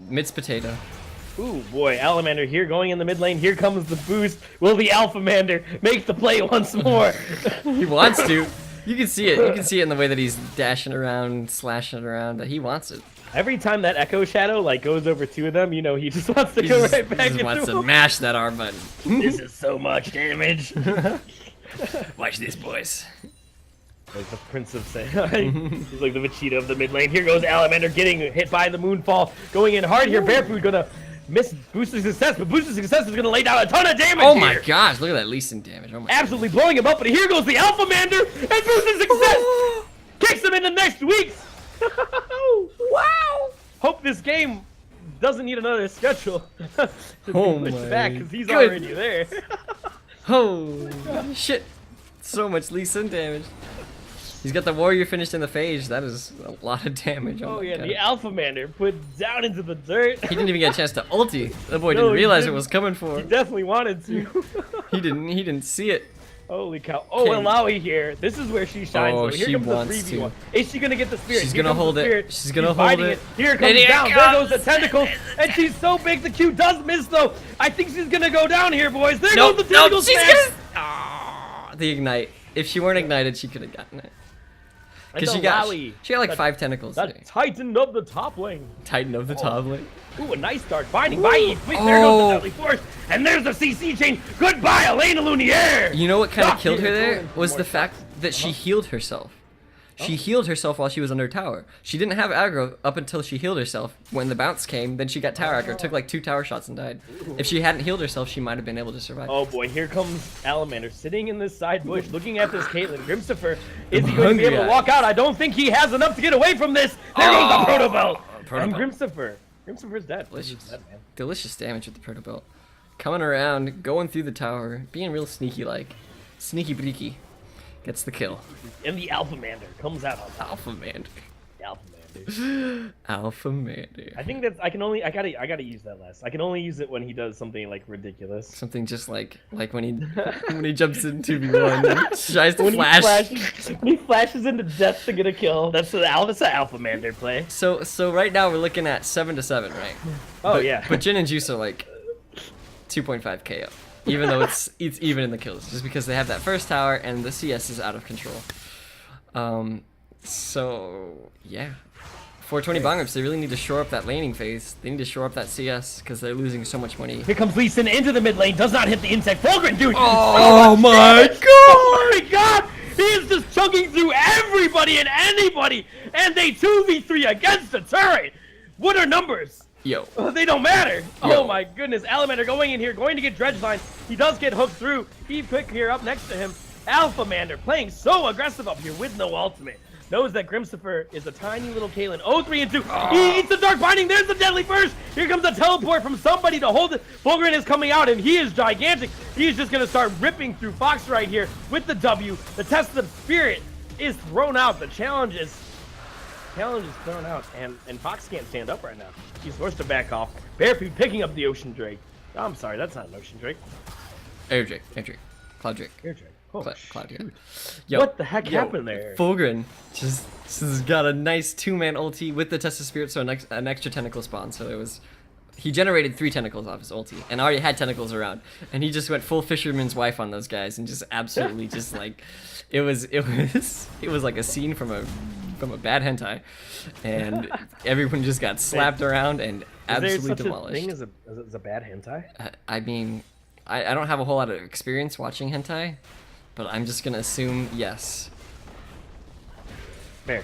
Mid's potato. Ooh, boy, Alamander here going in the mid lane. Here comes the boost. Will the Alphamander make the play once more? He wants to. You can see it. You can see it in the way that he's dashing around, slashing around. That he wants it. Every time that Echo Shadow like goes over 2 of them, you know he just wants to go right back He just into wants to them. mash that R button. This is so much damage. Watch this, boys. Like the Prince of Say. He's like the Vegeta of the mid lane. Here goes Alamander getting hit by the Moonfall. Going in hard here. Barefoot gonna miss boosted success, but boosted success is gonna lay down a ton of damage Oh here. my gosh, look at that Lee Sin damage. Oh my Absolutely blowing him up, but here goes the Alphamander and boosted success. Kicks him into next week's. Wow. Hope this game doesn't need another schedule to be Oh pushed my back because he's good- already there. Oh shit. So much Lee Sin damage. He's got the warrior finished in the phage. That is a lot of damage. Oh my yeah, God. the Alphamander put down into the dirt. He didn't even get a chance to ulti. The boy No, didn't he realize it didn't. was coming for He him. definitely wanted to. He didn't see it. Holy cow. Oh, Okay. and Laui here. This is where she shines. Oh, though. Here she comes wants the to. 3v1. Is she going to get the spirit? She's Here gonna comes the hold it. spirit. She's gonna hold biting it. Here it And comes here it down. There goes the comes. tentacle. And she's so big, the Q does miss, though. I think she's going to go down here, boys. There Nope, goes the nope, tentacle she's smash. gonna. Ah, the ignite. If she weren't ignited, she could have gotten it. And Because the she got like the- 5 tentacles. The Titan of the top lane. Titan of the top lane. Ooh, a nice start. Binding by Eve. Wait, there goes Oh. the deadly force. And there's the CC chain. Goodbye, Elena Lunier. You know what kind of Stop killed her here, there going for was more the fact that she healed herself. She healed herself while she was under tower. She didn't have aggro up until she healed herself. When the bounce came, then she got tower aggro, took like 2 tower shots and died. If she hadn't healed herself, she might have been able to survive. Oh boy, here comes Alamander sitting in this side bush looking at this Caitlyn. Grimsifer, is he going to be able to Hungry walk out? I don't think he has enough to get away from this. There goes the Proto Belt. Proto And Belt. Grimsifer's dead. Delicious. He's dead, man. Delicious damage with the Proto Belt. Coming around, going through the tower, being real sneaky like. Sneaky breaky. Gets the kill. And the Alphamander comes out on top. Alpha man. The Alphamander. Alpha man. I think that's I gotta use that less. I can only use it when he does something like ridiculous. Something just like when he jumps in 2v1 and tries to When flash. he flashes into death to get a kill. That's the Alphamander play. So right now we're looking at 7-7, right? Oh but, yeah. But Jhin and Juice are like 2.5 KO, even though it's even in the kills, just because they have that first tower and the CS is out of control. So yeah, 420 Bong they really need to shore up that laning phase. They need to shore up that CS because they're losing so much money. Here comes Lee Sin into the mid lane. Does not hit the insect. Fulgrim, dude. Oh my god! Oh my god! He is just chugging through everybody and anybody, and they 2v3 against the turret. What are numbers? Yo. They don't matter. Yo. Oh my goodness. Alamander going in here, going to get dredge line. He does get hooked through. Eve Quick here up next to him. Alphamander playing so aggressive up here with no ultimate. knows that Grimsifer is a tiny little Kalen. Oh, 3 and 2. He eats the Dark Binding. There's the Deadly Burst. Here comes a teleport from somebody to hold it. Fulgrim is coming out, and he is gigantic. He's just going to start ripping through Fox right here with the W. The Test of the Spirit is thrown out. The challenge is thrown out, and Fox can't stand up right now. He's forced to back off. Barefoot picking up the Ocean Drake. Oh, I'm sorry, that's not an Ocean Drake. Air Drake. Cloud Drake. Air Drake. Oh, Cloud here. What the heck happened there? Fulgrim just got a nice 2-man ulti with the Test of Spirit, so an extra tentacle spawn. So he generated 3 tentacles off his ulti and already had tentacles around, and he just went full fisherman's wife on those guys and just absolutely just like it was like a scene from a bad hentai, and everyone just got slapped around and absolutely demolished. Is there such a thing as a bad hentai? I mean, I don't have a whole lot of experience watching hentai, but I'm just gonna assume yes. Fair.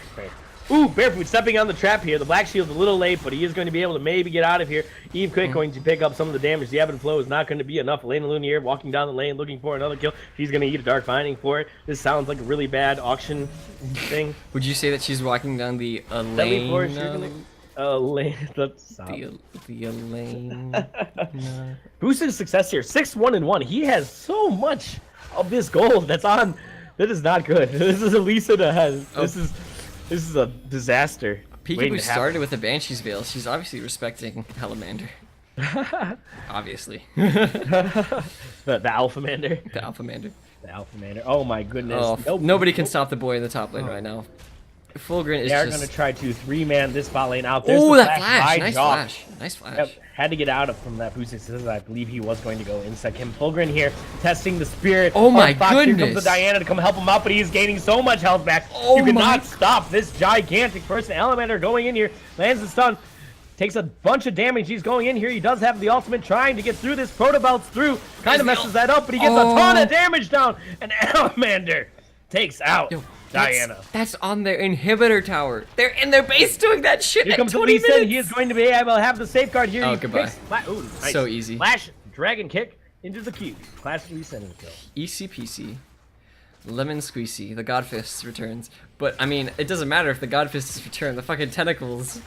Ooh, Barefoot stepping on the trap here. The Black Shield's a little late, but he is going to be able to maybe get out of here. Eve Quick going to pick up some of the damage. The ebb and flow is not going to be enough. Elena Lunier walking down the lane looking for another kill. She's going to eat a Dark Binding for it. This sounds like a really bad auction thing. Would you say that she's walking down the Elaine? The Elaine. Boosted success here. 6-1-1. He has so much of this gold that's on. That is not good. This is Elisa that has. This is a disaster. Peekaboo started with a Banshee's Veil. She's obviously respecting Alamander. Obviously. the Alphamander. The Alphamander. The Alphamander. Oh my goodness. Oh, nobody can stop the boy in the top lane right now. Fulgrim is They are just... going to try to 3-man this bot lane out. There's Oh, the that flash! Nice Jock. flash. Nice flash. Yep. Had to get out from that boosted success. I believe he was going to go insect him. Fulgrim here testing the spirit. Oh my Fox. goodness! Here comes the Diana to come help him out, but he is gaining so much health back. Oh you cannot stop this gigantic person. Alamander going in here, lands the stun, takes a bunch of damage. He's going in here. He does have the ultimate, trying to get through this. Protobelt's through, kind of messes that up, but he gets a ton of damage down. And Alamander takes out Diana. That's on their inhibitor tower. They're in their base doing that shit. Here comes 20 Lee Sin. He is going to be able to have the safeguard here. Oh, He goodbye. Ooh, nice. So easy. Flash, dragon kick into the cube. Classic Lee Sin kill. Easy peasy. Lemon squeezy. The Godfist returns. But, I mean, it doesn't matter if the Godfist is returned. The fucking tentacles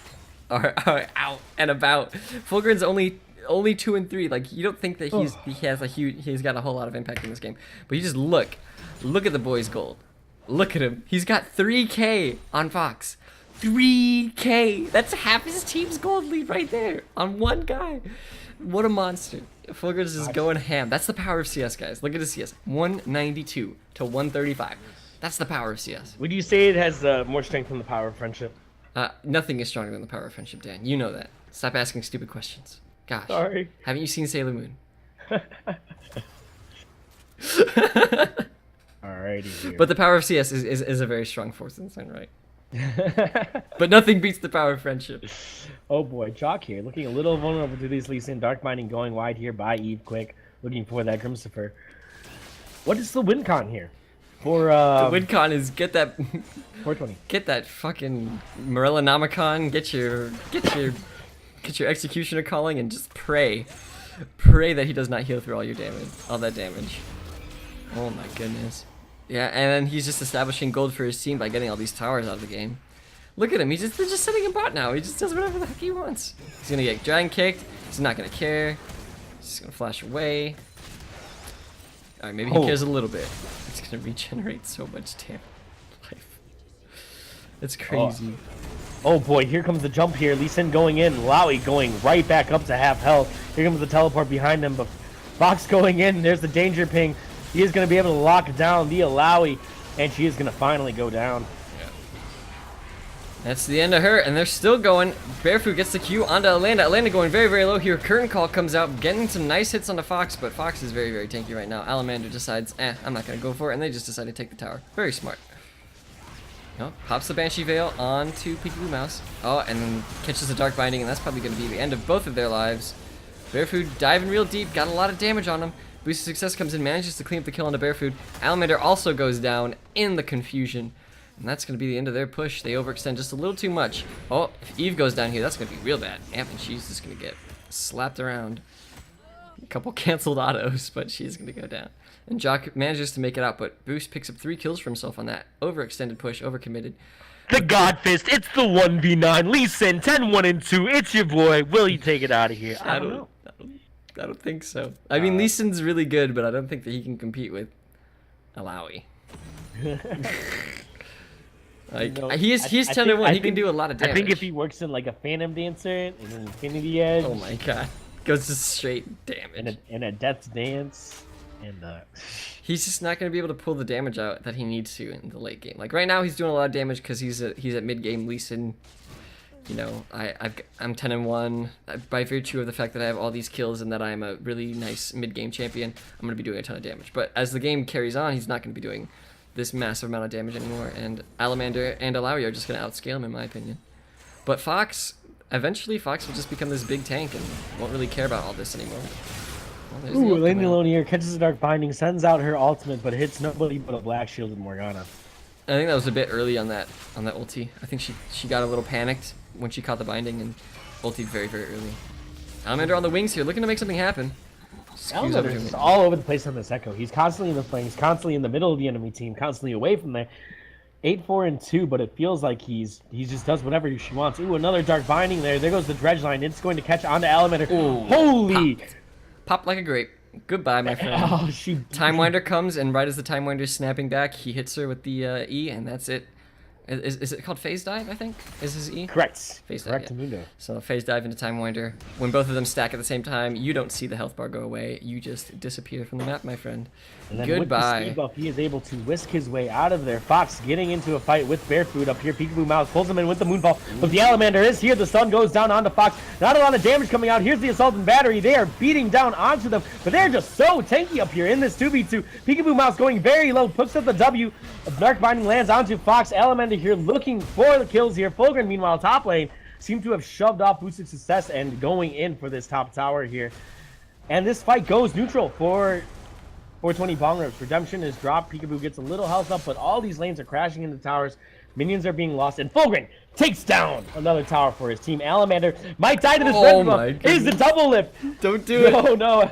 are out and about. Fulgrim's only 2 and 3. Like, you don't think that he's got a whole lot of impact in this game. But you just look at the boy's gold. Look at him. He's got 3K on Fox. 3K. That's half his team's gold lead right there on one guy. What a monster. Fulgrim's just going ham. That's the power of CS, guys. Look at his CS. 192 to 135. That's the power of CS. Would you say it has more strength than the power of friendship? Nothing is stronger than the power of friendship, Dan. You know that. Stop asking stupid questions. Gosh. Sorry. Haven't you seen Sailor Moon? Alrighty. Here. But the power of CS is a very strong force in its own right. But nothing beats the power of friendship. Oh boy, Jock here, looking a little vulnerable to these Lee Sin. Dark Binding going wide here by Eve Quick, looking for that Grimsifer. What is the win con here? For the win con is get that 420. Get that fucking Morellonomicon, get your Executioner calling, and just pray that he does not heal through all that damage. Oh my goodness. Yeah, and then he's just establishing gold for his team by getting all these towers out of the game. Look at him, they're just sitting in bot now. He just does whatever the heck he wants. He's gonna get dragon kicked. He's not gonna care. He's just gonna flash away. Alright, maybe he cares a little bit. It's gonna regenerate so much damn life. It's crazy. Oh boy, here comes the jump here. Lee Sin going in, Lowy going right back up to half health. Here comes the teleport behind him, but Fox going in. There's the danger ping. He is going to be able to lock down the Alawi, and she is going to finally go down. Yeah. That's the end of her, and they're still going. Barefoot gets the Q onto Atlanta. Atlanta going very, very low here. Curtain Call comes out, getting some nice hits on the Fox, but Fox is very, very tanky right now. Alamander decides, I'm not going to go for it, and they just decide to take the tower. Very smart. Oh, pops the Banshee Veil onto Peekaboo Mouse. Oh, and then catches the Dark Binding, and that's probably going to be the end of both of their lives. Barefoot diving real deep, got a lot of damage on him. Boost of Success comes in, manages to clean up the kill onto Barefoot. Alamander also goes down in the confusion. And that's going to be the end of their push. They overextend just a little too much. Oh, if Eve goes down here, that's going to be real bad. Amp and she's just going to get slapped around. A couple canceled autos, but she's gonna go down. And Jock manages to make it out, but Boost picks up 3 kills for himself on that overextended push, overcommitted. The God Fist, it's the 1v9. Lee Sin, 10-1 and 2. It's your boy. Will you take it out of here? I don't know. I don't think so. I mean, Lee Sin's really good, but I don't think that he can compete with Alawi. Like, he's 10-1. He can do a lot of damage. I think if he works in like a Phantom Dancer and an Infinity Edge. Oh my god. Goes to straight damage. And a Death's Dance. And he's just not going to be able to pull the damage out that he needs to in the late game. Like right now, he's doing a lot of damage because he's at mid game. Lee Sin, you know, I'm 10-1 by virtue of the fact that I have all these kills and that I'm a really nice mid game champion. I'm going to be doing a ton of damage. But as the game carries on, he's not going to be doing this massive amount of damage anymore. And Alamander and Alawi are just going to outscale him in my opinion. But Fox, eventually Fox will just become this big tank and won't really care about all this anymore. Well, ooh, Lady Alone here catches a Dark Binding, sends out her ultimate, but hits nobody but a Black Shielded Morgana. I think that was a bit early on that ulti. I think she got a little panicked when she caught the binding and ultied very, very early. Alamander on the wings here, looking to make something happen. Alamander's just all over the place on this Echo. He's constantly in the flanks, constantly in the middle of the enemy team, constantly away from there. 8-4 and 2, but it feels like he just does whatever she wants. Ooh, another Dark Binding there. There goes the Dredge Line. It's going to catch onto Alamander. Ooh, holy! Pop like a grape. Goodbye, my friend. Oh, Time Winder comes, and right as the Time Winder's snapping back, he hits her with the E, and that's it. Is it called Phase Dive, I think? Is his E? Correct. Phase Dive, yeah. So Phase Dive into Time Winder. When both of them stack at the same time, you don't see the health bar go away. You just disappear from the map, my friend. And then goodbye. With the speed buff, he is able to whisk his way out of there. Fox getting into a fight with Barefoot up here. Peekaboo Mouse pulls him in with the Moonfall. But the Alamander is here. The sun goes down onto Fox. Not a lot of damage coming out. Here's the Assault and Battery. They are beating down onto them. But they're just so tanky up here in this 2v2. Peekaboo Mouse going very low. Picks up the W. Dark Binding lands onto Fox. Alamander here looking for the kills here. Fulgrim, meanwhile, top lane, seem to have shoved off Boosted Success and going in for this top tower here. And this fight goes neutral for 420 Bong Ropes. Redemption is dropped. Peekaboo gets a little health up, but all these lanes are crashing into towers. Minions are being lost, and Fulgrim takes down another tower for his team. Alamander might die to this red buff. Is the double lift. Don't do it. No.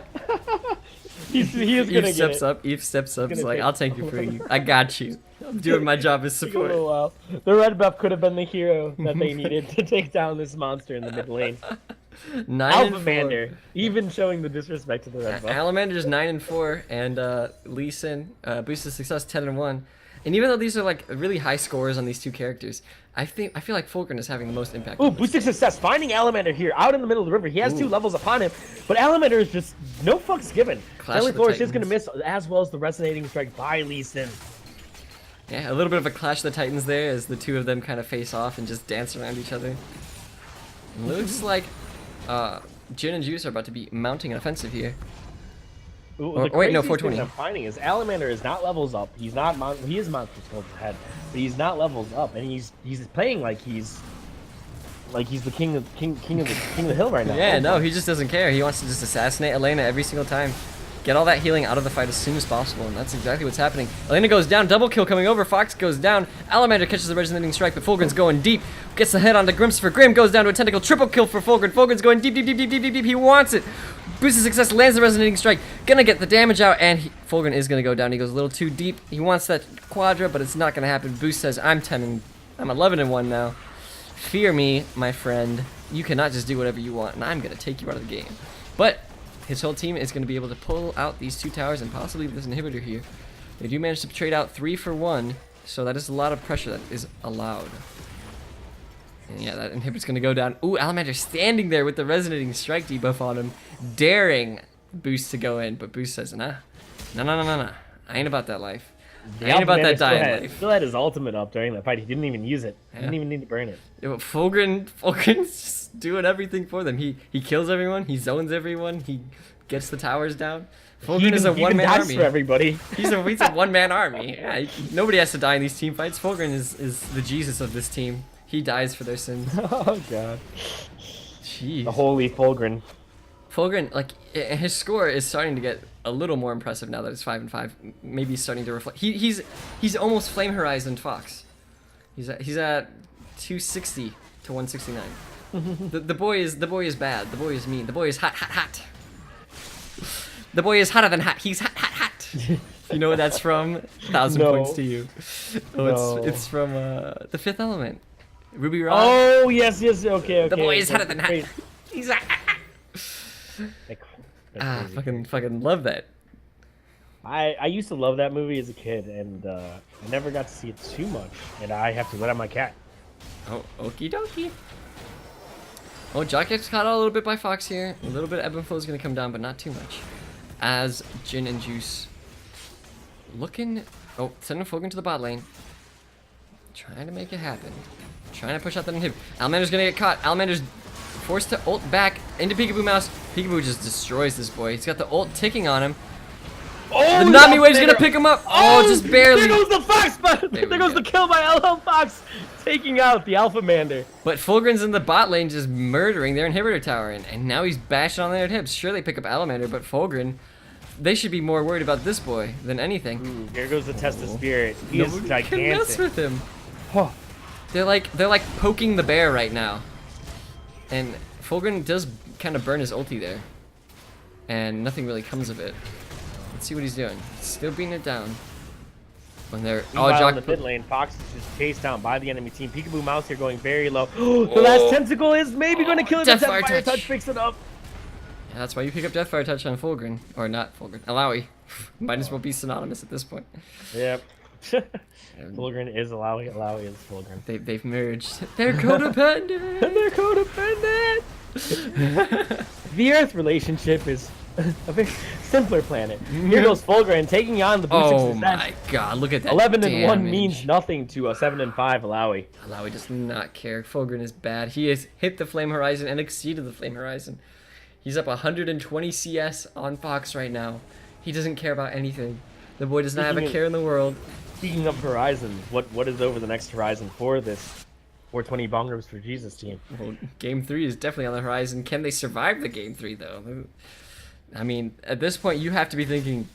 He is going to get it. Eve steps up. He's like, I'll take you for you. I got you. I'm doing my job as support. A while. The red buff could have been the hero that they needed to take down this monster in the mid lane. 9-4. Even showing the disrespect to the red buff. Alamander's 9-4, and Lee Sin, Boosted Success 10-1. And even though these are like really high scores on these two characters, I feel like Fulgrim is having the most impact. Ooh, Boosted Success finding Alamander here out in the middle of the river. He has 2 levels upon him, but Alamander is just no fucks given. Friendly Flourish is going to miss, as well as the Resonating Strike by Lee Sin. Yeah, a little bit of a Clash of the Titans there as the two of them kind of face off and just dance around each other. Looks like Jhin and Juice are about to be mounting an offensive here. Ooh, wait, no, 420. I'm finding is Alamander is not levels up. He's not he is Monster Skull's ahead, but he's not levels up, and he's playing like he's the king of the hill right now. Yeah, no, he just doesn't care. He wants to just assassinate Elena every single time. Get all that healing out of the fight as soon as possible, and that's exactly what's happening. Elena goes down, double kill coming over, Fox goes down, Alamander catches the resonating strike, but Fulgrim's going deep, gets the head onto Grimsfer, Grim goes down to a tentacle, triple kill for Fulgrim, Fulgrim's going deep, he wants it! Boosted Success lands the resonating strike, gonna get the damage out, and Fulgrim is gonna go down, he goes a little too deep, he wants that quadra, but it's not gonna happen. Boost says, I'm 11-1 now. Fear me, my friend, you cannot just do whatever you want, and I'm gonna take you out of the game. But his whole team is going to be able to pull out these 2 towers and possibly this inhibitor here. They do manage to trade out 3 for 1, so that is a lot of pressure that is allowed. And yeah, that inhibitor's going to go down. Ooh, Alamander standing there with the resonating strike debuff on him, daring Boost to go in, but Boost says, nah. I ain't about that life. I ain't about that dying life. Still had his ultimate up during that fight. He didn't even use it. He didn't even need to burn it. Yeah, but Fulgrim's just doing everything for them. He kills everyone. He zones everyone. He gets the towers down. Fulgrim is a one-man army. For everybody. He's a one-man army. Yeah, nobody has to die in these team fights. Fulgrim is the Jesus of this team. He dies for their sins. Oh god. Jeez. The holy Fulgrim. Fulgrim, like his score is starting to get a little more impressive now that it's 5-5. Maybe he's starting to reflect. He's almost Flame Horizon Fox. He's at 260 to 169. The boy is bad. The boy is mean. The boy is hot. The boy is hotter than hot. He's hot, hot, hot. You know what that's from? 1,000 No. points to you. Oh, No. it's from The Fifth Element. Ruby Rod. Oh yes, okay. The boy is That's hotter than hot. crazy. He's hot. That's Ah, crazy. fucking love that. I used to love that movie as a kid, and I never got to see it too much, and I have to let out my cat. Oh, okie dokie. Oh, Jock gets caught out a little bit by Fox here. A little bit of ebb and flow is going to come down, but not too much. As Jhin and Juice looking... Oh, sending Fogan to the bot lane. Trying to make it happen. Trying to push out that inhib. Alamander's going to get caught. Alamander's forced to ult back into Peekaboo Mouse. Peekaboo just destroys this boy. He's got the ult ticking on him. Oh, The Nami Wave's going to pick him up. Oh, just barely. There goes the Fox, but There there we goes go. the kill by LL Fox, taking out the Alpha Mander. But Fulgrin's in the bot lane just murdering their inhibitor tower, and now he's bashing on their hips. Sure, they pick up Alamander, but Fulgrin, they should be more worried about this boy than anything. Ooh, here goes the test of spirit. He is Nobody can mess gigantic. with him. Huh. They're like poking the bear right now. And Fulgrin does kind of burn his ulti there. And nothing really comes of it. Let's see what he's doing. Still beating it down. When they're Meanwhile, in Jock the mid lane, Fox is just chased down by the enemy team. Peekaboo Mouse here going very low. The last tentacle is maybe going to kill him. Deathfire Deathfire touch. touch picks it up. Yeah, that's why you pick up Deathfire Touch on Fulgrin. Or not Fulgrin. Alawi. Might as well be synonymous at this point. Yep. Fulgrin is Alawi. Alawi is Fulgrin. They've merged. They're codependent. And they're codependent. The Earth relationship is a very simpler planet. Here goes Fulgrin taking on the boost Oh success. my god, look at that 11 and 1 damage. means nothing to a 7 and 5 Alawi. Alawi does not care. Fulgrin is bad. He has hit the Flame Horizon and exceeded the Flame Horizon. He's up 120 CS on Fox right now. He doesn't care about anything. The boy does not have a care in the world. Speaking of horizons, what is over the next horizon for this 420 bongers for Jesus team? Well, Game 3 is definitely on the horizon. Can they survive the Game 3, though? I mean, at this point, you have to be thinking,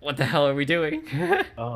what the hell are we doing?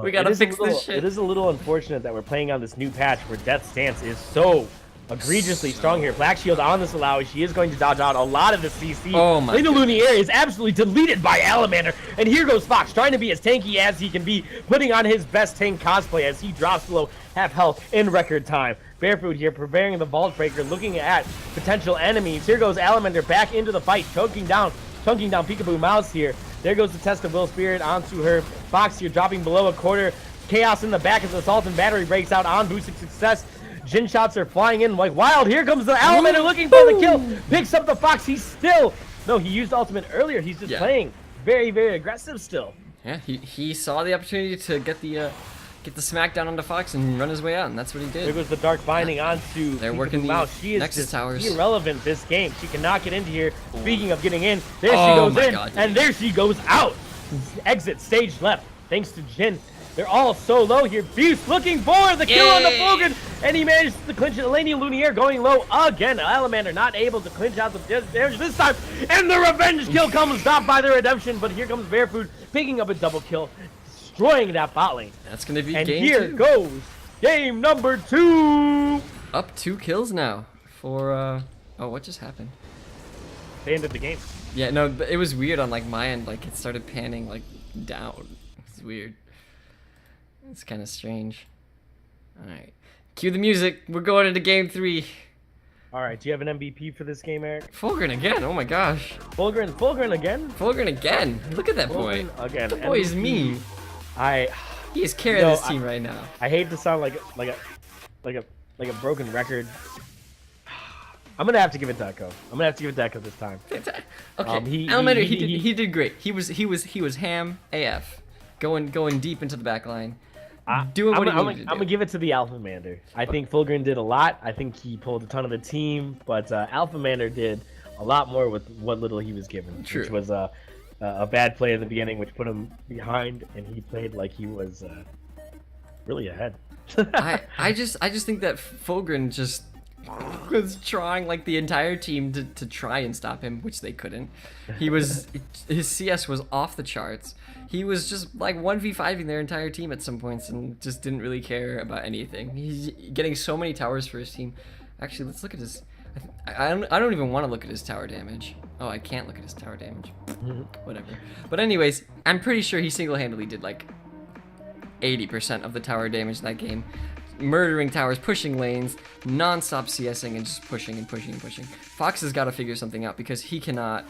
We gotta fix this shit. It is a little unfortunate that we're playing on this new patch where Death's Stance is so egregiously strong here. Black Shield on this Alawi. She is going to dodge out a lot of the CC. Oh my Lena goodness. Lunier is absolutely deleted by Alamander. And here goes Fox trying to be as tanky as he can be, putting on his best tank cosplay as he drops below half health in record time. Barefoot here preparing the Vault Breaker, looking at potential enemies. Here goes Alamander back into the fight, chunking down Peekaboo Mouse here. There goes the test of Will Spirit onto her. Fox here dropping below a quarter. Chaos in the back as Assault and Battery breaks out on boosted success. Jhin shots are flying in like wild. Here comes the Alamander looking for the kill. Picks up the Fox. He's still... No, he used ultimate earlier. He's just playing very, very aggressive still. Yeah, he saw the opportunity to get the smackdown onto Fox and run his way out, and that's what he There did. goes the Dark Binding onto They're Peekaboo working the Mouse. She is Nexus just towers. irrelevant this game. She cannot get into here. Speaking of getting in, there she Oh goes my in, God, and there she goes out. Exit stage left, thanks to Jhin. They're all so low here. Beast looking for the kill on the Yay! Fulgrin, and he manages to clinch it. Eleni Lunier going low again. Alamander not able to clinch out the damage this time, and the revenge kill comes, stopped by the redemption. But here comes Barefoot picking up a double kill, destroying that bot lane. That's gonna be And game here 2. goes game number 2. Up 2 kills now for oh, what just happened? They ended the game. Yeah, no, but it was weird on like my end. Like it started panning like down. It's weird. It's kind of strange. All right, cue the music. We're going into game 3. All right, do you have an MVP for this game, Eric? Fulgrin again. Oh my gosh. Fulgrin again? Fulgrin again. Look at that boy. Fulgrin again. The boy is MVP. mean. I He is carrying No, this team right now. I hate to sound like a broken record. I'm gonna have to give it Deco. I'm gonna have to give it Deco this time. Okay, Alamander, he did great. He was ham AF, going deep into the back line, doing what he needed to do. I'm gonna give it to the Alphamander. I think Fulgrin did a lot. I think he pulled a ton of the team, but Alphamander did a lot more with what little he was given, True. which was a bad play in the beginning, which put him behind, and he played like he was really ahead. I just think that Fulgrin just was trying like the entire team to try and stop him, which they couldn't. His CS was off the charts. He was just like 1v5ing their entire team at some points and just didn't really care about anything. He's getting so many towers for his team. Actually, let's look at his. I don't even want to look at his tower damage. Oh, I can't look at his tower damage. Whatever. But anyways, I'm pretty sure he single-handedly did like 80% of the tower damage in that game. Murdering towers, pushing lanes, non-stop CSing, and just pushing and pushing and pushing. Fox has got to figure something out because he cannot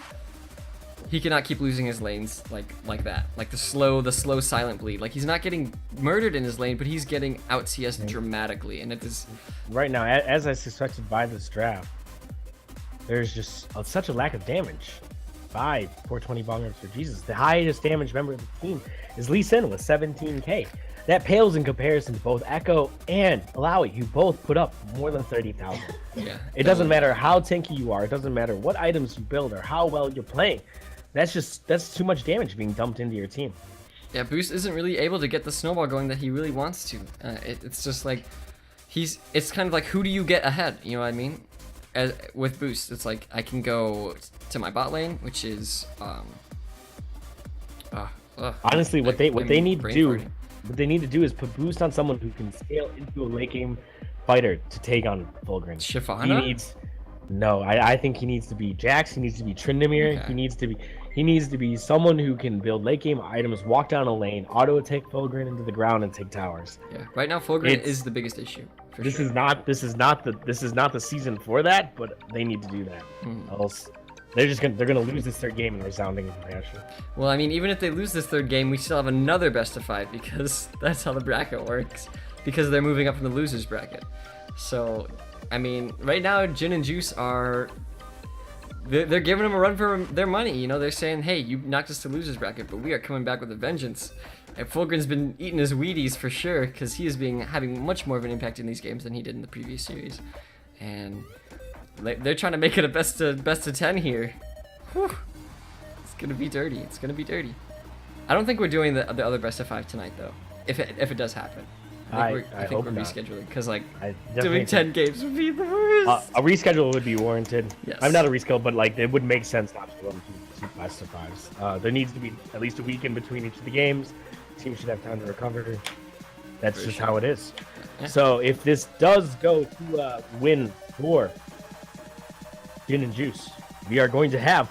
keep losing his lanes like that. Like the slow silent bleed. Like he's not getting murdered in his lane, but he's getting out CS dramatically, and it is right now, as I suspected by this draft, there's just such a lack of damage by 420 Bong for Jesus. The highest damage member of the team is Lee Sin with 17k. That pales in comparison to both Echo and Alawi, who both put up more than 30,000. yeah. It doesn't matter how tanky you are. It doesn't matter what items you build or how well you're playing. That's too much damage being dumped into your team. Yeah, Boost isn't really able to get the snowball going that he really wants to. It's just like it's kind of like, who do you get ahead? You know what I mean? With Boost, it's like I can go to my bot lane, which is honestly, what they need to do. What they need to do is put Boost on someone who can scale into a late game fighter to take on Fulgrim. Shyvana? I think he needs to be Jax. He needs to be Tryndamere. Okay. He needs to be someone who can build late game items, walk down a lane, auto attack Fulgrim into the ground, and take towers. Yeah, right now Fulgrim is the biggest issue. This is not the season for that, but they need to do that. Else they're gonna lose this third game in resounding fashion. Well, I mean, even if they lose this third game, we still have another best of 5 because that's how the bracket works. Because they're moving up from the losers bracket. So, I mean, right now Jhin and Juice they're giving them a run for their money. You know, they're saying, hey, you knocked us to losers bracket, but we are coming back with a vengeance. And Fulgrim's been eating his Wheaties for sure, because he is having much more of an impact in these games than he did in the previous series. And they're trying to make it a best of 10 here. Whew. It's gonna be dirty. It's gonna be dirty. I don't think we're doing the other best of 5 tonight though. If it does happen. I think we're rescheduling because like doing 10 games would be the worst. A reschedule would be warranted. Yes. I'm not a reschedule, but like it would make sense not to run two best of 5s. There needs to be at least a week in between each of the games. Teams should have time to recover. That's just how it is. Yeah. So if this does go to win for Jhin and Juice, we are going to have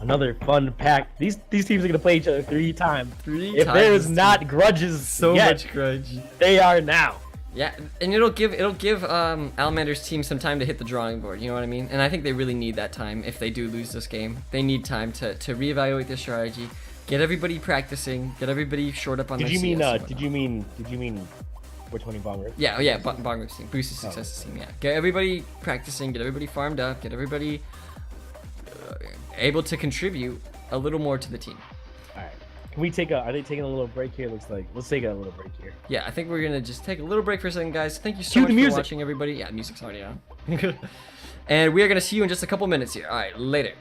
another fun pack. These teams are going to play each other 3 times. If there is not grudges so yet, much grudge. They are now. Yeah, and it'll give Alamander's team some time to hit the drawing board, you know what I mean? And I think they really need that time if they do lose this game. They need time to reevaluate their strategy, get everybody practicing, get everybody short up on their CS. Did you mean 420 Bong Rip? Yeah, Bong Rip's team, Boosted Success's team, yeah. Get everybody practicing, get everybody farmed up, get everybody able to contribute a little more to the team. Alright. Can we are they taking a little break here? Looks like. Let's take a little break here. Yeah, I think we're going to just take a little break for a second, guys. Thank you so much for watching, everybody. Yeah, music's already on. And we are going to see you in just a couple minutes here. Alright, later.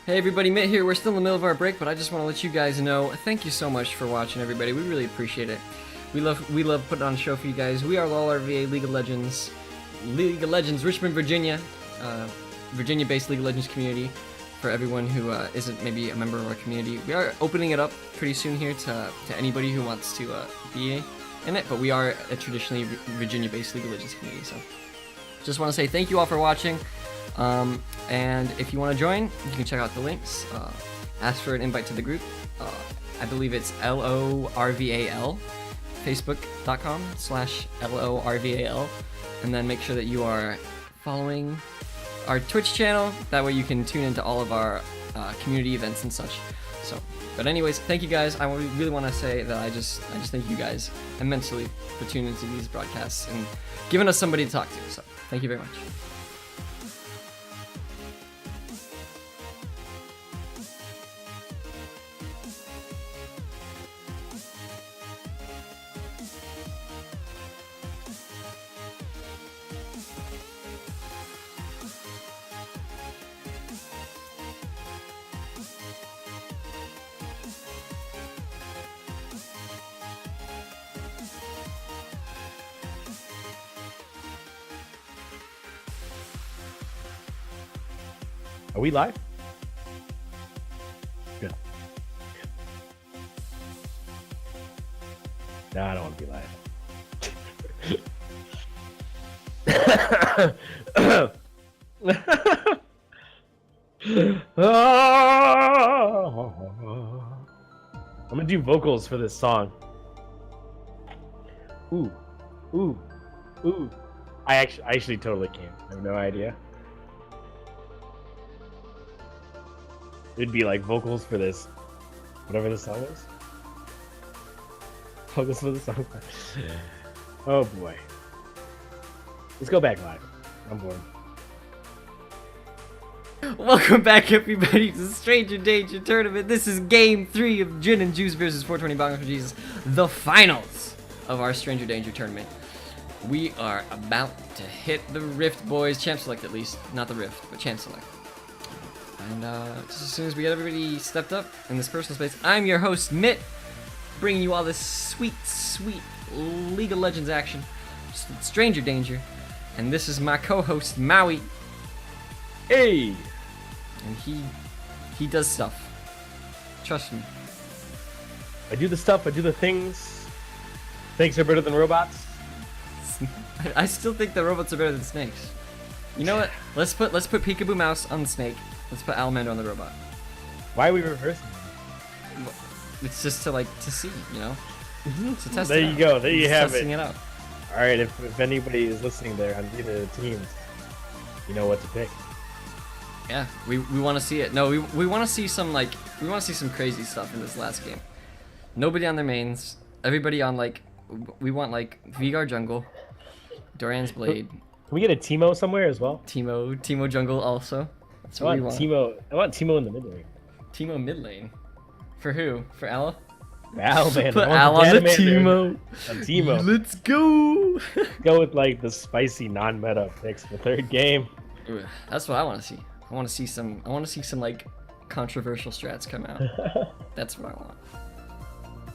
Hey everybody, Mitt here. We're still in the middle of our break, but I just want to let you guys know, thank you so much for watching, everybody. We really appreciate it. We love putting on a show for you guys. We are LOLRVA League of Legends, Richmond, Virginia, Virginia-based League of Legends community. For everyone who isn't maybe a member of our community, we are opening it up pretty soon here to anybody who wants to be in it. But we are a traditionally Virginia-based League of Legends community, so just want to say thank you all for watching. And if you want to join, you can check out the links. Ask for an invite to the group. I believe it's LORVAL, facebook.com/LORVAL, and then make sure that you are following our Twitch channel. That way you can tune into all of our community events and such. So, but anyways, thank you guys. I really want to say that I just thank you guys immensely for tuning into these broadcasts and giving us somebody to talk to. So, thank you very much. Are we live? Good. No, I don't want to be live. I'm gonna do vocals for this song. Ooh, ooh, ooh. I actually totally can't. I have no idea. It'd be like vocals for this, whatever the song is. Vocals for the song. Oh boy. Let's go back live. I'm bored. Welcome back, everybody, to the Stranger Danger Tournament. This is Game 3 of Jhin and Juice versus 420 Bong for Jesus, the finals of our Stranger Danger Tournament. We are about to hit the Rift, boys. Champ Select, at least. Not the Rift, but Champ Select. And just as soon as we get everybody stepped up in this personal space, I'm your host, Mitt, bringing you all this sweet, sweet League of Legends action. Just Stranger Danger. And this is my co-host, Maui. Hey! And he does stuff. Trust me. I do the stuff, I do the things. Things are better than robots. I still think the robots are better than snakes. You know what? Let's put Peekaboo Mouse on the snake. Let's put Alamander on the robot. Why are we reversing? It's just to see, you know? To test There it you out. go. There you Just have testing it. out. All right, if anybody is listening there on either of the teams, you know what to pick. Yeah, we want to see it. No, we want to see some some crazy stuff in this last game. Nobody on their mains. Everybody on we want Vigar jungle, Doran's blade. Can we get a Teemo somewhere as well? Teemo jungle also. That's what we want. I want Teemo in the mid lane. Teemo mid lane. For who? For Ala? Al, man. Put Al on the Teemo. On Teemo. Let's go. Go with the spicy non-meta picks for third game. Ooh, that's what I want to see. I want to see some controversial strats come out. That's what I want.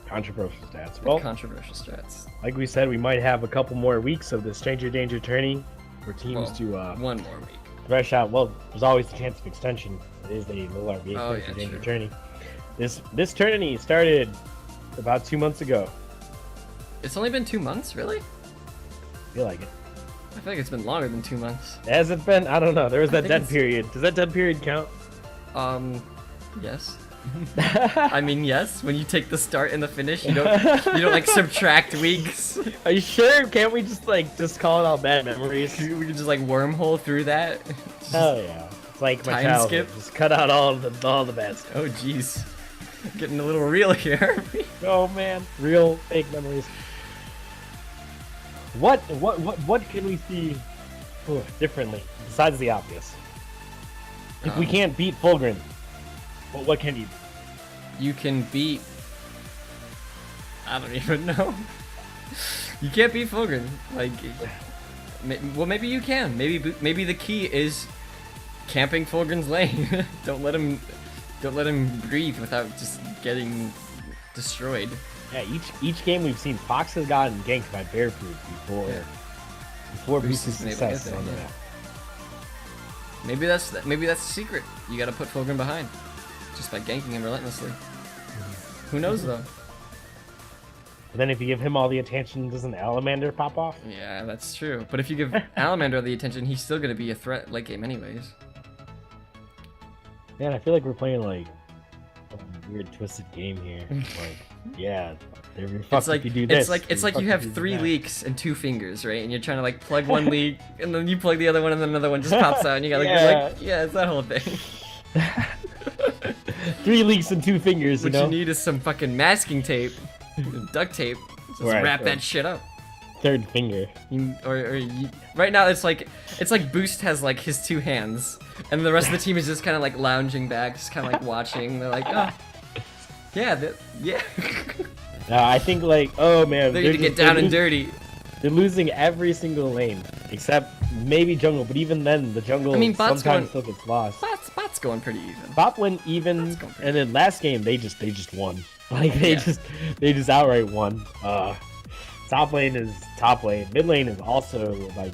Controversial stats. Well, controversial strats. Like we said, we might have a couple more weeks of the Stranger Danger tourney for teams to one more week. Thresh out. Well, there's always the chance of extension. It is the LOLRVA Stranger Danger tourney. This tourney started about 2 months ago. It's only been 2 months, really? I feel like it. I feel like it's been longer than 2 months. Has it been? I don't know. There was that dead period. Does that dead period count? Yes. I mean, yes. When you take the start and the finish, you don't subtract weeks. Are you sure? Can't we just call it all bad memories? We can just wormhole through that. Oh yeah. It's like my time childhood. skip. Just cut out all the bad stuff. Oh jeez. Getting a little real here. Oh man. Real fake memories. What can we see differently besides the obvious? If we can't beat Fulgrim, what can you do? You can beat... I don't even know. You can't beat Fulgrim. Well, maybe you can. Maybe the key is camping Fulgrim's lane. Don't let him Don't let him breathe without just getting destroyed. Yeah, each game we've seen, Fox has gotten ganked by Bear Food before boosted success on the map. Maybe that's the secret. You gotta put Fulgrim behind, just by ganking him relentlessly. Who knows though? And then if you give him all the attention, doesn't Alamander pop off? Yeah, that's true. But if you give Alamander the attention, he's still gonna be a threat late game anyways. Man, I feel like we're playing like a weird twisted game here. Like, yeah, it's like if you do this. It's like you have 3 leaks and 2 fingers, right? And you're trying to like plug one leak, and then you plug the other one, and then another one just pops out, and you got like, yeah, it's that whole thing. 3 leaks and 2 fingers. What you need is some fucking masking tape, duct tape. Just wrap that shit up. 3rd finger. Right now it's like Boost has like his 2 hands, and the rest of the team is just kind of like lounging back, just kind of like watching. They're like, oh, yeah, yeah. I think like, oh man, they need to get down and dirty. They're losing every single lane except maybe jungle, but even then the jungle sometimes still gets lost. Bot's going pretty even. Bot went even, and then last game they just won. Like they just outright won. Top lane is top lane. Mid lane is also like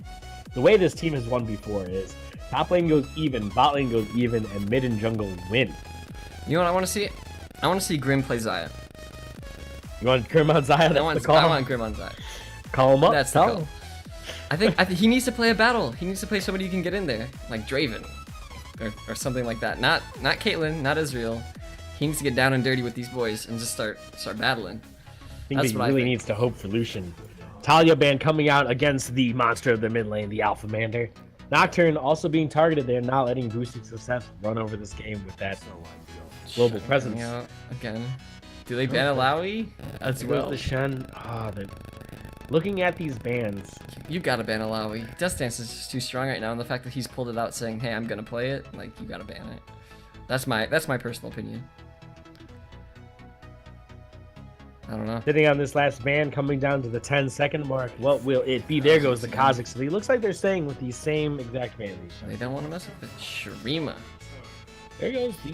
the way this team has won before is top lane goes even, bot lane goes even, and mid and jungle win. You know what I want to see? I want to see Grim play Xayah. You want Grim on Xayah? I want Grim on Xayah. Call him up. That's the call. I think he needs to play a battle. He needs to play somebody who can get in there, like Draven, or something like that. Not Caitlyn, not Israel. He needs to get down and dirty with these boys and just start battling. I think he really needs to hope for Lucian. Talia ban coming out against the monster of the mid lane, the Alpha Mander. Nocturne also being targeted there, not letting boosted success run over this game with that global presence. Again. Do they ban Alawi as well? The Shen. Looking at these bans. You gotta ban Alawi. Death Dance is just too strong right now, and the fact that he's pulled it out saying, hey, I'm gonna play it, like, you gotta ban it. That's my personal opinion. I don't know. Sitting on this last ban, coming down to the 10-second mark. What will it be? There goes the Kha'Zix. So it looks like they're staying with the same exact bans. They don't want to mess with it. Shurima. There goes the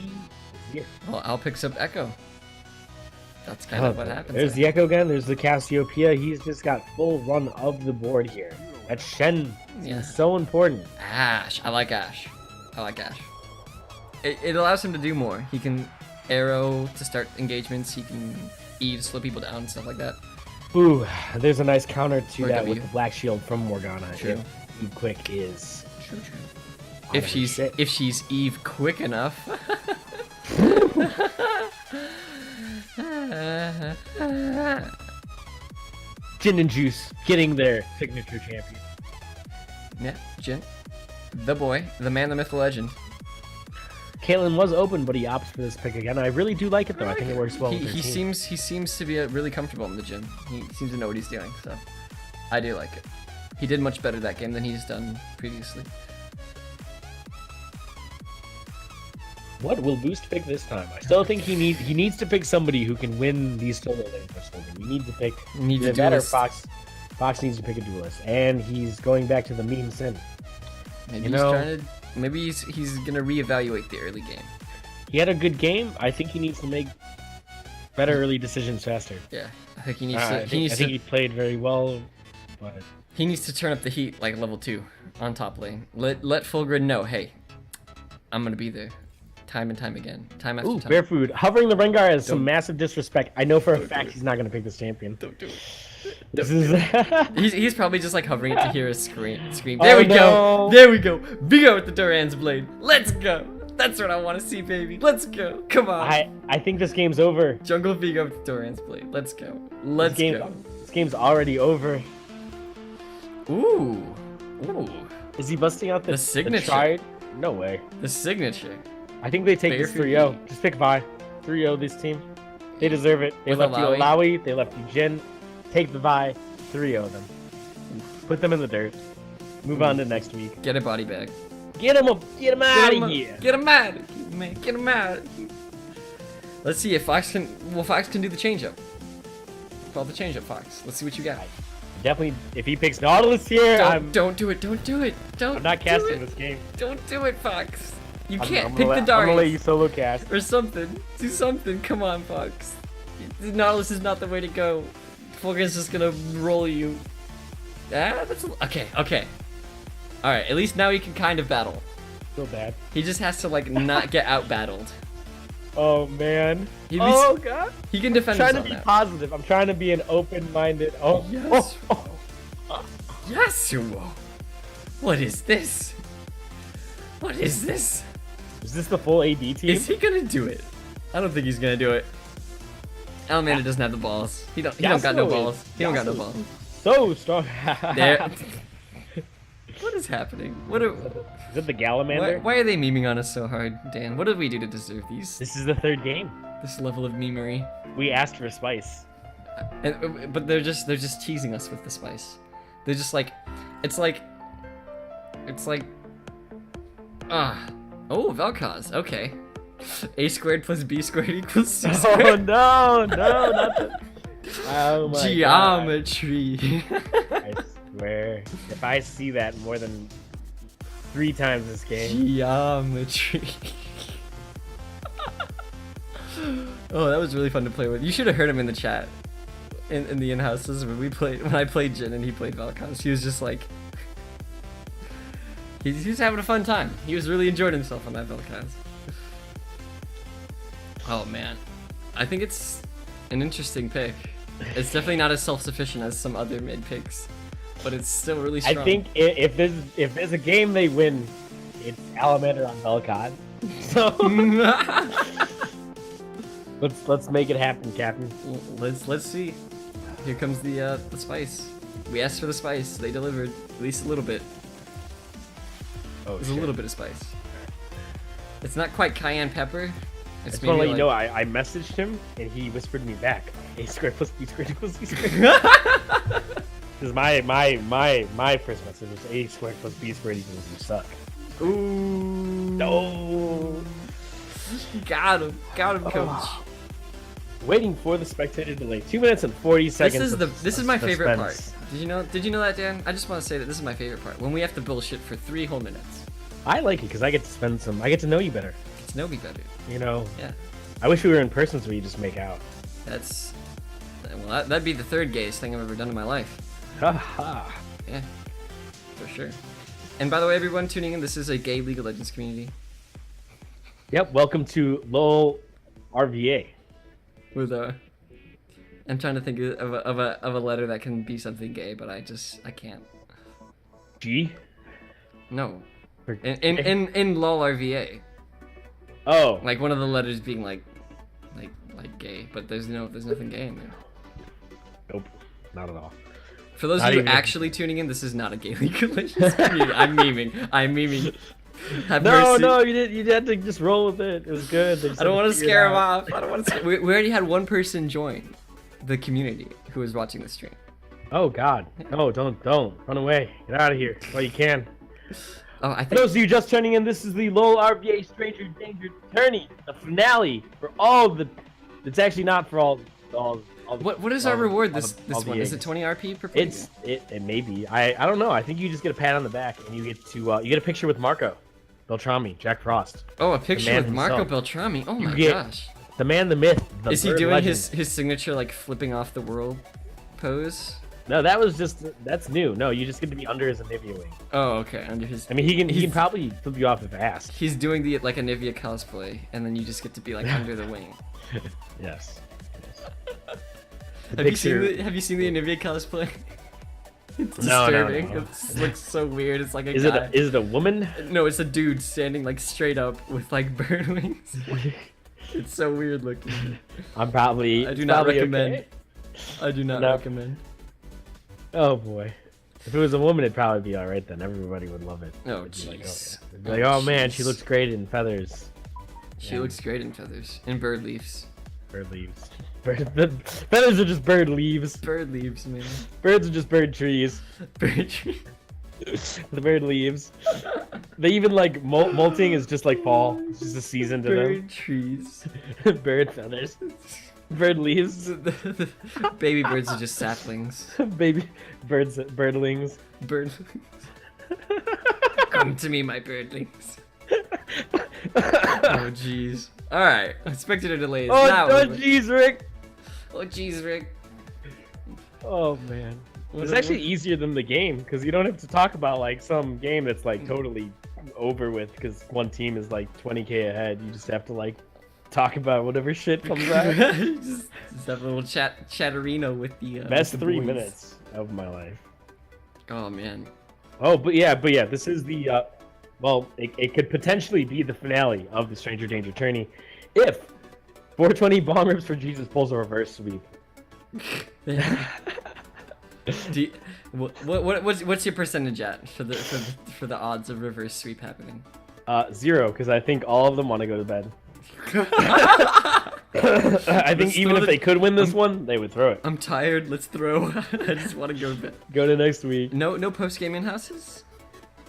Zir. Well, Al picks up Echo. That's kind of what happens. There's the Echo again. There's the Cassiopeia. He's just got full run of the board here. That Shen is so important. Ashe. I like Ashe. It allows him to do more. He can arrow to start engagements. He can Eve, slow people down, and stuff like that. Ooh, there's a nice counter to that with the Black Shield from Morgana. True. Eve quick is. True. If she's Eve quick enough. Jhin and Juice getting their signature champion. Yeah, Jhin. The boy, the man, the myth, the legend. Caitlyn was open, but he opts for this pick again. I really do like it though. I think it works well. He seems to be really comfortable in the Jhin. He seems to know what he's doing, so I do like it. He did much better that game than he's done previously. What will Boost pick this time? I still think he needs to pick somebody who can win these solo lanes or something. We need to pick either that or Fox. Fox needs to pick a duelist, and he's going back to the meme sin. Maybe he's gonna reevaluate the early game. He had a good game. I think he needs to make better early decisions faster. Yeah, I think he needs to. I think he played very well, but he needs to turn up the heat like level 2 on top lane. Let Fulgrim know, hey, I'm gonna be there, time and time again, time after time. Bear Food hovering the Rengar is some massive disrespect. I know for a fact he's not gonna pick this champion. Don't do it. This is he's probably just like hovering it to hear a scream. There we go. There we go. Vigo with the Doran's blade. Let's go. That's what I want to see, baby. Let's go. Come on. I think this game's over. Jungle Vigo with the Doran's blade. Let's go. Let's go. This game's already over. Ooh. Is he busting out the signature? No way. The signature. I think they take this 3-0. Just pick Vi. 3-0 this team. They deserve it. They left you Alawi. They left you Jhin. Take the Vi, 3-0 them. Put them in the dirt. Move on to next week. Get a body bag. Get him out of here. Get him out of here, man. Get him out of here. Let's see if Fox can. Well, Fox can do the change up. Call the change up, Fox. Let's see what you got. Definitely, if he picks Nautilus here, don't do it. Don't do it. Don't. I'm not casting this game. Don't do it, Fox. You can't I'm pick gonna the I'm gonna let you Darius solo cast. or something. Do something. Come on, Fox. Nautilus is not the way to go. Fulgur's just gonna roll you. Ah, that's okay. Okay. All right. At least now he can kind of battle. Feel bad. He just has to like not get out battled. Oh man. He Oh god. He can defend I'm trying himself to be now. positive. I'm trying to be an open-minded. Oh Yes. Oh, Yasuo. What is this? What is this? Is this the full AD team? Is he gonna do it? I don't think he's gonna do it. Alamander doesn't have the balls. He don't got no Yasuo balls. is- He don't got no Yasuo balls. So strong. There. What is happening? What are, Is it the Galamander? why are they memeing on us so hard, Dan? What did we do to deserve these? This is the third game. This level of memery. We asked for spice. But they're just teasing us with the spice. They're just like, it's like, oh, Vel'Koz, okay. A squared plus B squared equals C Oh squared. no, not the. Oh my Geometry. God. I swear, if I see that more than 3 times this game. Geometry. Oh, that was really fun to play with. You should have heard him in the chat, in the in-houses when I played Jhin and he played Vel'Koz. He was just like, he was having a fun time. He was really enjoying himself on that Vel'Koz. Oh man, I think it's an interesting pick. It's definitely not as self-sufficient as some other mid picks, but it's still really strong. I think if there's a game they win, it's Alamander on Vel'Koz. So let's make it happen, Captain. Let's see. Here comes the spice. We asked for the spice. They delivered at least a little bit. Oh, There's a little bit of spice. It's not quite cayenne pepper. I It's just want to let you know, like... I messaged him and he whispered me back. A squared plus B squared equals C squared. Because my first message was A squared plus B squared equals you suck. Ooh. No. Got him, coach. Waiting for the spectator delay. 2 minutes and 40 seconds. This is my favorite part. suspense. Did you know that, Dan? I just want to say that this is my favorite part. When we have to bullshit for 3 whole minutes. I like it because I get to know you better. It's no be better. You know. Yeah. I wish we were in person so we just make out. That'd be the 3rd gayest thing I've ever done in my life. Haha. Yeah, for sure. And by the way, everyone tuning in, this is a gay League of Legends community. Yep. Welcome to LOLRVA. With I'm trying to think of a letter that can be something gay, but I can't. G. No. In LOLRVA. Oh. Like one of the letters being like gay, but there's nothing gay in there. Nope. Not at all. For those Not of you even- actually tuning in, this is not a gay League of Legends community. I'm memeing. Have No, mercy. no, you had to just roll with it. It was good. They just I don't had want to figure it scare him out. off. I don't want to. We already had one person join the community who was watching the stream. Oh God! No, don't run away. Get out of here while you can. Oh, I For think. those of you just turning in, this is the LOLRVA Stranger Danger Tourney, the finale for all the. It's actually not for all. What is our reward all this all the one? Is it eggs. 20 RP per player? It may be. I don't know. I think you just get a pat on the back and you get a picture with Marco Beltrami, Jack Frost, Oh, a picture man with Marco himself. Beltrami. Oh my get- gosh. the man, the myth. The Is he bird doing legend. his signature like flipping off the world pose? No, that's new. No, you just get to be under his Anivia wing. Oh, okay. Under his. I mean, he can He's- probably flip you off if asked. He's doing the like a Nivea cosplay, and then you just get to be like under the wing. Yes. Have you seen the Nivea cosplay? It's No, no, disturbing. no. It looks so weird. It's like a Is guy. it a woman? No, it's a dude standing like straight up with like bird wings. It's so weird looking. I'm probably. I do it's not probably recommend. okay. I do not No. recommend. Oh boy. If it was a woman, it'd probably be all right then. Everybody would love it. Oh It'd be like, jeez. They'd be like, oh man, she jeez. looks great in feathers. She Yeah. looks great in feathers. In bird leaves. Bird leaves. Feathers are just bird leaves. Bird leaves, man. Birds are just bird trees. Bird tree. The bird leaves. They even like molting is just like fall. It's just a season to Bird trees. them. Bird feathers. Bird leaves. Baby birds are just saplings. Baby birds. Birdlings. Bird. Come to me, my birdlings. Oh jeez. All right. Spectator delays. Oh, Now oh, jeez, Rick. Oh jeez, Rick. Oh man. It's What- actually easier than the game because you don't have to talk about like some game that's like totally over with because one team is like 20k ahead. You just have to like talk about whatever shit comes out. just have a little chatterino with the Best with the 3 boys. minutes of my life. Oh man. Oh, but yeah, this is the well, it could potentially be the finale of the Stranger Danger tourney if 420 Bong Rips for Jesus pulls a reverse sweep. Do you, what's your percentage at for the odds of reverse sweep happening? 0, because I think all of them want to go to bed. I think Let's even throw if the- they could win this one, they would throw it. I'm tired. Let's throw. I just want to go to bed. Go to next week. No post game in houses.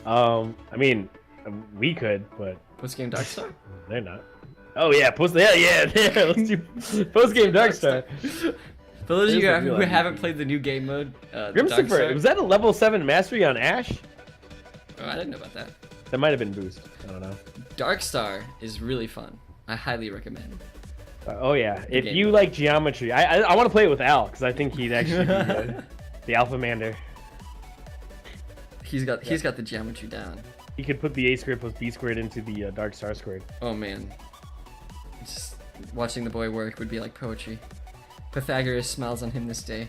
I mean, we could, but Post game Darkstar. they're not. Oh yeah, yeah. Let's do post game Darkstar. For those of you There's a who real haven't idea. played the new game mode, Grimsifer, Darkstar. was that a level 7 mastery on Ash? Oh, I didn't know about that. That might have been boost. I don't know. Darkstar is really fun. I highly recommend. Oh yeah, if game you mode. like geometry, I want to play it with Al because I think he'd actually be the Alpha Mander. He's got the geometry down. He could put the A squared plus B squared into the Dark Star squared. Oh man, just watching the boy work would be like poetry. Pythagoras smiles on him this day.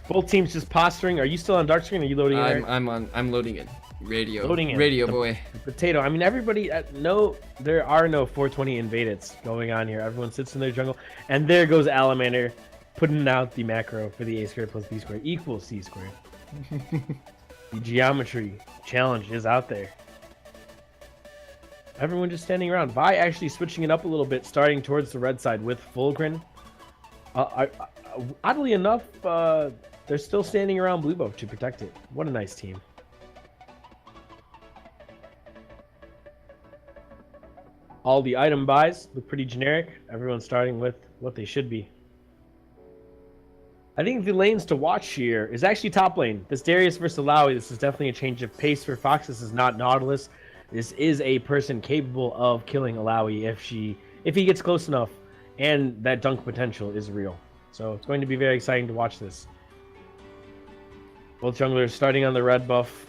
Both teams just posturing. Are you still on dark screen? Or are you loading it? I'm loading it. Radio. Loading it. Radio The- boy. Potato. I mean, everybody. There are no 420 invadeds going on here. Everyone sits in their jungle, and there goes Alamander, putting out the macro for the A squared plus B squared equals C squared. The geometry challenge is out there. Everyone just standing around. Vi actually switching it up a little bit, starting towards the red side with Fulgrin. Oddly enough, they're still standing around blue buff to protect it. What a nice team. All the item buys look pretty generic. Everyone's starting with what they should be. I think the lanes to watch here is actually top lane. This Darius versus Alawi, this is definitely a change of pace for Fox. This is not Nautilus. This is a person capable of killing Alawi if he gets close enough, and that dunk potential is real. So it's going to be very exciting to watch this. Both junglers starting on the red buff.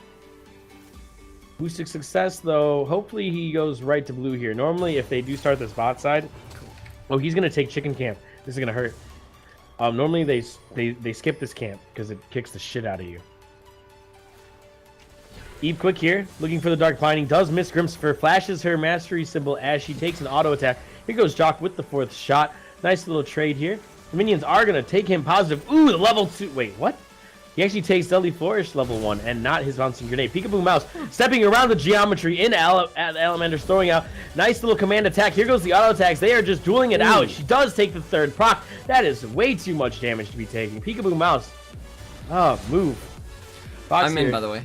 Boosted success though, hopefully he goes right to blue here. Normally if they do start this bot side, oh, he's gonna take chicken camp. This is gonna hurt. Normally they skip this camp because it kicks the shit out of you. Eve quick here, looking for the Dark Binding, does miss Grimsifer, flashes her mastery symbol as she takes an auto attack. Here goes Jock with the 4th shot. Nice little trade here. The minions are going to take him positive. Ooh, the level 2. Wait, what? He actually takes Deadly Flourish level 1 and not his bouncing grenade. Peekaboo Mouse stepping around the geometry in Alamander's throwing out. Nice little command attack. Here goes the auto attacks. They are just dueling it out. She does take the 3rd proc. That is way too much damage to be taking. Peekaboo Mouse. Oh, move. Fox I'm in, here. by the way.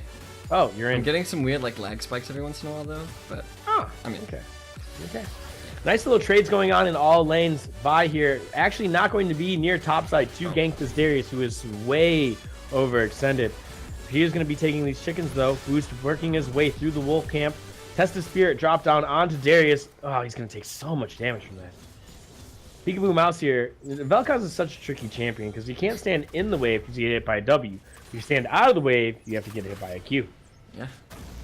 Oh, you're in. I'm getting some weird like lag spikes every once in a while though, but Oh, I'm in. Okay. Nice little trades going on in all lanes. Vi here actually not going to be near topside to gank this Darius, who is way overextended. He is going to be taking these chickens though. Boost working his way through the wolf camp. Test of Spirit drop down onto Darius. Oh, he's going to take so much damage from that. Peekaboo Mouse here. Vel'Koz is such a tricky champion because you can't stand in the wave because you get hit by a W. If you stand out of the wave, you have to get hit by a Q. Yeah.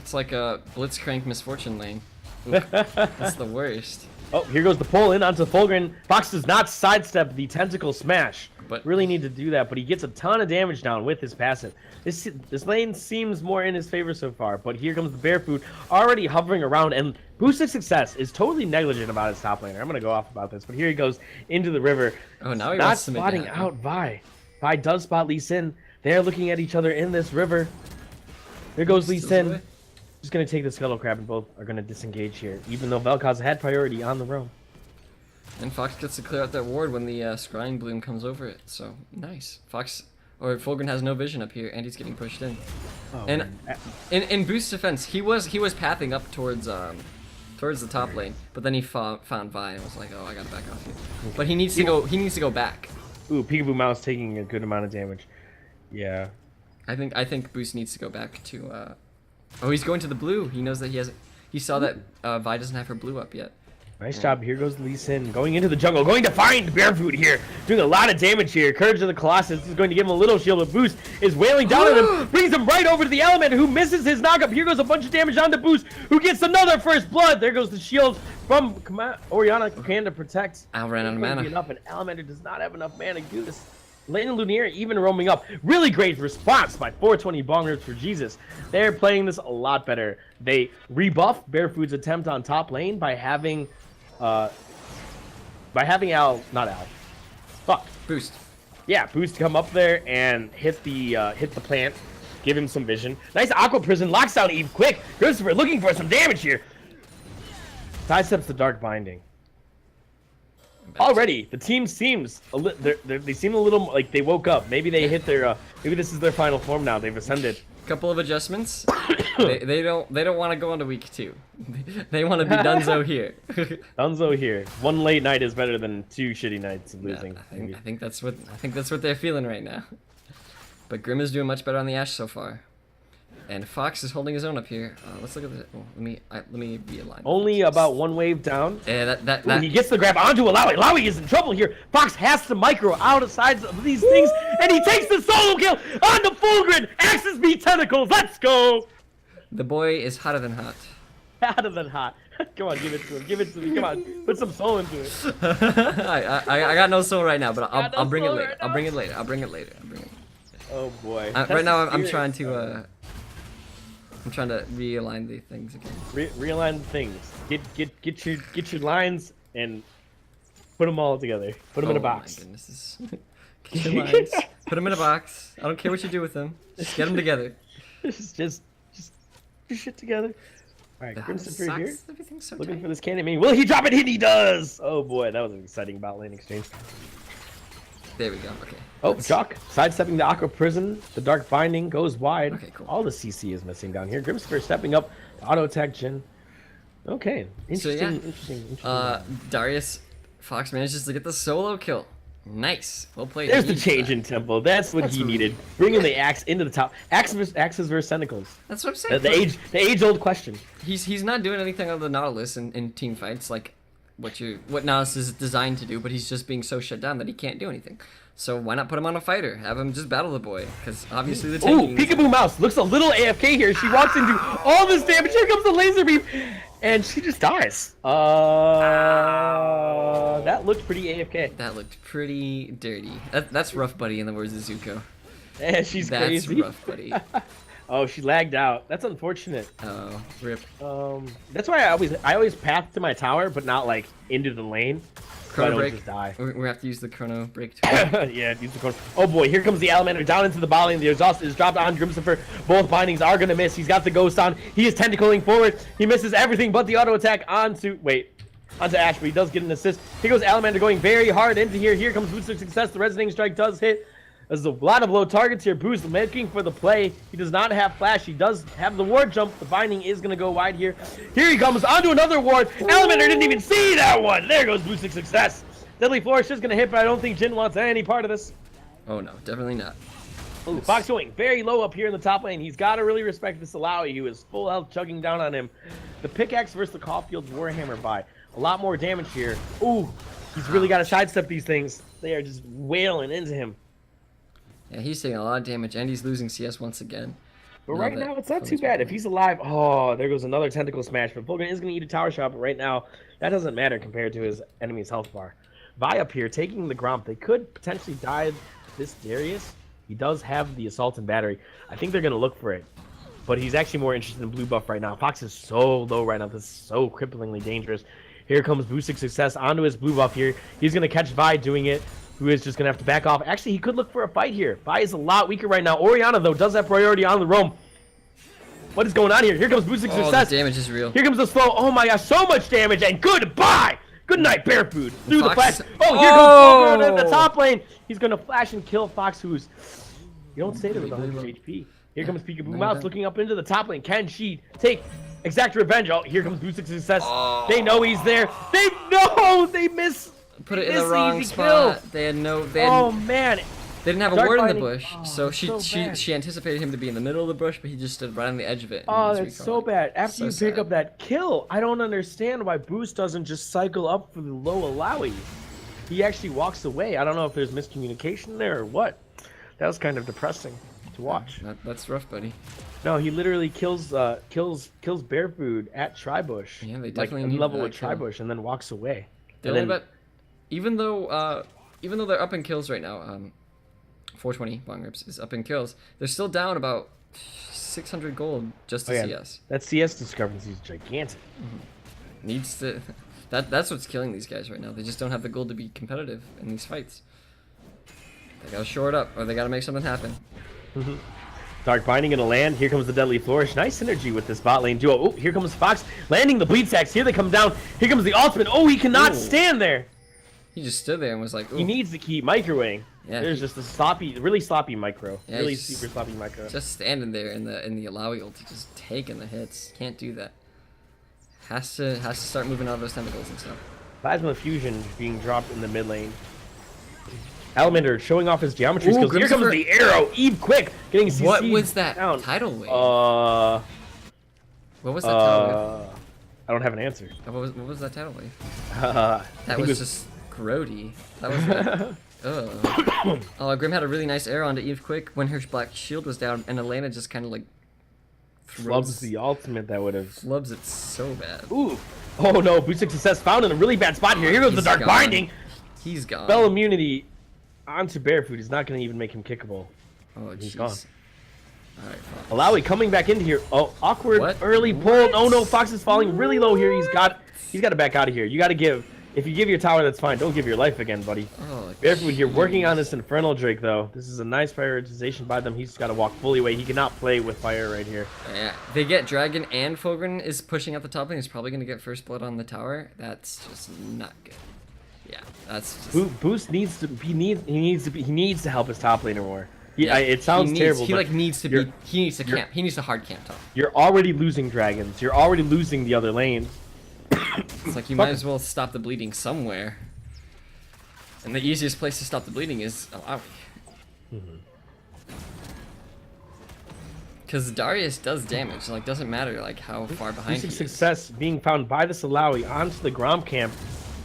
It's like a Blitzcrank Misfortune lane. Oof, that's the worst. Oh, here goes the pull in onto Fulgrin. Fox does not sidestep the tentacle smash. But- really need to do that, but he gets a ton of damage down with his passive. This lane seems more in his favor so far, but here comes the Barefoot already hovering around, and Boosted Success is totally negligent about his top laner. I'm going to go off about this, but here he goes into the river. Oh, now he Not wants to make it spotting happen. out Vi. Vi does spot Lee Sin. They're looking at each other in this river. There goes Lee Steals Sin. away. Just going to take the Scuttle Crab, and both are going to disengage here, even though Vel'Koz had priority on the roam. And Fox gets to clear out that ward when the scrying bloom comes over it. So nice. Or Fulgrin has no vision up here, and he's getting pushed in. Oh, And man. in Boost defense, he was pathing up towards the top lane, but then he found Vi and was like, oh, I gotta back off here. But he needs to go. He needs to go back. Ooh, Peekaboo Mouse taking a good amount of damage. Yeah. I think Boost needs to go back to. Oh, he's going to the blue. He knows that he He saw that Vi doesn't have her blue up yet. Nice job. Here goes Lee Sin going into the jungle, going to find Barefoot here, doing a lot of damage here. Courage of the Colossus is going to give him a little shield of boost, is wailing down at him, brings him right over to the Element, who misses his knockup. Here goes a bunch of damage on the boost, who gets another first blood. There goes the shield from Orianna, can to protect. Al ran out of mana. Enough, and Alamander does not have enough mana to do this. Lane and Lumiere even roaming up. Really great response by 420 Bongers for Jesus. They're playing this a lot better. They rebuff Barefoot's attempt on top lane by having Boost. Yeah, Boost come up there and hit the plant, give him some vision. Nice Aqua Prison, locks down Eve quick. Christopher looking for some damage here. Sidesteps the Dark Binding. Already, the team seems they seem a little like they woke up. Maybe they hit their maybe this is their final form now. They've ascended. Couple of adjustments. they don't want to go into week 2. They want to be Dunzo here. Dunzo here. One late night is better than 2 shitty nights of losing. Yeah, I think that's what they're feeling right now. But Grim is doing much better on the Ashe so far. And Fox is holding his own up here. Let's look at this. Oh, let me realign. Only about 1 wave down. Yeah, Ooh, he gets the grab onto Alawi. Alawi is in trouble here. Fox has to micro out of sides of these things, and he takes the solo kill on the full grid. Axes beat tentacles. Let's go. The boy is hotter than hot. Hotter than hot. Come on, give it to him. Give it to me. Come on, put some soul into it. I got no soul right now, but I'll bring it later. I'll bring it later. Oh boy. Right now I'm trying to realign the things again. Realign the things. Get your lines and put them all together. Put them in a box. Oh my goodness. Get your lines. Put them in a box. I don't care what you do with them. Just get them together. Just shit together. All right, Crimson for here. Everything's so Looking tight. for this cannon main. Will he drop it? He does. Oh boy, that was an exciting bot lane exchange. There we go. Okay. Oh, Jock sidestepping the Aqua Prison. The Dark Binding goes wide. Okay, cool. All the CC is missing down here. Grimsphere stepping up. Auto attack Jhin. Okay, interesting. Darius Fox manages to get the solo kill. Nice. Well played. There's the change in tempo. That's what he needed. Bringing the axe into the top. Axes versus Tentacles. That's what I'm saying. The age-old question. He's not doing anything on the Nautilus in team fights like what Nautilus is designed to do, but he's just being so shut down that he can't do anything. So why not put him on a fighter? Have him just battle the boy, because obviously the tanking. Ooh, Peekaboo Mouse looks a little AFK here. She walks into all this damage. Here comes the laser beam, and she just dies. That looked pretty AFK. That looked pretty dirty. That's rough, buddy, in the words of Zuko. Yeah, she's crazy. That's rough, buddy. Oh, she lagged out. That's unfortunate. Oh, rip. That's why I always path to my tower, but not like into the lane. Chrono break. Just die. We have to use the chrono break too. Yeah, use the chrono. Oh boy, here comes the Alamander down into the bot lane. The exhaust is dropped on Grimsifer. Both bindings are gonna miss. He's got the ghost on. He is tentacling forward. He misses everything but the auto attack onto Ashe, but he does get an assist. Here goes Alamander going very hard into here. Here comes Boost of Success. The Resonating Strike does hit. There's a lot of low targets here. Boost making for the play. He does not have flash. He does have the ward jump. The binding is going to go wide here. Here he comes onto another ward. Alamander didn't even see that one. There goes Boost of Success. Deadly Flourish is going to hit, but I don't think Jhin wants any part of this. Oh no, definitely not. Ooh, Fox going very low up here in the top lane. He's got to really respect this Alawi, who is full health chugging down on him. The pickaxe versus the Caulfield's Warhammer by a lot more damage here. Ooh, he's really got to sidestep these things. They are just wailing into him. Yeah, he's taking a lot of damage, and he's losing CS once again. But right now, it's not too bad. If he's alive, oh, there goes another tentacle smash. But Fulgrim is going to eat a tower shot, but right now, that doesn't matter compared to his enemy's health bar. Vi up here taking the Gromp. They could potentially die this Darius. He does have the Assault and Battery. I think they're going to look for it. But he's actually more interested in blue buff right now. Fox is so low right now. This is so cripplingly dangerous. Here comes Boosting Success onto his blue buff here. He's going to catch Vi doing it, who is just going to have to back off. Actually, he could look for a fight here. Vi is a lot weaker right now. Orianna, though, does have priority on the roam. What is going on here? Here comes Boosting Success. The damage is real. Here comes the slow. Oh my gosh, so much damage, and goodbye! Good night, Barefoot. Through the flash. Oh, here comes Fulgrim at the top lane. He's going to flash and kill Fox, who's... You don't say that with 100 HP. Here comes Peekaboo Mouse looking up into the top lane. Can she take exact revenge? Oh, here comes Boosting Success. They know he's there. They know! They miss... Put it in the wrong spot. They had no. Oh man, They didn't have a Dark ward in the binding. bush, Oh, so that's so bad. she anticipated him to be in the middle of the bush, but he just stood right on the edge of it. and Oh, was that's so recalling. bad. After So you pick sad. up that kill, I don't understand why Boost doesn't just cycle up for the low Alawi. He actually walks away. I don't know if there's miscommunication there or what. That was kind of depressing to watch. That's rough, buddy. No, he literally kills Barefood at Tribush. Yeah, they like definitely in need level that with kill. Tribush and then walks away. They're And only then- about, even though they're up in kills right now, 420 Bong Rips is up in kills. They're still down about 600 gold just to CS. That CS discrepancy is gigantic. Needs to. That's what's killing these guys right now. They just don't have the gold to be competitive in these fights. They gotta shore it up, or they gotta make something happen. Dark Binding in a land. Here comes the Deadly Flourish. Nice synergy with this bot lane duo. Oh, here comes Fox landing the bleed sacks. Here they come down. Here comes the ultimate. Oh, he cannot Ooh. stand there. He just stood there and was like, "Ooh." He needs to keep microwaving. Yeah, There's just a sloppy, really sloppy micro. Yeah, really he's just- super sloppy micro. just standing there in the Alawi ult, just taking the hits. Can't do that. Has to start moving out of those tentacles and stuff. Plasma Fusion being dropped in the mid lane. Alamander showing off his geometry Ooh, skills. Here comes Grimsilver. the arrow. Eve quick. Getting CC What was that down. tidal wave? What was that tidal wave? I don't have an answer. What was that tidal wave? I That think was it just grody. That was like, ugh. Oh, Grim had a really nice arrow onto Eve quick when her black shield was down, and Elena just kind of like flubs the ultimate that would have. flubs it so bad. Ooh. Oh no, boosting success found in a really bad spot here. Here goes the He's Dark gone. Binding. He's gone. Spell immunity onto Barefoot is not going to even make him kickable. Oh, He's jeez. gone. Alright, Fox. Alawi coming back into here. Oh, awkward What? early pull. Oh no, Fox is falling really low here. He's got to back out of here. You got to give. If you give your tower, that's fine. Don't give your life again, buddy. Oh, Barefoot here working on jeez. this Infernal Drake though. This is a nice prioritization by them. He's got to walk fully away. He cannot play with fire right here. Yeah, they get Dragon and Fulgrim is pushing out the top lane. He's probably gonna get first blood on the tower. That's just not good. Yeah, that's just. Boost needs to. He needs to help his top laner more. It sounds terrible. He but like needs to you're- be. He needs to camp. He needs to hard camp top. You're already losing dragons. You're already losing the other lanes. It's like you might as well stop the bleeding somewhere. And the easiest place to stop the bleeding is Alawi. Because Darius does damage. Like doesn't matter like how far behind he Boosting is. success being found by the Salawi onto the Grom camp.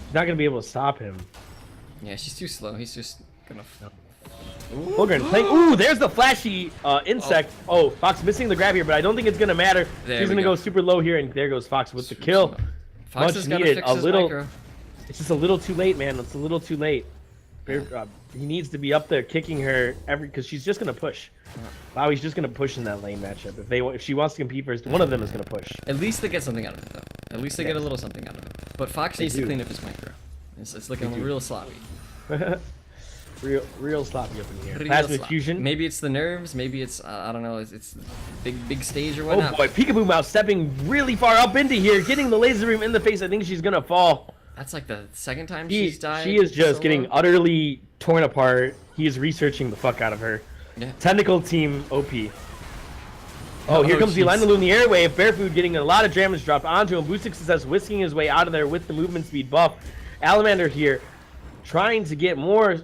He's not gonna be able to stop him. Yeah, she's too slow. He's just gonna. Fulgrim playing. Ooh, there's the flashy insect. Oh, Fox missing the grab here, but I don't think it's gonna matter. There He's we gonna go. go super low here, and there goes Fox with the kill. Fox Much has got to needed. fix A his little. micro. It's just a little too late, man. It's a little too late. He needs to be up there kicking her because she's just gonna push. Wow, he's just gonna push in that lane matchup. If she wants to compete first, one of them is gonna push. At least they get something out of it, though. At least they get a little something out of it. But Fox needs to do. clean up his micro. It's looking real sloppy. real sloppy up in here. Real Plasma sloppy. fusion. Maybe it's the nerves. Maybe it's I don't know. It's big stage or Oh whatnot. boy, Peekaboo Mouse stepping really far up into here, getting the laser beam in the face. I think she's gonna fall. That's like the second time She she's died. is just solo. getting utterly torn apart. He is researching the fuck out of her. Yeah. Technical team OP. Oh, Oh, here comes the jeez. Elena in the airwave. Barefoot getting a lot of damage dropped onto him. Boosting success, whisking his way out of there with the movement speed buff. Alamander here, trying to get more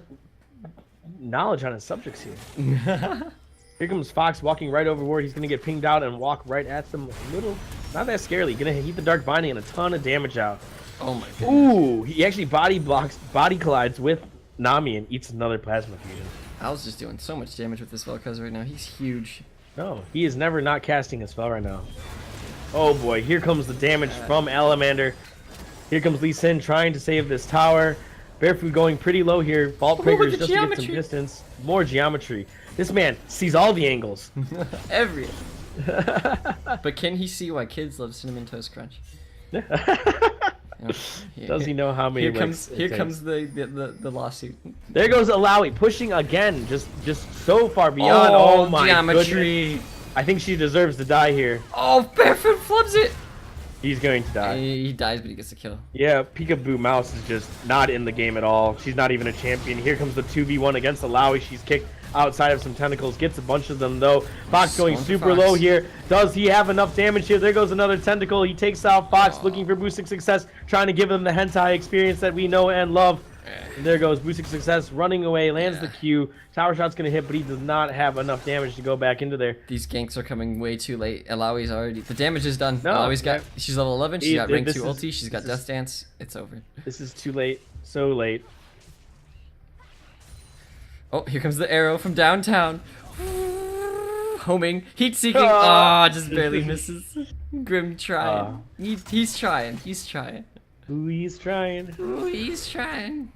knowledge on his subjects here. Here comes Fox walking right over ward. He's gonna get pinged out and walk right at them a little, not that scarily. Gonna heat the Dark Binding and a ton of damage out. Oh my god. Ooh, he actually body collides with Nami and eats another plasma fusion. Al's just doing so much damage with this Vel'Koz right now. He's huge. No, he is never not casting a spell right now. Oh boy, here comes the damage from Alamander. Here comes Lee Sin trying to save this tower. Barefoot going pretty low here. Vault breakers the just to get some geometry. distance. More geometry. This man sees all the angles. Every. But can he see why kids love Cinnamon Toast Crunch? You know, Does he know how many? Here licks comes it here takes? comes the lawsuit. There goes Alawi pushing again, just so far beyond. Oh, my geometry. goodness. I think she deserves to die here. Oh, Barefoot flubs it. He's going to die. He dies, but he gets a kill. Yeah, Peekaboo Mouse is just not in the game at all. She's not even a champion. Here comes the 2v1 against Alawi. She's kicked outside of some tentacles. Gets a bunch of them, though. Fox going Swung for super Fox. low here. Does he have enough damage here? There goes another tentacle. He takes out Fox, looking for boosting success, trying to give him the hentai experience that we know and love. And there goes boosting success, running away, lands the Q. Tower shot's gonna hit, but he does not have enough damage to go back into there. These ganks are coming way too late. Alawi's already. The damage is done. No, Alawi's got. She's level 11. She's got rank 2 is- ulti. She's got this Death Dance. It's over. This is too late. So late. Oh, here comes the arrow from downtown. Homing. Heat seeking. Ah, just barely misses. Grim trying. He's trying. He's trying. Ooh, he's trying. Ooh, he's trying.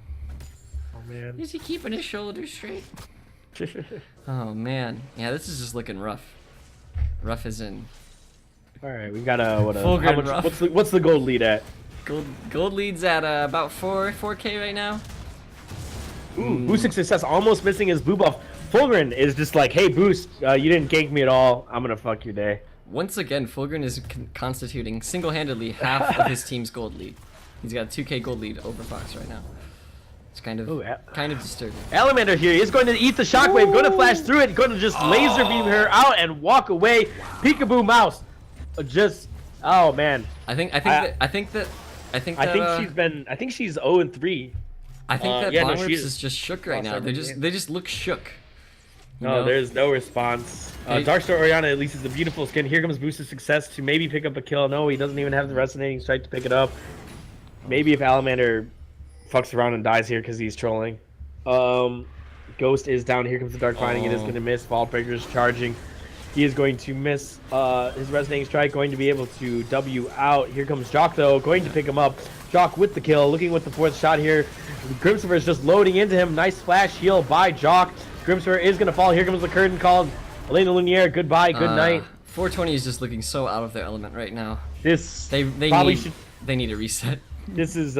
Oh man. Is he keeping his shoulders straight? Oh man. Yeah, this is just looking rough. Rough as in. All right, we got a Full how grid much? rough. What's the gold lead at? Gold leads at about 4K right now. Ooh, boosting success, almost missing his boo buff. Fulgrin is just like, hey, Boost, you didn't gank me at all. I'm gonna fuck your day. Once again, Fulgrin is constituting single-handedly half of his team's gold lead. He's got a 2K gold lead over Fox right now. It's kind of disturbing. Alamander here is going to eat the shockwave, going to flash through it, going to just laser beam her out and walk away. Peekaboo mouse, just oh man. I think she's 0-3. I think that yeah, no, Bonglips she is. is just shook right now. They just look shook. You No, know? there's no response. Darkstar Oriana at least is a beautiful skin. Here comes boosted success to maybe pick up a kill. No, he doesn't even have the resonating strike to pick it up. Maybe if Alamander fucks around and dies here because he's trolling. Ghost is down. Here comes the Dark Binding. It is going to miss. Fall Breaker's charging. He is going to miss his resonating strike. Going to be able to W out. Here comes Jock though. Going to pick him up. Jock with the kill. Looking with the 4th shot here. Grimsver is just loading into him. Nice flash heal by Jock. Grimsver is going to fall. Here comes the curtain call. Elena Lunier, goodbye, good night. 420 is just looking so out of their element right now. They need a reset. This is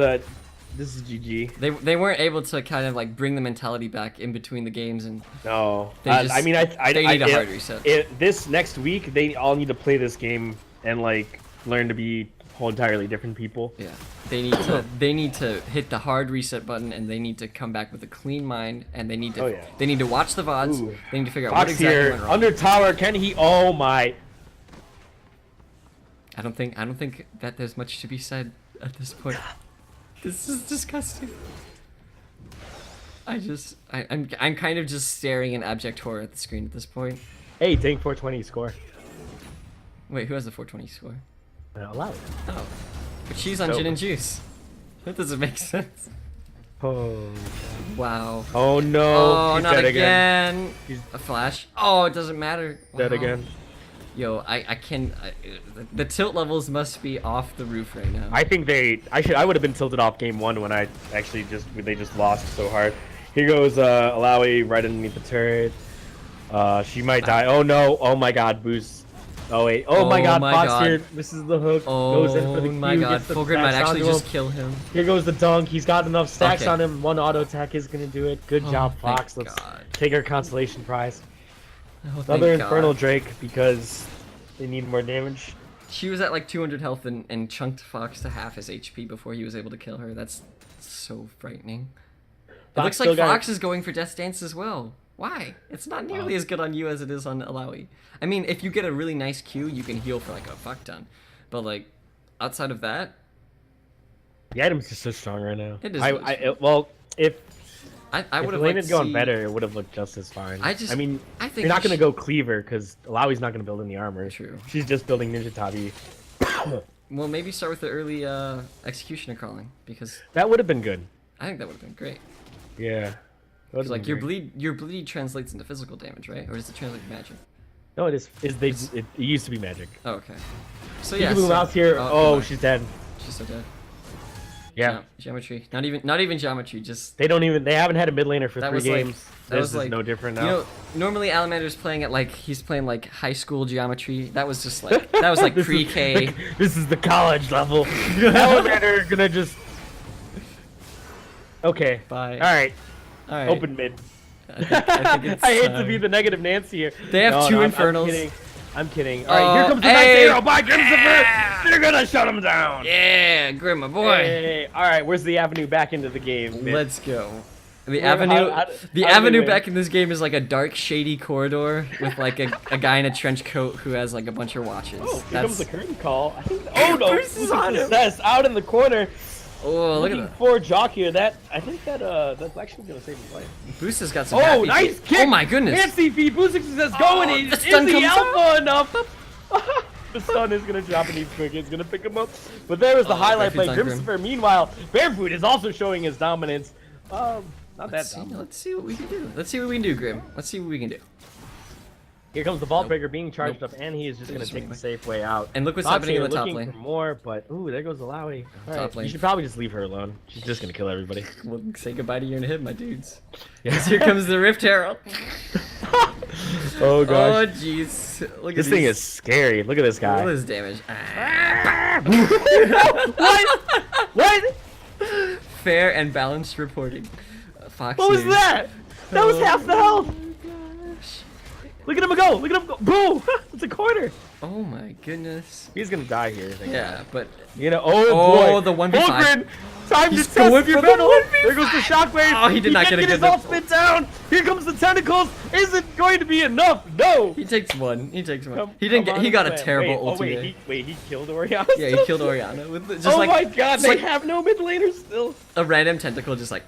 GG. They weren't able to kind of like bring the mentality back in between the games, and no. They need a hard reset. This next week, they all need to play this game and like learn to be whole entirely different people. Yeah, they need to hit the hard reset button, and they need to come back with a clean mind, and they need to watch the VODs. Ooh. They need to figure out Fox what exactly here, went wrong. under tower. Can he? Oh my! I don't think that there's much to be said at this point. This is disgusting. I'm kind of just staring in abject horror at the screen at this point. Hey, take 420 score. Wait, who has the 420 score? Allow it. Oh, but she's on Jhin and Juice. That doesn't make sense. Oh. Wow. Oh no. Oh, he's not dead again. He's A flash. Oh, it doesn't matter. dead Wow. again. Yo, the tilt levels must be off the roof right now. I think I would have been tilted off game 1 when they just lost so hard. Here goes Alawi right underneath the turret. She might die. Oh no. Oh my god, boost. Oh wait. Oh my god, Fox here. This is the hook. Goes in for the Q, my god, gets the Fulgrin might stacks actually onto just him. kill him. Here goes the dunk. He's got enough stacks Okay. on him. One auto attack is gonna do it. Good job, thank Fox. Let's God. take our consolation prize. Oh, thank Another God. Infernal Drake because they need more damage. She was at like 200 health and chunked Fox to half his HP before he was able to kill her. That's so frightening. It Fox looks still like got- Fox is going for Death Dance as well. Why? It's not nearly as good on you as it is on Alawi. I mean, if you get a really nice Q, you can heal for like a fuck ton. But like, outside of that, The item's just so strong right now. It is I really strong. well, if I if would have Lane liked had to gone see... better, it would have looked just as fine. I mean, think you're not he gonna go Cleaver because Alawi's not gonna build any armor. True. She's just building Ninja Tabi. Well, maybe start with the early Executioner crawling, because That would have been good. I think that would have been great. Yeah. That would've Because like been your bleed translates into physical damage, right? Or does it translate to magic? No, it is. It used to be magic. Oh, okay. So Yeah, yeah. Mouse here. Oh, goodbye. she's dead. She's so dead. Yeah. Geometry. Not even geometry. Just They haven't had a mid laner for that 3 was like games. that This was is like no different now. You know, normally Alamander's playing at like he's playing like high school geometry. That was just like that was like This is pre-K. This is the college level. Alamander gonna just. Okay. Bye. All right. All right. Open mid. I think it's, I hate to be the negative Nancy here. They have No, two no, Infernals. I'm kidding. All right, here comes the nice hey. arrow by Grimsifer. They're gonna shut him down. Yeah, Grim, my boy. Hey, all right, where's the avenue back into the game? Mid? Let's go. The How- avenue, how- the how do we avenue win? back in this game is like a dark, shady corridor with like a guy in a trench coat who has like a bunch of watches. Oh, here comes the curtain call. I think. Oh, Oh no! Bruce is on him. Success out in the corner. Oh, look at Looking that. for Jock here. I think that's actually gonna save his life. Boost has got some. Oh, happy nice feet. kick! Oh my goodness. Fancy feed. Boosix is going. Is the stun the comes alpha enough? The stun is gonna drop and he's quick. It's gonna pick him up. But there was the highlight play. Barefoot's on Grim. Grimsifer, meanwhile, Barefoot is also showing his dominance. Not Let's that see, dominant. let's see what we can do. Let's see what we can do, Grim. Let's see what we can do. Here comes the Vault Nope. Breaker being charged Nope. up, and he is just They're gonna just take the running safe way out. And look what's Fox happening in here the top looking lane. for more, but ooh, there goes the Lowy. Top lane. You should probably just leave her alone. She's just gonna kill everybody. We'll say goodbye to your inhib, my dudes. Yeah. Because here comes the Rift Herald. Oh Oh gosh. jeez. Look at This thing these- is scary. Look at this All guy. this damage. What? What? Fair and balanced reporting. Fox What was News. that? That was half the health. Gosh. Look at him go! Look at him go! Boom! It's a corner. Oh my goodness. He's gonna die here. I think. Yeah, but You know. Oh boy. the 1v5. Fulgrin, time He's to going test your for the metal. 1v5. There goes the shockwave. Oh, he did not can't get a his good ult spin down. Here comes the tentacles. Is it going to be enough? No. he takes one. He takes one. Come- he didn't come get. He on, got a man. terrible Wait, ulti. wait, he killed Oriana. Yeah, he killed Oriana with just Oh like my god, just they like have no mid laners still. a random tentacle, just like.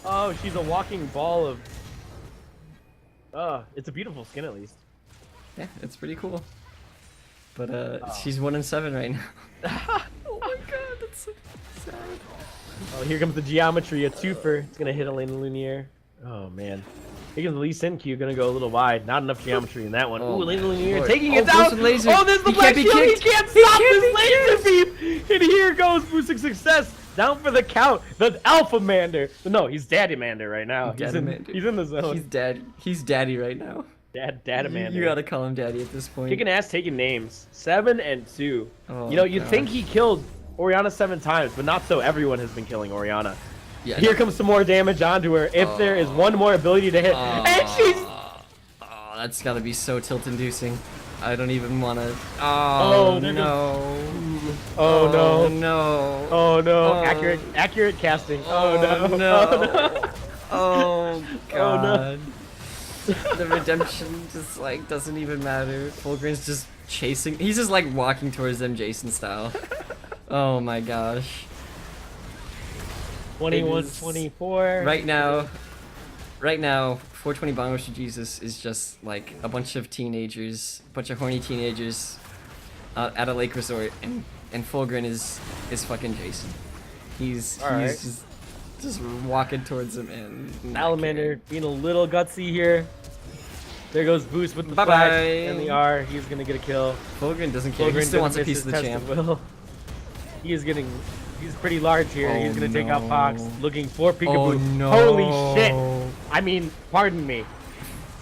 Oh, she's a walking ball of. It's a beautiful skin at least. Yeah, it's pretty cool. But she's 1 in 7 right now. Oh my god, that's so sad. Oh, here comes the geometry, a twofer. It's gonna hit Elena Lunier. Oh man. Here comes the Lee Sin Q, gonna go a little wide. Not enough geometry in that one. Oh, Ooh, Elena man. Lunier Lord. taking Oh, it down. goes with laser. Oh, there's the He black can't be shield. He kicked. can't He stop can't this be laser beam. And here goes boosting success. Down for the count. The Alpha Mander. No, he's Daddy Mander right now. He's Daddy-mander. in the zone. He's daddy. He's daddy right now. Daddy Mander. You gotta call him daddy at this point. Kicking ass, taking names. 7 and 2. Oh, You know, you'd gosh. think he killed Oriana 7 times, but not so. Everyone has been killing Oriana. Yeah, Here no. comes some more damage onto her. If there is one more ability to hit, and she's Oh, that's gotta be so tilt-inducing. I don't even wanna. Oh, Oh, there no. oh no, no. oh no, Oh. accurate casting. Oh, Oh no, no. oh no. Oh god. no. The redemption just like doesn't even matter. Fulgrin's just chasing. He's just like walking towards them, Jason style. Oh my gosh. 21, It is- 24. Right now, 420 Bong Rush to Jesus is just like a bunch of teenagers, a bunch of horny teenagers at a lake resort, and Fulgrin is fucking Jason. He's Alright. just walking towards him and not Salamander caring. being a little gutsy here. There goes Boost with the Bye-bye. flash and the R. He's gonna get a kill. Fulgrin doesn't care. He Fulgrin still wants a doesn't piece of miss the his champ. test of will. He is getting. He's pretty large here. Oh, He's gonna take out Fox, no. looking for Peekaboo. Oh no! Holy shit! I mean, pardon me.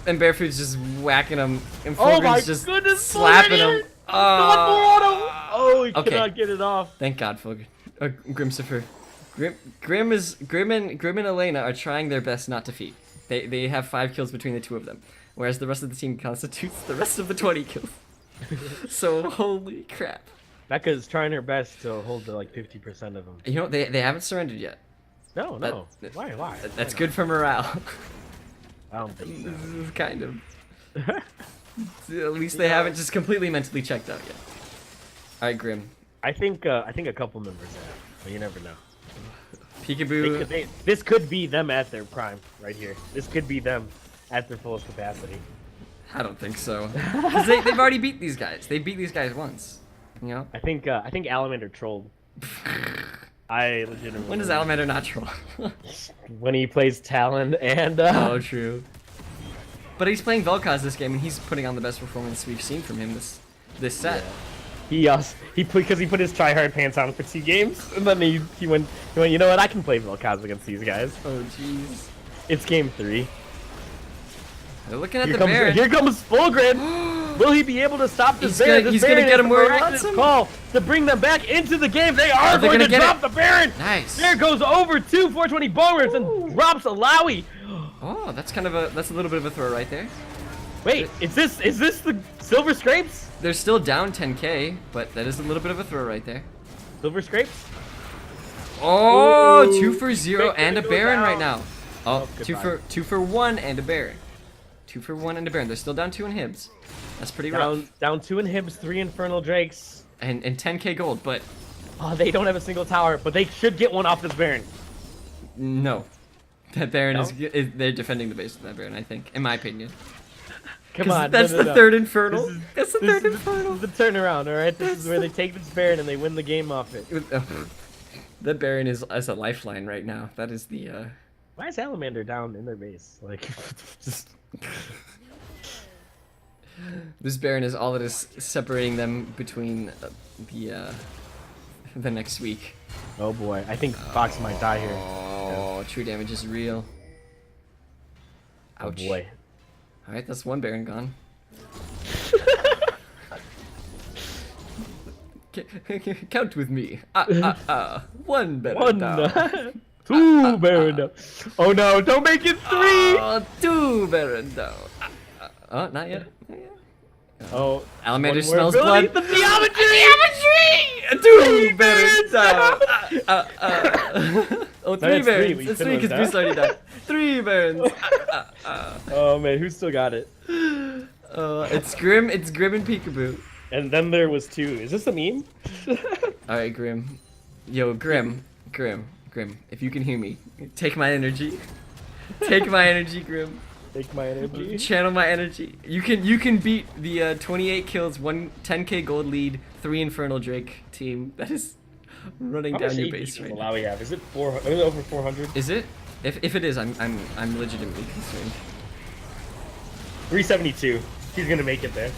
And Barefoot's just whacking him, and Oh my Fulgrin's just goodness! slapping Fulgrin! him. Not more auto. Oh, he Okay. cannot get it off. Thank God, Fulgrin. Grimsifer. Grim and Elena are trying their best not to feed. They have 5 kills between the two of them, whereas the rest of the team constitutes the rest of the 20 kills. So holy crap! Becca is trying her best to hold the like 50% of them. You know they haven't surrendered yet. No, no. That- Why? That's good for morale. I don't think so. Kind of. At least they haven't just completely mentally checked out yet. All right, Grim. I think a couple members have, but you never know. Peekaboo. This could be them at their prime right here. This could be them at their fullest capacity. I don't think so. Because they've already beat these guys. They beat these guys once. You know? I think Alamander trolled. I legitimately. When does Alamander not troll? When he plays Talon and Oh, true. But he's playing Vel'Koz this game, and he's putting on the best performance we've seen from him this set. he put his tryhard pants on for 2 games, and then he went, you know what, I can play Vel'Koz against these guys. Oh, jeez. It's game 3. They're looking at Here the comes Baron. here comes Fulgrin. Will he be able to stop this He's Baron? gonna- This he's gonna Baron get is him where he a wants him. call to bring them back into the game. They are they're going gonna to get drop it. the Baron. Nice. There goes over 2 420 bombers and drops a Lowy. Oh, that's kind of that's a little bit of a throw right there. Wait, is this the Silver Scrapes? They're still down 10k, but that is a little bit of a throw right there. Silver Scrapes? Oh, Ooh. 2 for 0 Quick, and a go Baron down. right now. Oh, goodbye. two for 1 and a Baron. 2 for 1 and a Baron. They're still down 2 in Hibs. That's pretty rough. Down 2 in Hibs, 3 Infernal Drakes. And 10k gold, but Oh, they don't have a single tower, but they should get one off this Baron. No. That Baron No? is they're defending the base with that Baron, I think, in my opinion. Come on, That's no, no, the no. third Infernal. This is- That's the This third is Infernal. the turnaround, alright? This is where they take this Baron and they win the game off it. That Baron is as a lifeline right now. That is the Why is Salamander down in their base? Like, just... This Baron is all that is separating them between the next week. Oh boy, I think Fox might die here. Oh, true damage is real. Oh Ouch. boy. Alright, that's one Baron gone. Count with me. One Baron One, down. two Baron down. Oh no, don't make it three! Oh, two Baron down. Oh, not yet. Not yet. Oh, Alamander one more smells ability, blood. The geometry! Two Barons down. Oh, three that's three. Barons. We It's couldn't three because have Bruce already died. Three Barons. Oh man, who still got it? It's Grim. It's Grim and Peekaboo. And then there was two. Is this a meme? All right, Grim. Yo, Grim. If you can hear me, take my energy. Take my energy, Grim. Take my energy. Channel my energy. You can beat the 28 kills, 10k gold lead, 3 Infernal Drake team that is running How down much your AP base does right now. Malawi have? Is it 400? Is it over 400? Is it? If it is, I'm legitimately concerned. 372. He's gonna make it there.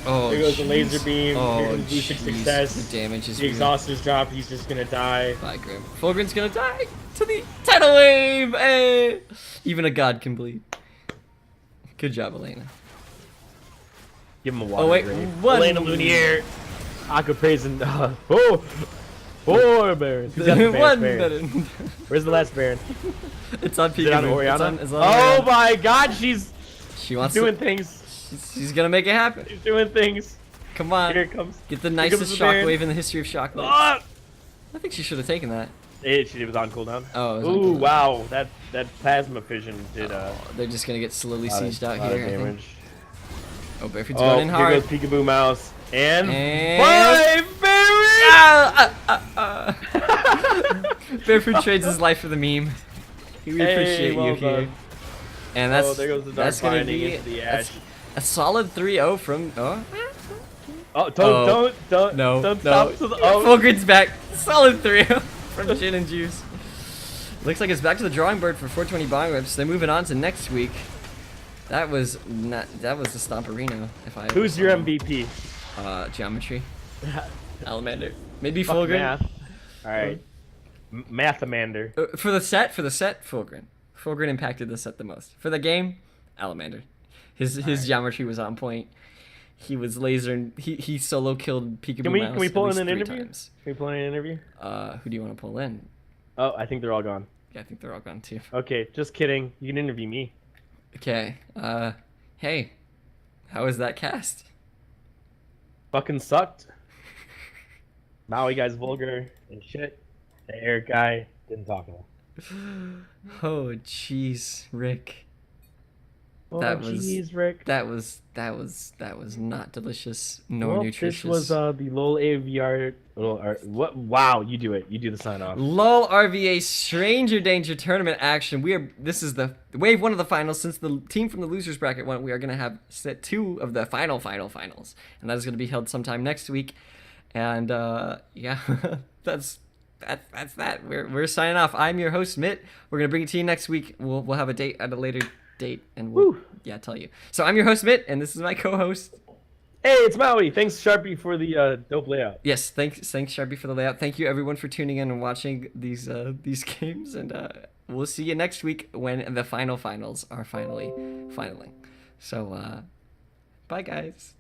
Oh, There goes the jeez. laser beam. Oh, There goes boosting jeez. success. The damage is The exhauster's dropped. He's just gonna die. Bye, Grim. Fulgrim's gonna die to the tidal wave. Hey! Even a god can bleed. Good job, Elena. Give him a water. Oh wait, grave. one. Elena Lunier. Aqua praise and oh, four Barons. Who's got the One Baron? Baron. Where's the last Baron? It's on Is it on Peekaboo. Oriana? It's on Oh Oriana. my God, she's She wants doing to. things. She's gonna make it happen. She's doing things. Come on. Here it comes. Get the comes nicest the Baron. shockwave in the history of shockwaves. Ah! I think she should have taken that. She was on cooldown. Oh, it was on Ooh, cooldown. wow, that plasma fission did They're just gonna get slowly lot of- sieged out lot of here. I think. damage. Oh, Barefoot's Oh, going in here hard. goes Peekaboo Mouse and And- 5 Barons. Barefoot trades his life for the meme. We Hey, appreciate well you here. done. And that's Oh, there goes the dark that's gonna binding be into the that's ash. a solid 3-0 from Oh, don't no don't no. stop to the Fulgrim's back. Solid 3-0 from Jhin and Juice. Looks like it's back to the drawing board for 420 bong whips. They're moving on to next week. That was a Stomperino. If I Who's your MVP? Geometry. Alamander. Maybe Fuck Fulgrim. math. All right, Mathamander. For the set, Fulgrim. Fulgrim impacted the set the most. For the game, Alamander. His geometry was on point. He was lasering. He solo killed Peekaboo Can we Mouse pull at in an least 3 interview? times. Can we pull in an interview? Who do you want to pull in? Oh, I think they're all gone. Yeah, I think they're all gone too. Okay, just kidding. You can interview me. Okay. Hey, how was that cast? Fucking sucked. Maui guy's vulgar and shit. The Eric guy didn't talk enough. Oh, jeez, Rick. Oh, That was- jeez, Rick. That was not delicious nor Well, nutritious. this was the LOLRVA. What? Wow, you do it. You do the sign off. LOLRVA Stranger Danger Tournament action. This is the wave 1 of the finals. Since the team from the losers bracket won, we are gonna have set 2 of the finals, and that is gonna be held sometime next week. And yeah, that's that. We're signing off. I'm your host Mitt. We're gonna bring it to you next week. We'll have a date at a later date, and we'll Woo. tell you. So I'm your host Mitt, and this is my co-host. Hey, it's Maui. Thanks, Sharpie, for the dope layout. Yes, thanks Sharpie for the layout. Thank you everyone for tuning in and watching these games, and we'll see you next week when the finals are finally finaling. So bye guys.